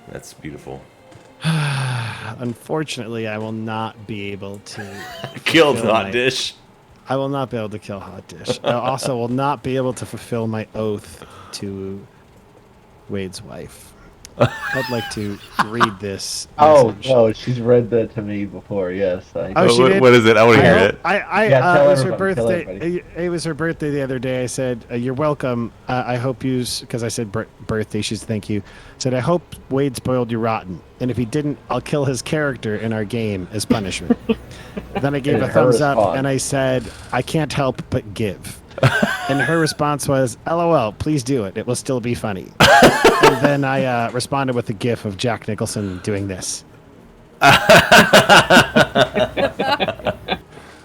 That's beautiful. Unfortunately, I will not be able to... Killed fulfill hot my- dish. I will not be able to kill Hot Dish. I also will not be able to fulfill my oath to Wade's wife. I'd like to read this. Oh, message. no, she's read that to me before, yes. Oh, she did? What is it? I want to hear it. Yeah, It was her everybody, tell birthday. everybody. It was her birthday the other day. I said, "You're welcome. I hope you," because I said birthday. She said, "Thank you." Said, "I hope Wade spoiled you rotten, and if he didn't, I'll kill his character in our game as punishment." Then I gave And a her thumbs up, response. and I said, "I can't help but give." And her response was, "LOL, please do it. It will still be funny." And then I responded with a gif of Jack Nicholson doing this.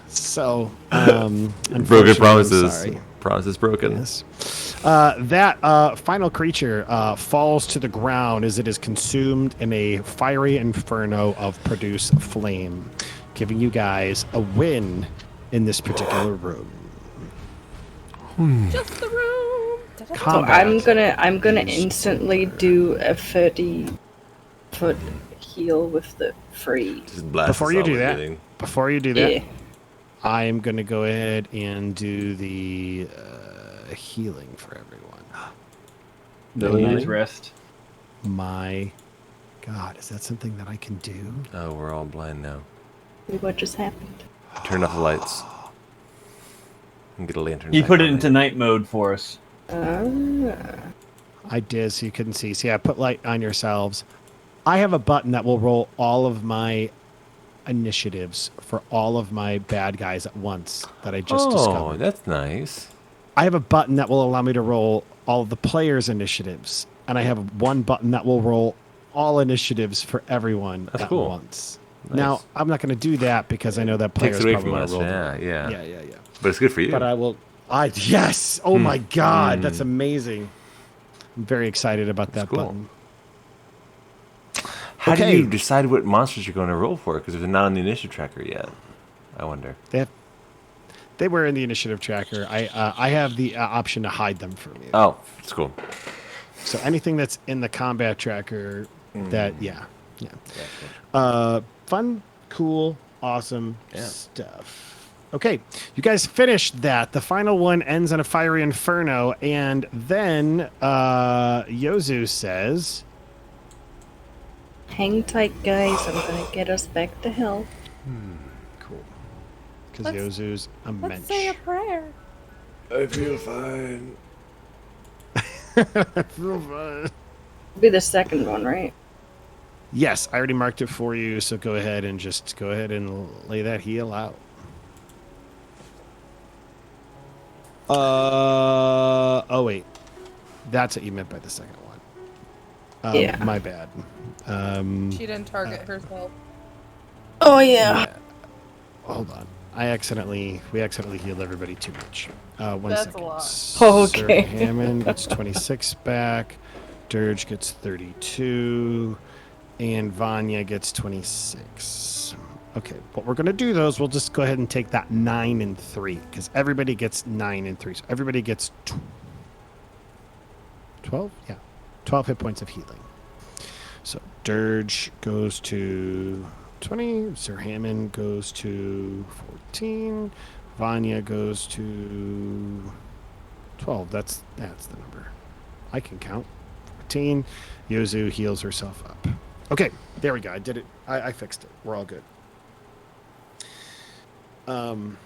So, Broken unfortunately, I'm promises. sorry. Promises broken. Yes. That final creature falls to the ground as it is consumed in a fiery inferno of produce flame, giving you guys a win in this particular room. Just the room. So Combat. I'm gonna instantly do a 30-foot heal with the free. Just blast Before us you all do with that, everything. Yeah. I am going to go ahead and do the healing for everyone. Really nice Healing? rest. My God, is that something that I can do? Oh, we're all blind now. What just happened? Turn off the lights. And get a lantern. He back put it on into night mode for us. I did, so you couldn't see. See, I put light on yourselves. I have a button that will roll all of my initiatives for all of my bad guys at once that I just Oh, discovered. that's nice. I have a button that will allow me to roll all of the players' initiatives, and I have one button that will roll all initiatives for everyone That's at cool. once. Nice. Now, I'm not going to do that because I know that Takes players it away probably from want us. to roll. Yeah. Yeah. But it's good for you. But I will. Yes. Oh my God, that's amazing. I'm very excited about that cool. button. How Okay. do you decide what monsters you're going to roll for? Because they're not on the initiative tracker yet. I wonder. They were in the initiative tracker. I have the option to hide them from you. Oh, it's cool. So anything that's in the combat tracker, yeah. Fun, cool, awesome Yeah. stuff. Okay, you guys finished that. The final one ends in a fiery inferno, and then Yozu says, Hang tight, guys. I'm gonna get us back to health. cool. Because Let's- Yozu's a Let's mensch. say a prayer. I feel fine. I feel fine. Be the second one, right? Yes, I already marked it for you, so go ahead and lay that heal out. Oh wait, that's what you meant by the second one. Yeah. My bad. She didn't target herself. Oh yeah. Hold on. We accidentally healed everybody too much. 1 That's second. a lot. Sir Okay. Hammond gets 26 back. Dirge gets 32. And Vy'nia gets 26. Okay, what we're going to do, though, is we'll just go ahead and take that 9 and 3. Because everybody gets 9 and 3. So everybody gets 12? Yeah. 12 hit points of healing. So Dirge goes to 20. Sir Hammond goes to 14. Vy'nia goes to 12. That's the number. I can count. 14. Yozu heals herself up. Okay, there we go. I did it. I fixed it. We're all good. And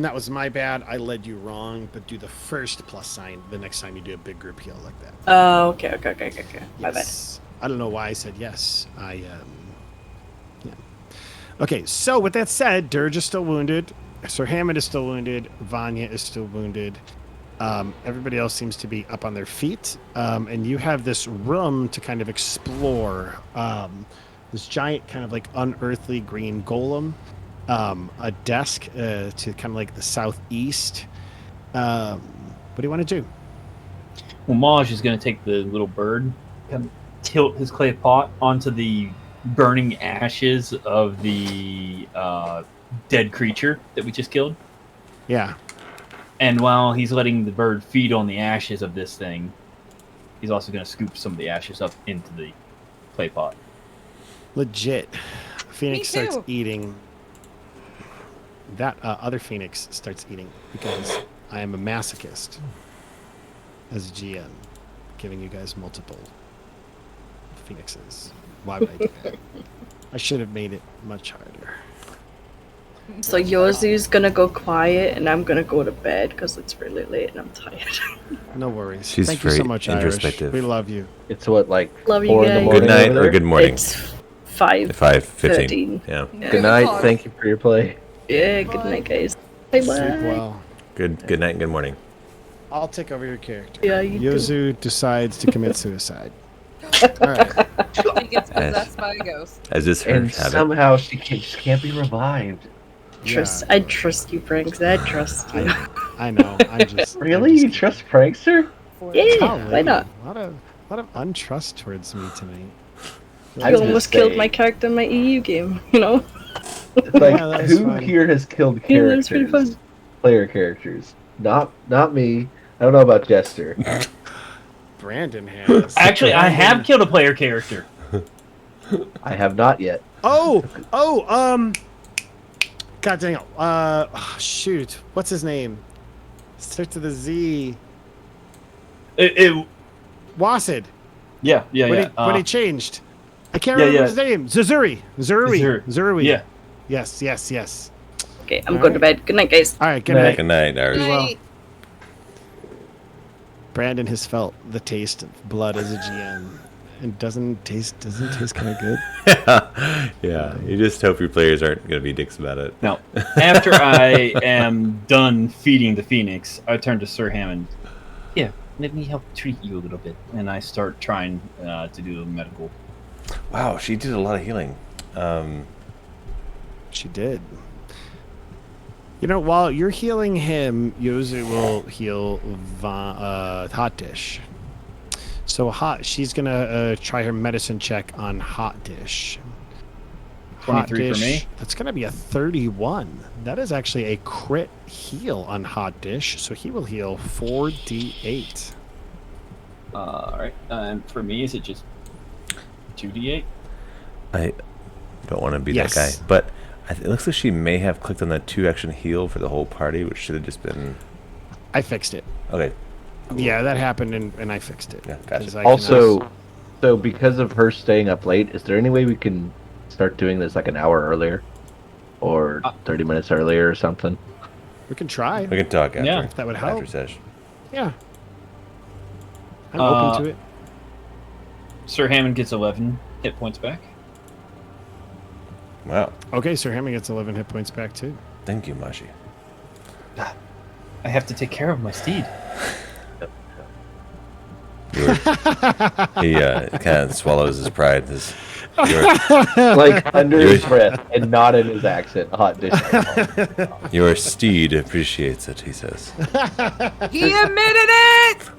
that was my bad. I led you wrong, but do the first plus sign the next time you do a big group heal like that. Oh, okay. My bad. Yes. I don't know why I said yes. Yeah. Okay, so with that said, Dirge is still wounded. Sir Hammond is still wounded. Vy'nia is still wounded. Everybody else seems to be up on their feet. And you have this room to kind of explore. This giant kind of like unearthly green golem. A desk to kind of like the southeast. What do you want to do? Well, Maj is going to take the little bird, kind of tilt his clay pot onto the burning ashes of the dead creature that we just killed. Yeah. And while he's letting the bird feed on the ashes of this thing, he's also going to scoop some of the ashes up into the clay pot. Legit. Phoenix Me starts too. eating. That other Phoenix starts eating because I am a masochist as a GM, giving you guys multiple Phoenixes. Why would I do that? I should have made it much harder. So Yozu's gonna go quiet, and I'm gonna go to bed because it's really late and I'm tired. No worries. She's Thank you so very much, Irish. introspective. We love you. It's what, like Love you 4 in the guys. morning? Good night over or there? good morning. It's 5. 5:15. Yeah. Good night. Thank you for your play. Yeah. Good night, guys. Bye Sleep bye. well. Good night and good morning. I'll take over your character. Yeah, you do. Yozu decides to commit suicide. All right. He gets possessed by a ghost. As is her And habit. somehow she just can't be revived. I trust you, Pranks. I trust you. I know. I'm just Really? I'm You just trust Prankster? Yeah, Golly, why not? A lot of untrust towards me tonight. I You was almost gonna killed say- my character in my EU game, you know? Like, Yeah, that's who fine. here has killed Yeah, that's pretty characters? fun. Player characters. Not me. I don't know about Jester. Brandon has. Actually, I have Brandon- killed a player character. I have not yet. Oh, God dang it. Shoot. What's his name? Starts with a Z. Wassid. Yeah. When he changed. I can't yeah, remember yeah. his name. Zurui. Yeah. Yes. Okay, I'm going to bed. Good night, guys. All right, good Night. night. Good night, Irish. well. Brandon has felt the taste of blood as a GM. It doesn't taste kind of good. Yeah. You just hope your players aren't going to be dicks about it. Now, after I am done feeding the Phoenix, I turn to Sir Hammond. Yeah, let me help treat you a little bit. And I start trying to do the medical. Wow, she did a lot of healing. She did. You know, while you're healing him, Yozu will heal Hot Dish. So she's gonna try her medicine check on Hot Dish. 23 for me. That's gonna be a 31. That is actually a crit heal on Hot Dish. So he will heal 4d8. All right. And for me, is it just 2d8? I don't want to be Yes. that guy, but It looks like she may have clicked on the 2-action heal for the whole party, which should have just been... I fixed it. Okay. Yeah, that happened, and I fixed it. Yeah, gotcha. 'Cause I Also, so because of her staying up late, is there any way we can start doing this like an hour earlier, or 30 minutes earlier, or something? we can try. We can talk after. Yeah. If that would help. After sesh. Yeah. I'm open to it. Sir Hammond gets 11 hit points back. Wow. Okay, Sir Hammond gets 11 hit points back, too. Thank you, Maji. I have to take care of my steed. He kind of swallows his pride. Like under his breath and not in his accent. Hot dish. Your steed appreciates it, he says. He admitted it.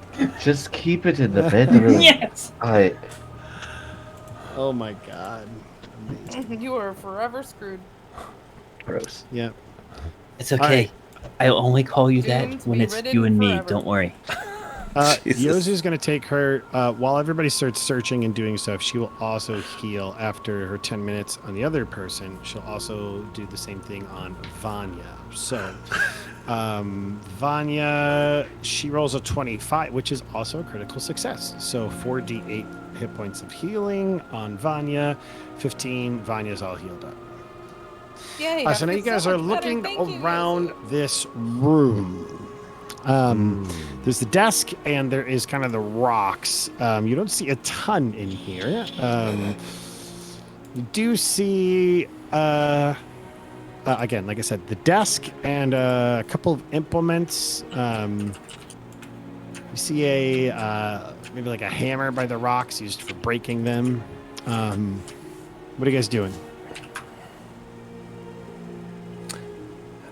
Just keep it in the bedroom. Yes! Oh my god. You are forever screwed. Gross. Yeah. It's okay. I'll only call you Doomed that when be it's ridden you and me. forever. Don't worry. Jesus. Yozu's going to take her, while everybody starts searching and doing stuff, she will also heal after her 10 minutes on the other person. She'll also do the same thing on Vy'nia. So, Vy'nia, she rolls a 25, which is also a critical success. So 4d8 hit points of healing on Vy'nia, 15, Vanya's all healed up. Yay! So now you guys are looking around this room. There's the desk, and there is kind of the rocks. You don't see a ton in here. You do see, again, like I said, the desk and a couple of implements. You see maybe like a hammer by the rocks used for breaking them. What are you guys doing?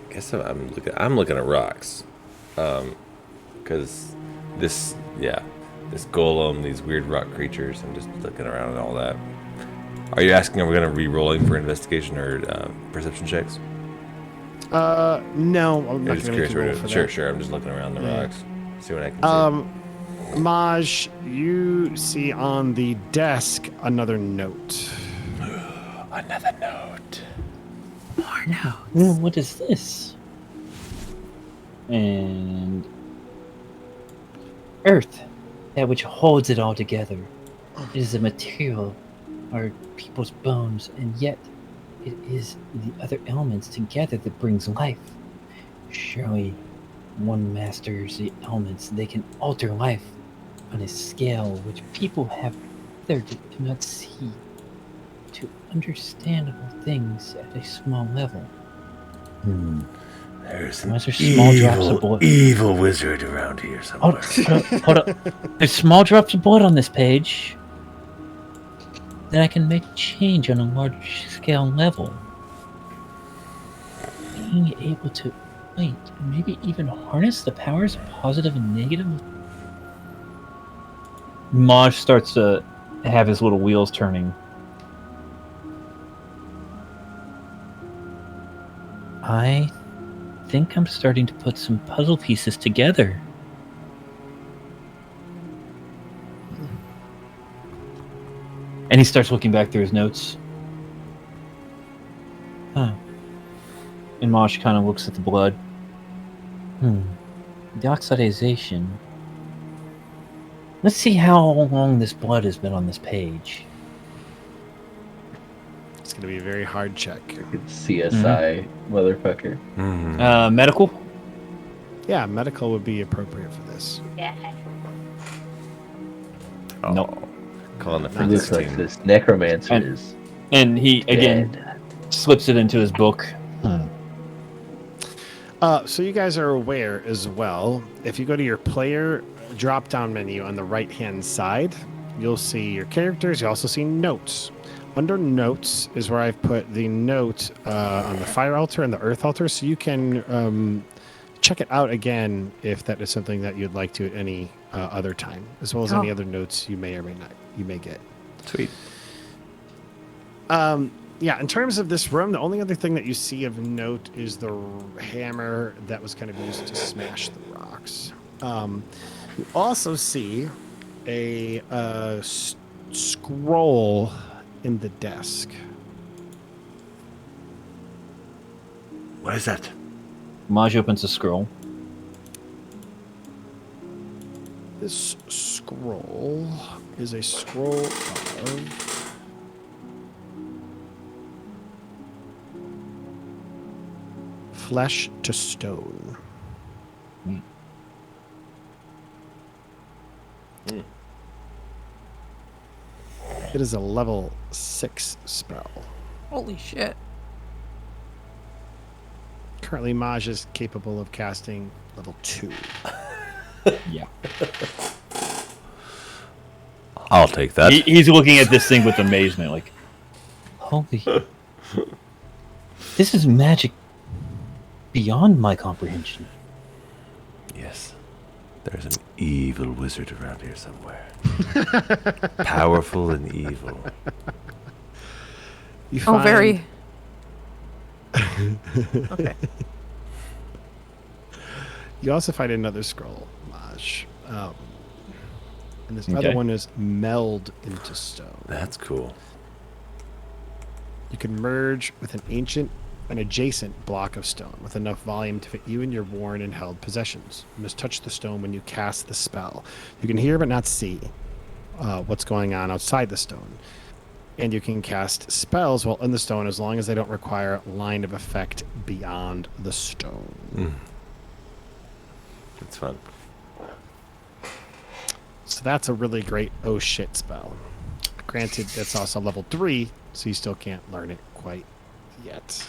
I guess I'm looking at rocks. Because this golem, these weird rock creatures, I'm just looking around and all that. Are you asking, are we going to re-rolling for investigation or perception checks? No, I'm not I'm going just to curious. roll for that. Sure. I'm just looking around the Yeah. rocks. See what I can see. Maj, you see on the desk another note. Another note. More now. What is this? And Earth, that which holds it all together. It is a material, our people's bones, and yet it is the other elements together that brings life. Surely, one masters the elements, they can alter life on a scale which people have hitherto cannot see, to understandable things at a small level. There's Unless there's small drops of blood. evil wizard around here somewhere. Hold up. There's small drops of blood on this page. Then I can make change on a large scale level. Being able to wait, maybe even harness the powers of positive and negative. Maj starts to have his little wheels turning. I think I'm starting to put some puzzle pieces together. And he starts looking back through his notes. Huh. And Maj kind of looks at the blood. The oxidization. Let's see how long this blood has been on this page. It's going to be a very hard check. CSI motherfucker. Medical? Yeah, medical would be appropriate for this. Nope. Calling the It forensics looks like team. this necromancer And- is And he, again, dead. slips it into his book. So you guys are aware as well, if you go to your player drop-down menu on the right-hand side, you'll see your characters. You also see notes. Under notes is where I've put the note on the fire altar and the earth altar, so you can check it out again if that is something that you'd like to at any other time, as well as any other notes you may or may not get. Sweet. Yeah, in terms of this room, the only other thing that you see of note is the hammer that was kind of used to smash the rocks. You also see a scroll in the desk. What is that? Maji opens the scroll. This scroll is a scroll of flesh to stone. It is a level 6 spell. Holy shit. Currently, Maj is capable of casting level 2. Yeah. I'll take that. He's looking at this thing with amazement, like, holy. This is magic beyond my comprehension. Yes. There's an evil wizard around here somewhere. Powerful and evil. You Oh, find, very. Okay. You also find another scroll, Maj. And this other Okay. one is meld into stone. That's cool. You can merge with an adjacent block of stone with enough volume to fit you and your worn and held possessions. You must touch the stone when you cast the spell. You can hear but not see what's going on outside the stone. And you can cast spells while in the stone as long as they don't require line of effect beyond the stone. It's fun. So that's a really great oh shit spell. Granted, it's also level 3, so you still can't learn it quite yet.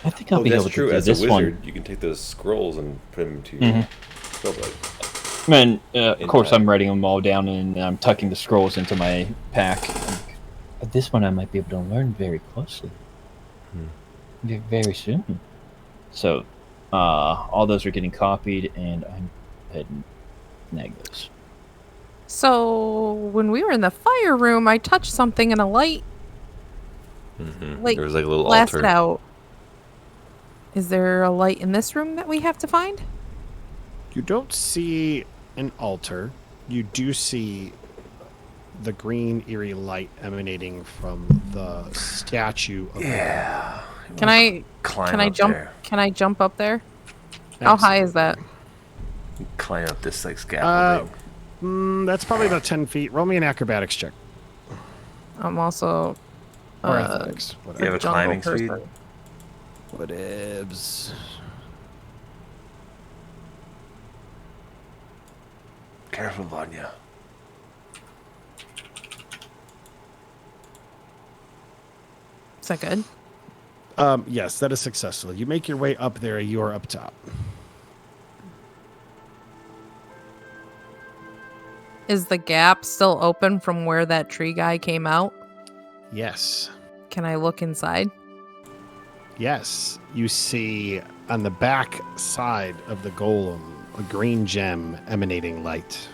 I think I'll be able to do As this a wizard, one. you can take those scrolls and put them to your spell book. And of course, time. I'm writing them all down and I'm tucking the scrolls into my pack. This one I might be able to learn very closely, very soon. So, all those are getting copied, and I'm heading snag those. So when we were in the fire room, I touched something and a light like There was like a little blasted altar. out. Is there a light in this room that we have to find? You don't see an altar. You do see the green eerie light emanating from the statue of Can I Climb I up jump? there. Can I jump up there? How high is that? Climb up this like scaffolding. That's probably about 10 feet. Roll me an acrobatics check. I'm also Or athletics. you have Whatever. a climbing person. speed? Whatevs. Careful, Vy'nia. Is that good? Yes, that is successful. You make your way up there. You are up top. Is the gap still open from where that tree guy came out? Yes. Can I look inside? Yes. You see on the back side of the golem a green gem emanating light.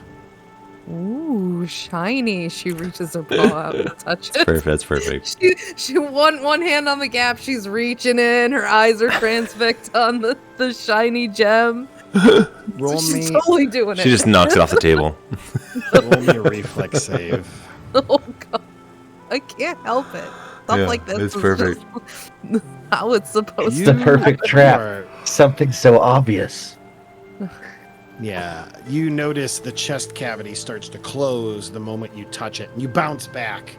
Ooh, shiny. She reaches her paw out and touches it. Perfect. That's perfect. She one hand on the gap. She's reaching in. Her eyes are transfixed on the shiny gem. Roll So me. she's totally doing it. She just knocks it off the table. Roll me a reflex save. Oh god, I can't help it. Stuff Yeah, like this it's is perfect. just how it's supposed It's to. the perfect trap. Something so obvious. Yeah, you notice the chest cavity starts to close the moment you touch it, and you bounce back.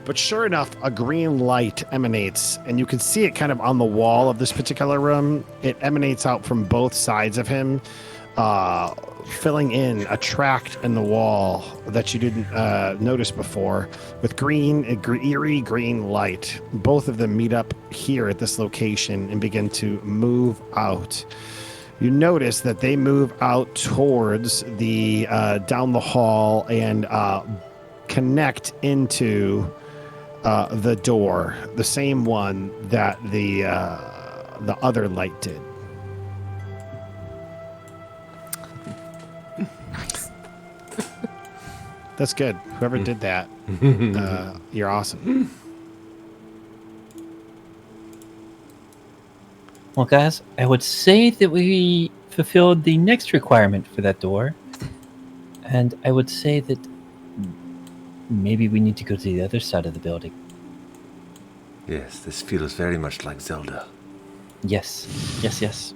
But sure enough, a green light emanates, and you can see it kind of on the wall of this particular room. It emanates out from both sides of him, filling in a tract in the wall that you didn't notice before with eerie green light. Both of them meet up here at this location and begin to move out. You notice that they move out towards the down the hall and connect into the door, the same one that the other light did. Nice. That's good. Whoever did that, you're awesome. Well, guys, I would say that we fulfilled the next requirement for that door. And I would say that maybe we need to go to the other side of the building. Yes, this feels very much like Zelda. Yes.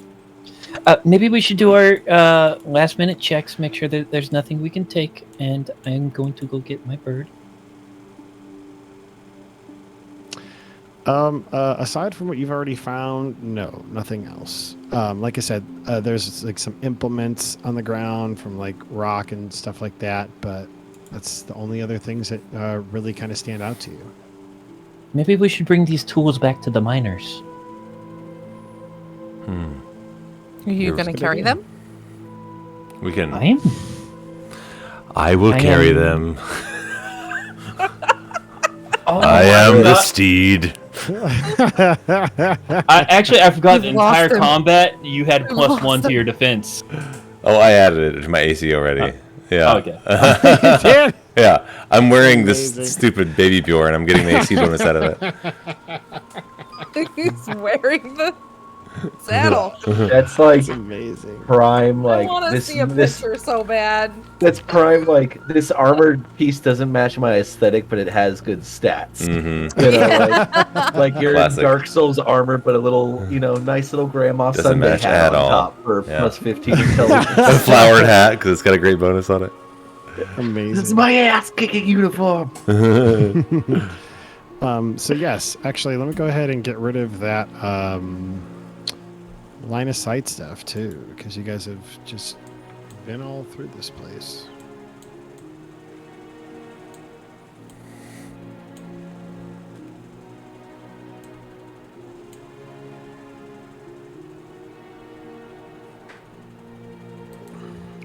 Maybe we should do our last-minute checks, make sure that there's nothing we can take, and I'm going to go get my bird. Aside from what you've already found, no, nothing else. Like I said, there's like some implements on the ground from like rock and stuff like that, but that's the only other things that really kind of stand out to you. Maybe we should bring these tools back to the miners. Are you going to carry them? We can. I will I carry am- them. Oh, I am the steed. I forgot the You've lost entire him. combat. You had You've plus 1 lost to him. your defense. Oh, I added it to my AC already. Yeah. Okay. Yeah. I'm wearing this Amazing. stupid baby Bjorn. I'm getting the AC bonus out of it. He's wearing the saddle. That's like It's amazing. prime, I like want to this. see a This picture so bad. that's prime. Like this armored piece doesn't match my aesthetic, but it has good stats. Mm-hmm. You know, like you're Classic. in Dark Souls armor, but a little, nice little grandma Doesn't Sunday match hat at on all. top for Yeah. plus 15 intelligence. A flowered hat because it's got a great bonus on it. Amazing. This is my ass kicking uniform. So yes, actually, let me go ahead and get rid of that line of sight stuff too, because you guys have just been all through this place.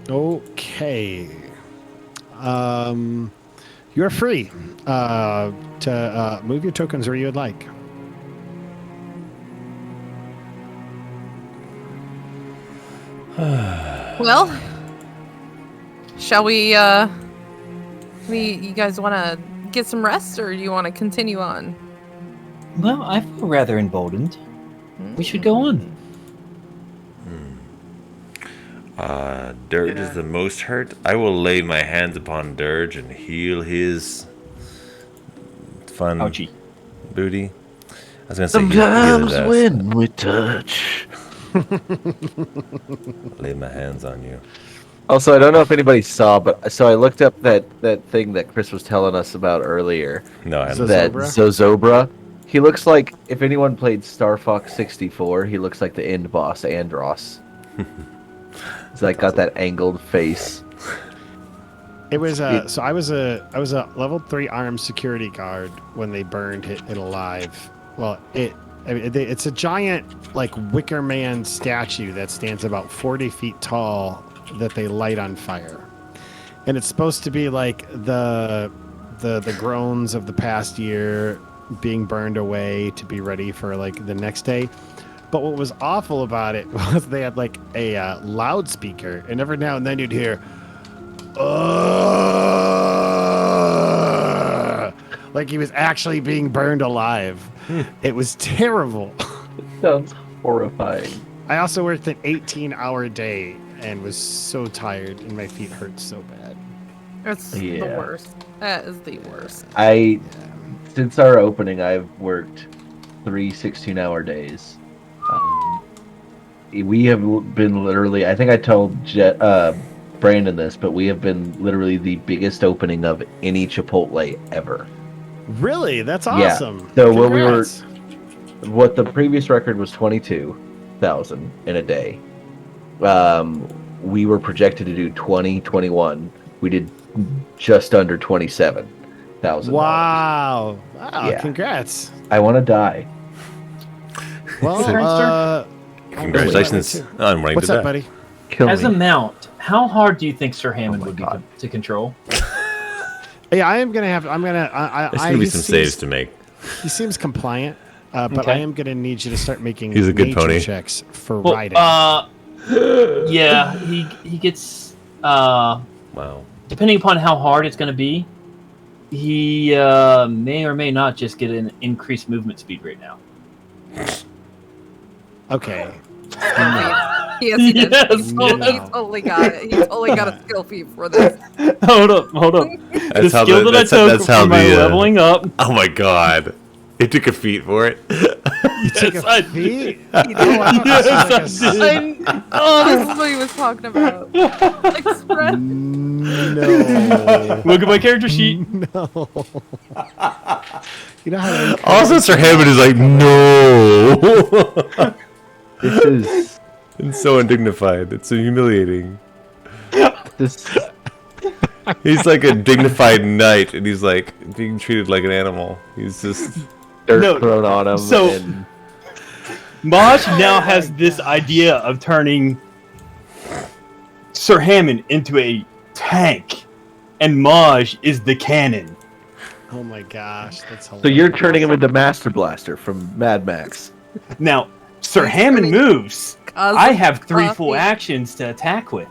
Okay. You're free to move your tokens where you would like. Well, shall we, you guys want to get some rest, or you want to continue on? Well, I feel rather emboldened. We should go on. Dirge is the most hurt. I will lay my hands upon Dirge and heal his fun Ouchie. booty. I was gonna say heal his ass. when we touch. Lay my hands on you. Also, I don't know if anybody saw, but so I looked up that thing that Chris was telling us about earlier. No, I So- haven't. That Zozobra? Zozobra. He looks like, if anyone played Star Fox 64, he looks like the end boss, Andross. He's like got that angled face. It was so I was a level 3 armed security guard when they burned it alive. Well, it's a giant like Wicker Man statue that stands about 40 feet tall that they light on fire, and it's supposed to be like the groans of the past year being burned away to be ready for like the next day. But what was awful about it was they had like a loudspeaker, and every now and then you'd hear, like he was actually being burned alive. It was terrible. Sounds horrifying. I also worked an 18-hour day and was so tired, and my feet hurt so bad. It's the Yeah. worst. That is the worst. Since our opening, I've worked 3 16-hour days. We have been literally, I think I told Brandon this, but we have been literally the biggest opening of any Chipotle ever. Really? That's Yeah. awesome. So when we were- Congrats. What the previous record was 22,000 in a day. We were projected to do 20, 21. We did just under 27,000. Wow. Wow. Yeah. Congrats. I want to die. Well, Congratulations on running what's to up, that. buddy? Kill As me. a mount, how hard do you think Sir Hammond my would be God. to control? Yeah, I am gonna have. I'm gonna. There's gonna be he some seems- saves to make. He seems compliant, but Okay. I am gonna need you to start making He's a good nature pony. checks for Well, riding. yeah, he gets Wow. depending upon how hard it's going to be, he may or may not just get an increased movement speed right now. Okay. Yes, he did. Yes, He totally got it. He totally got a skill feat for this. Hold up. The That's how skill the- that I that's- took that's how for my the, leveling up. Oh my god. It took a feat for it. You took Yes, a I feat? did. Oh, I thought this was like a Oh, this is what he was talking about. Express. No. Look at my character sheet. No. You know how Also, Sir Hammond is like, no. This is It's so undignified. It's so humiliating. this. He's like a dignified knight, and he's like being treated like an animal. He's just. Dirt No, thrown on him. so- and Maj now has this idea of turning Sir Hammond into a tank, and Maj is the cannon. Oh my gosh, that's hilarious. so you're turning him into Master Blaster from Mad Max. Now, Sir Hammond moves. Cause I have 3 full coffee. actions to attack with.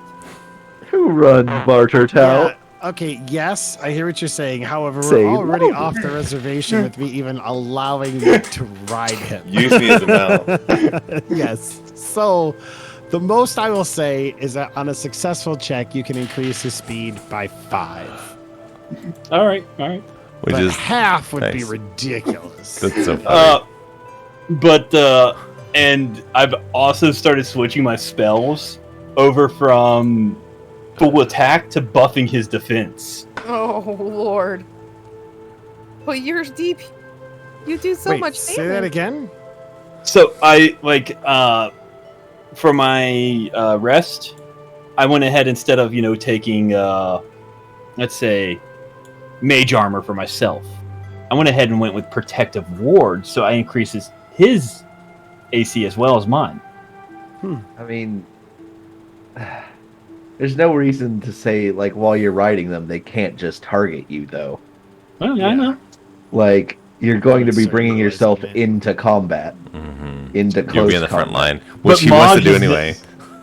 Who runs Barter Town? Yeah, okay, yes, I hear what you're saying. However, Say we're already louder. off the reservation with me even allowing you to ride him. Use me as a mount. Yes. So, the most I will say is that on a successful check, you can increase his speed by 5. All right. Which But is half would be nice. ridiculous. that's so funny. And I've also started switching my spells over from full attack to buffing his defense. Oh Lord. But you're deep. You do so Wait, much say damage. that again? So I for my rest, I went ahead instead of taking let's say mage armor for myself. I went ahead and went with protective ward, so I increases his AC as well as mine. I mean, there's no reason to say like while you're riding them they can't just target you though. Well, I know. Like you're going to be Certainly bringing yourself isn't it? into combat, into close You'll be on the front combat. line, which he wants to do anyway.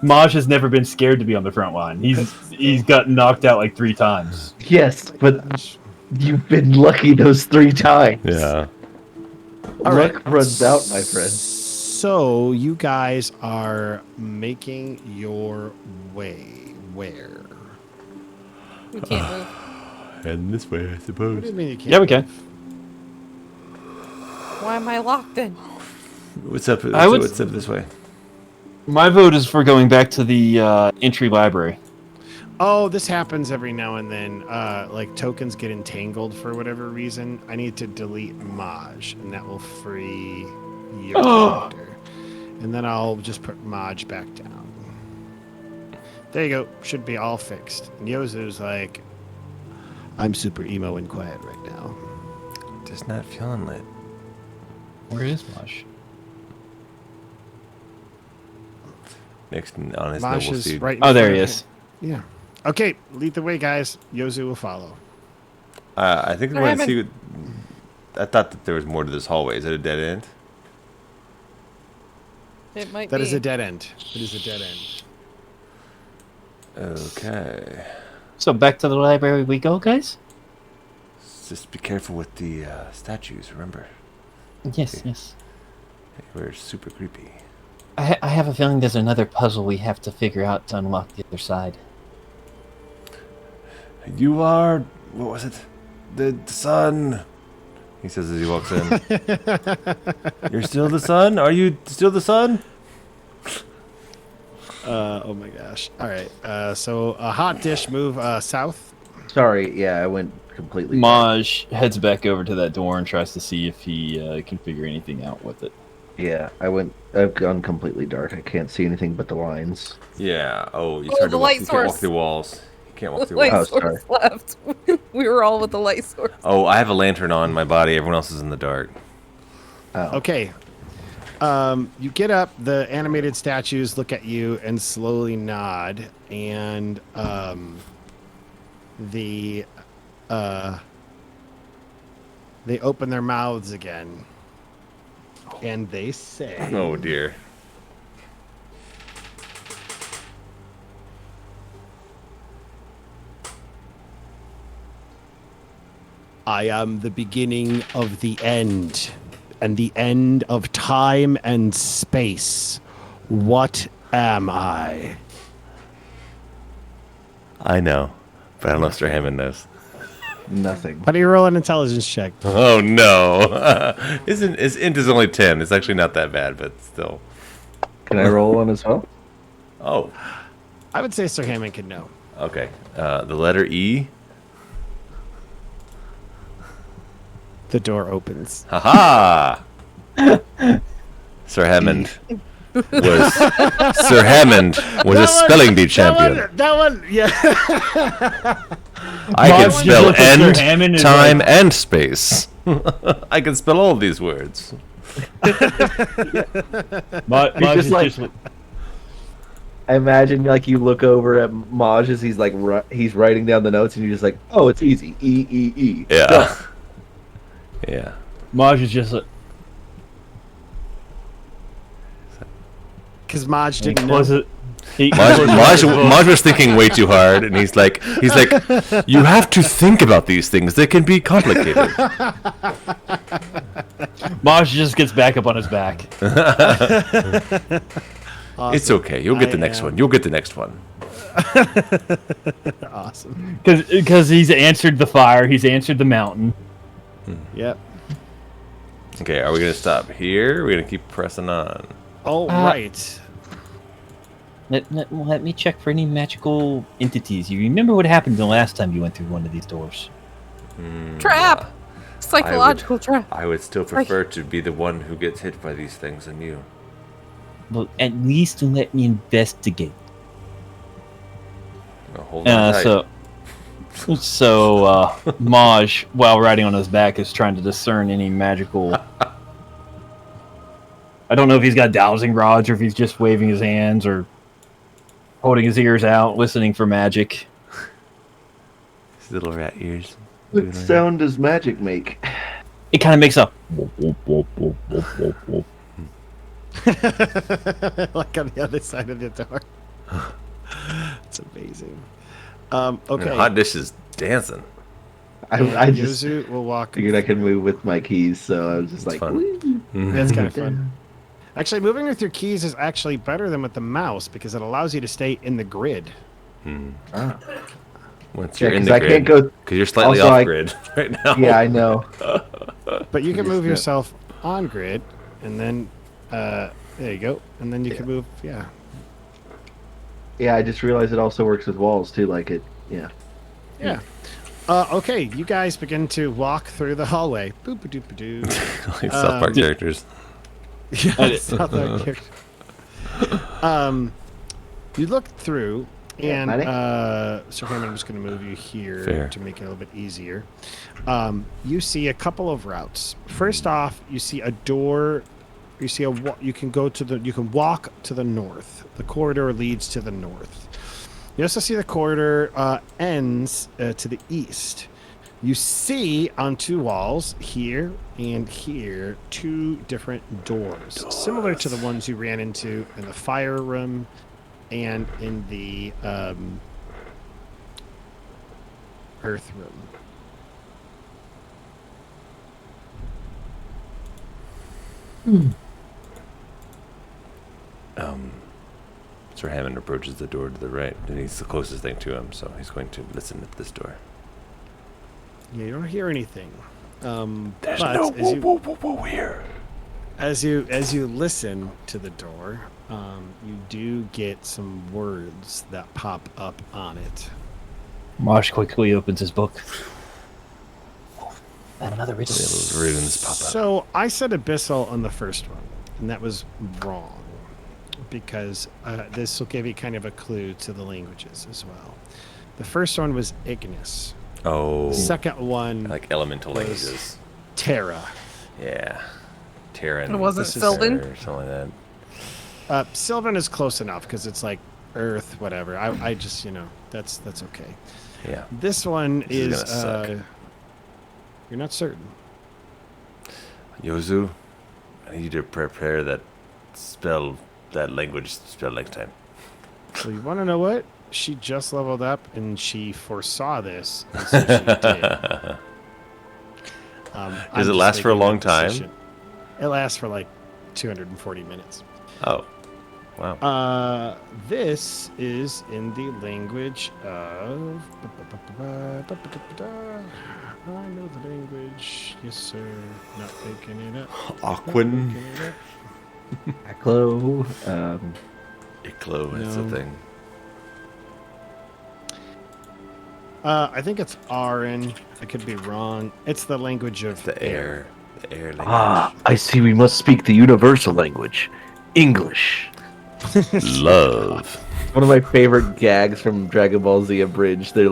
Maj has never been scared to be on the front line. He's gotten knocked out like 3 times. Yes, but you've been lucky those 3 times. Yeah. All right. Luck runs out, my friend. So, you guys are making your way where? We can't move. And this way, I What do suppose. you mean you can't? Yeah, we can. Why am I locked in? What's up? I would- What's up this way? My vote is for going back to the entry library. Oh, this happens every now and then. Like tokens get entangled for whatever reason. I need to delete Maj, and that will free your character. And then I'll just put Maj back down. There you go. Should be all fixed. And Yozu's like, I'm super emo and quiet right now. Just not feeling lit. Where is Maj? Next on his Maj noble is seed. right. in Oh, there front he of is. him. Yeah. Okay, lead the way, guys. Yozu will follow. I think we want to Hammond. see. I thought that there was more to this hallway. Is it a dead end? It might That be. is a dead end. It is a dead end. Okay. So back to the library we go, guys? Just be careful with the statues. Remember, Yes, yes. we're super creepy. I have a feeling there's another puzzle we have to figure out to unlock the other side. You are. What was it? The sun. He says as he walks in. You're still the sun? Are you still the sun? Oh my gosh. All right. So a hot dish move south. Sorry, yeah, I went completely. Maj heads back over to that door and tries to see if he can figure anything out with it. Yeah, I've gone completely dark. I can't see anything but the lines. Yeah. Oh, you Oh, tried the to walk. light You can't walk source. through walls. You can't walk The through light walls. Oh, source left. We were all with the light source. Oh, I have a lantern on my body. Everyone else is in the dark. Oh. Okay. You get up. The animated statues look at you and slowly nod, and they open their mouths again, and they say, Oh dear. I am the beginning of the end, and the end of time and space. What am I? I know, but I don't know if Sir Hammond knows. Nothing. Why do you roll an intelligence check? Oh no! His int is only 10. It's actually not that bad, but still. Can I roll one as well? Oh, I would say Sir Hammond could know. okay. The letter E. The door opens. Haha! Sir Hammond was Sir Hammond was a spelling bee champion. That one, yeah. I can Maj spell just looks at Sir Hammond end, and time, like- and space. I can spell all of these words. Maj just is like- just like, I imagine like you look over at Maj as he's like he's writing down the notes, and you're just like, oh, it's easy. E E E. Yeah. Done. Yeah. Maj is just like, Because Maj didn't know. was it? Maj was thinking way too hard, and he's like, you have to think about these things. They can be complicated. Maj just gets back up on his back. It's okay. You'll get the next one. You'll get the next one. Awesome. Because he's answered the fire, he's answered the mountain. Yep. Okay, are we gonna stop here? We're gonna keep pressing on. Oh, right. Let me check for any magical entities. You remember what happened the last time you went through one of these doors? Trap! Psychological trap. I would still prefer to be the one who gets hit by these things than you. Well, at least let me investigate. Well, hold on tight. So Maj, while riding on his back, is trying to discern any magical. I don't know if he's got dowsing rods or if he's just waving his hands or holding his ears out, listening for magic. His little rat ears. What sound does magic make? It kind of makes a. Like on the other side of the door. It's amazing. Okay. Hot dish is dancing. I just Yozu will walk. figured I could move with my keys, so I was just like, fun. "Woo." That's kind of fun. Actually, moving with your keys is actually better than with the mouse because it allows you to stay in the grid. Ah. Once Yeah, you're in 'cause the I grid, can't go. because you're slightly also, off grid right now. Yeah, I know. But you can move Yeah. yourself on grid, and then there you go, and then you can move. Yeah. Yeah, I just realized it also works with walls too. Like it. Yeah. Yeah. Okay, you guys begin to walk through the hallway. Boop a doop a doo. Like South Park characters. Yeah, South Park character. You look through, and so Hammond, I'm just going to move you here Fair. to make it a little bit easier. You see a couple of routes. First off, you see a door. You see you can go to the. You can walk to the north. The corridor leads to the north. You also see the corridor ends to the east. You see on two walls, here and here, two different doors, similar to the ones you ran into in the fire room and in the earth room. Sir Hammond approaches the door to the right, and he's the closest thing to him, so he's going to listen at this door. Yeah, you don't hear anything. There's but no as woo woo woo woo here. As you listen to the door, you do get some words that pop up on it. Maj quickly opens his book. And another riddle. Little runes pop up. So I said abyssal on the first one, and that was wrong because this will give you kind of a clue to the languages as well. The first one was ignis. Oh, The second one like elemental was- languages. terra. Yeah, Terran. It wasn't This is- Sylvan? Or something like that. Sylvan is close enough because it's like earth, whatever. I just that's okay. Yeah. This one This is is gonna suck. you're not certain. Yozu, I need you to prepare that language spell next time. So you want to know what? She just leveled up and she foresaw this. And so she did. Does it last for a long time? It lasts for like 240 minutes. Oh, Wow. This is in the language of. I know the language. Yes, sir. Not making it up. Aquin. Aklo. Iclo, that's the No. thing. I think it's Arin. I could be wrong. It's the language of The air. The air language. Ah, I see. We must speak the universal language, English. Love. One of my favorite gags from Dragon Ball Z Abridged. They're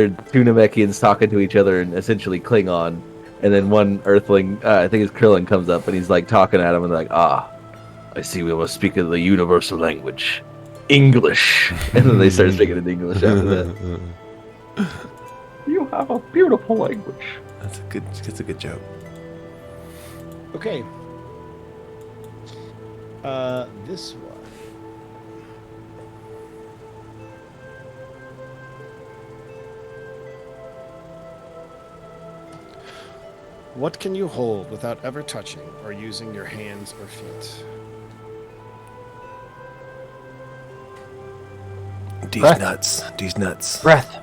two Namekians talking to each other in essentially Klingon, and then one Earthling, I think it's Krillin, comes up and he's like talking at him, and they're like, I see. We must speak the universal language, English. And then they start speaking in English after that. You have a beautiful language. That's a good joke. Okay. This one. What can you hold without ever touching or using your hands or feet? These Breath. nuts. These nuts. Breath.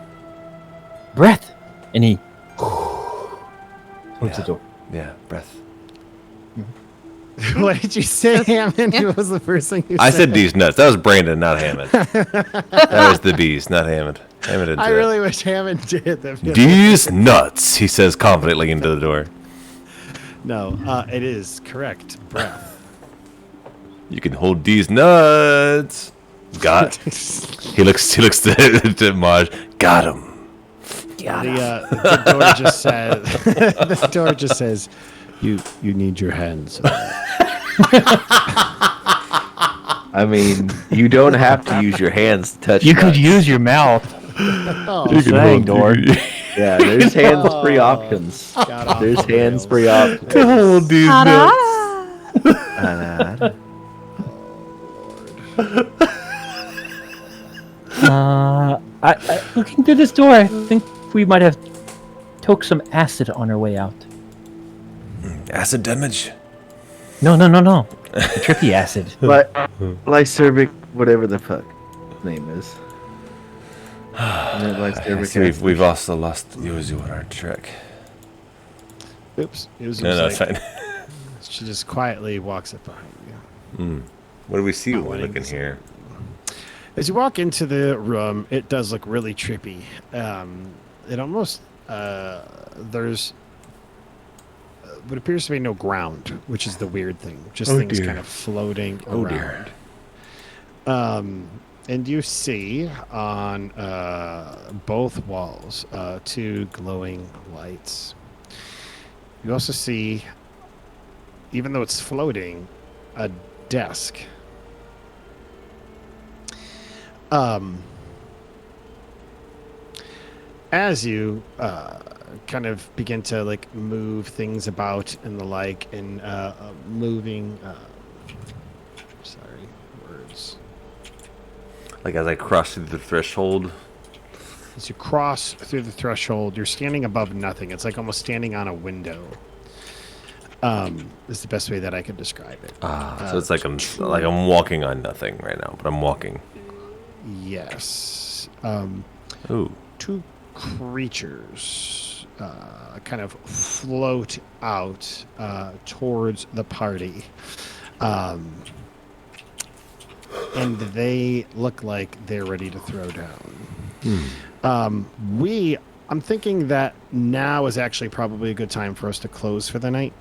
And he opens the door. Yeah, breath. What did you say, Hammond? What was the first thing you I said? said these nuts. That was Brandon, not Hammond. That was TheBeez, not Hammond. Hammond didn't I do that. really wish Hammond did. That. These nuts, he says confidently into the door. No, it is correct. Breath. You can hold these nuts. Got. He looks to Maj. Got him. The door just says. The door just says, "You need your hands." I mean, you don't have to use your hands to touch. You could nuts. use your mouth. Oh, Just saying, door. Yeah, there's hands-free options. got off There's the rails. hands-free options. Hold these Looking through this door, I think we might have took some acid on our way out. Acid damage. No. The trippy acid. But lysergic, whatever the fuck his name is. I see we've also lost Yozu on our trek. Oops. It was No, like, it's fine. she just quietly walks up behind you. What do we see when we wanting look in to- here? As you walk into the room, it does look really trippy. It almost there's what appears to be no ground, which is the weird thing. Just Oh, things dear. kind of floating Oh, around. dear. And you see on both walls two glowing lights. You also see, even though it's floating, a desk. As you kind of begin to like move things about and the like, and moving. Sorry, words. Like as I cross through the threshold. As you cross through the threshold, you're standing above nothing. It's like almost standing on a window. Is the best way that I could describe it. So it's like I'm walking on nothing right now, but I'm walking. Yes. Ooh. Two creatures kind of float out towards the party. And they look like they're ready to throw down. I'm thinking that now is actually probably a good time for us to close for the night.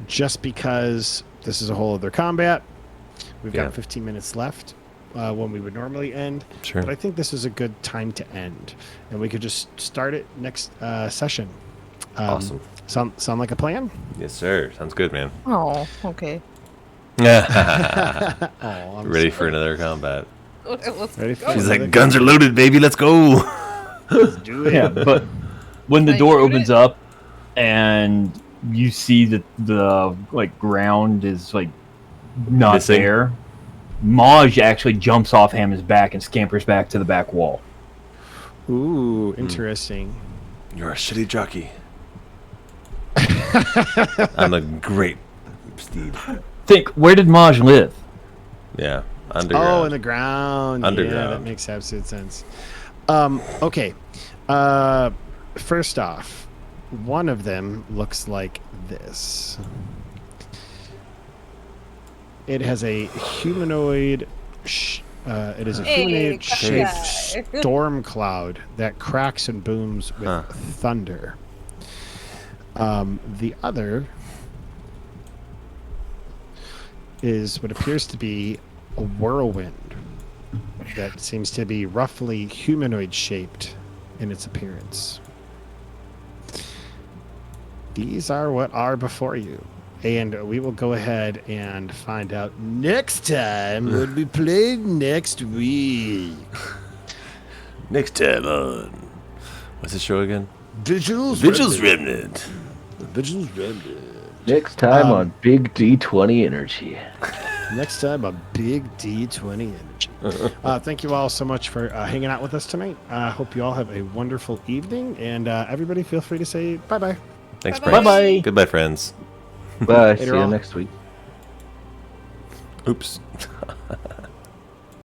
Just because this is a whole other combat. We've Yeah. got 15 minutes left when we would normally end. Sure. But I think this is a good time to end. And we could just start it next session. Awesome. Sound like a plan? Yes, sir. Sounds good, man. Oh, okay. I'm Ready for another combat. Let's Ready go. for She's another like, guns are loaded, baby. Let's go. do it. Yeah, but when the Can I door shoot opens it? up and you see that the like ground is like not Missing? there, Maj actually jumps off Hammond's back and scampers back to the back wall. Ooh, interesting. You're a shitty jockey. I'm a great steed. Think, where did Maj live? Yeah, underground. Oh, in the ground. Yeah, that Underground. makes absolute sense. Okay. First off, one of them looks like this. It has a humanoid. It is a humanoid-shaped storm cloud that cracks and booms with thunder. The other is what appears to be a whirlwind that seems to be roughly humanoid-shaped in its appearance. These are what are before you. And we will go ahead and find out next time when we play next week. Next time on... What's the show again? Vigil's Remnant. Vigil's Remnant. Next time on Big D20 Energy. Next time on Big D20 Energy. Thank you all so much for hanging out with us tonight. I hope you all have a wonderful evening. And everybody feel free to say bye-bye. Thanks, Bye-bye. Prince. Bye-bye. Goodbye, friends. Bye. See Later you on. next week. Oops.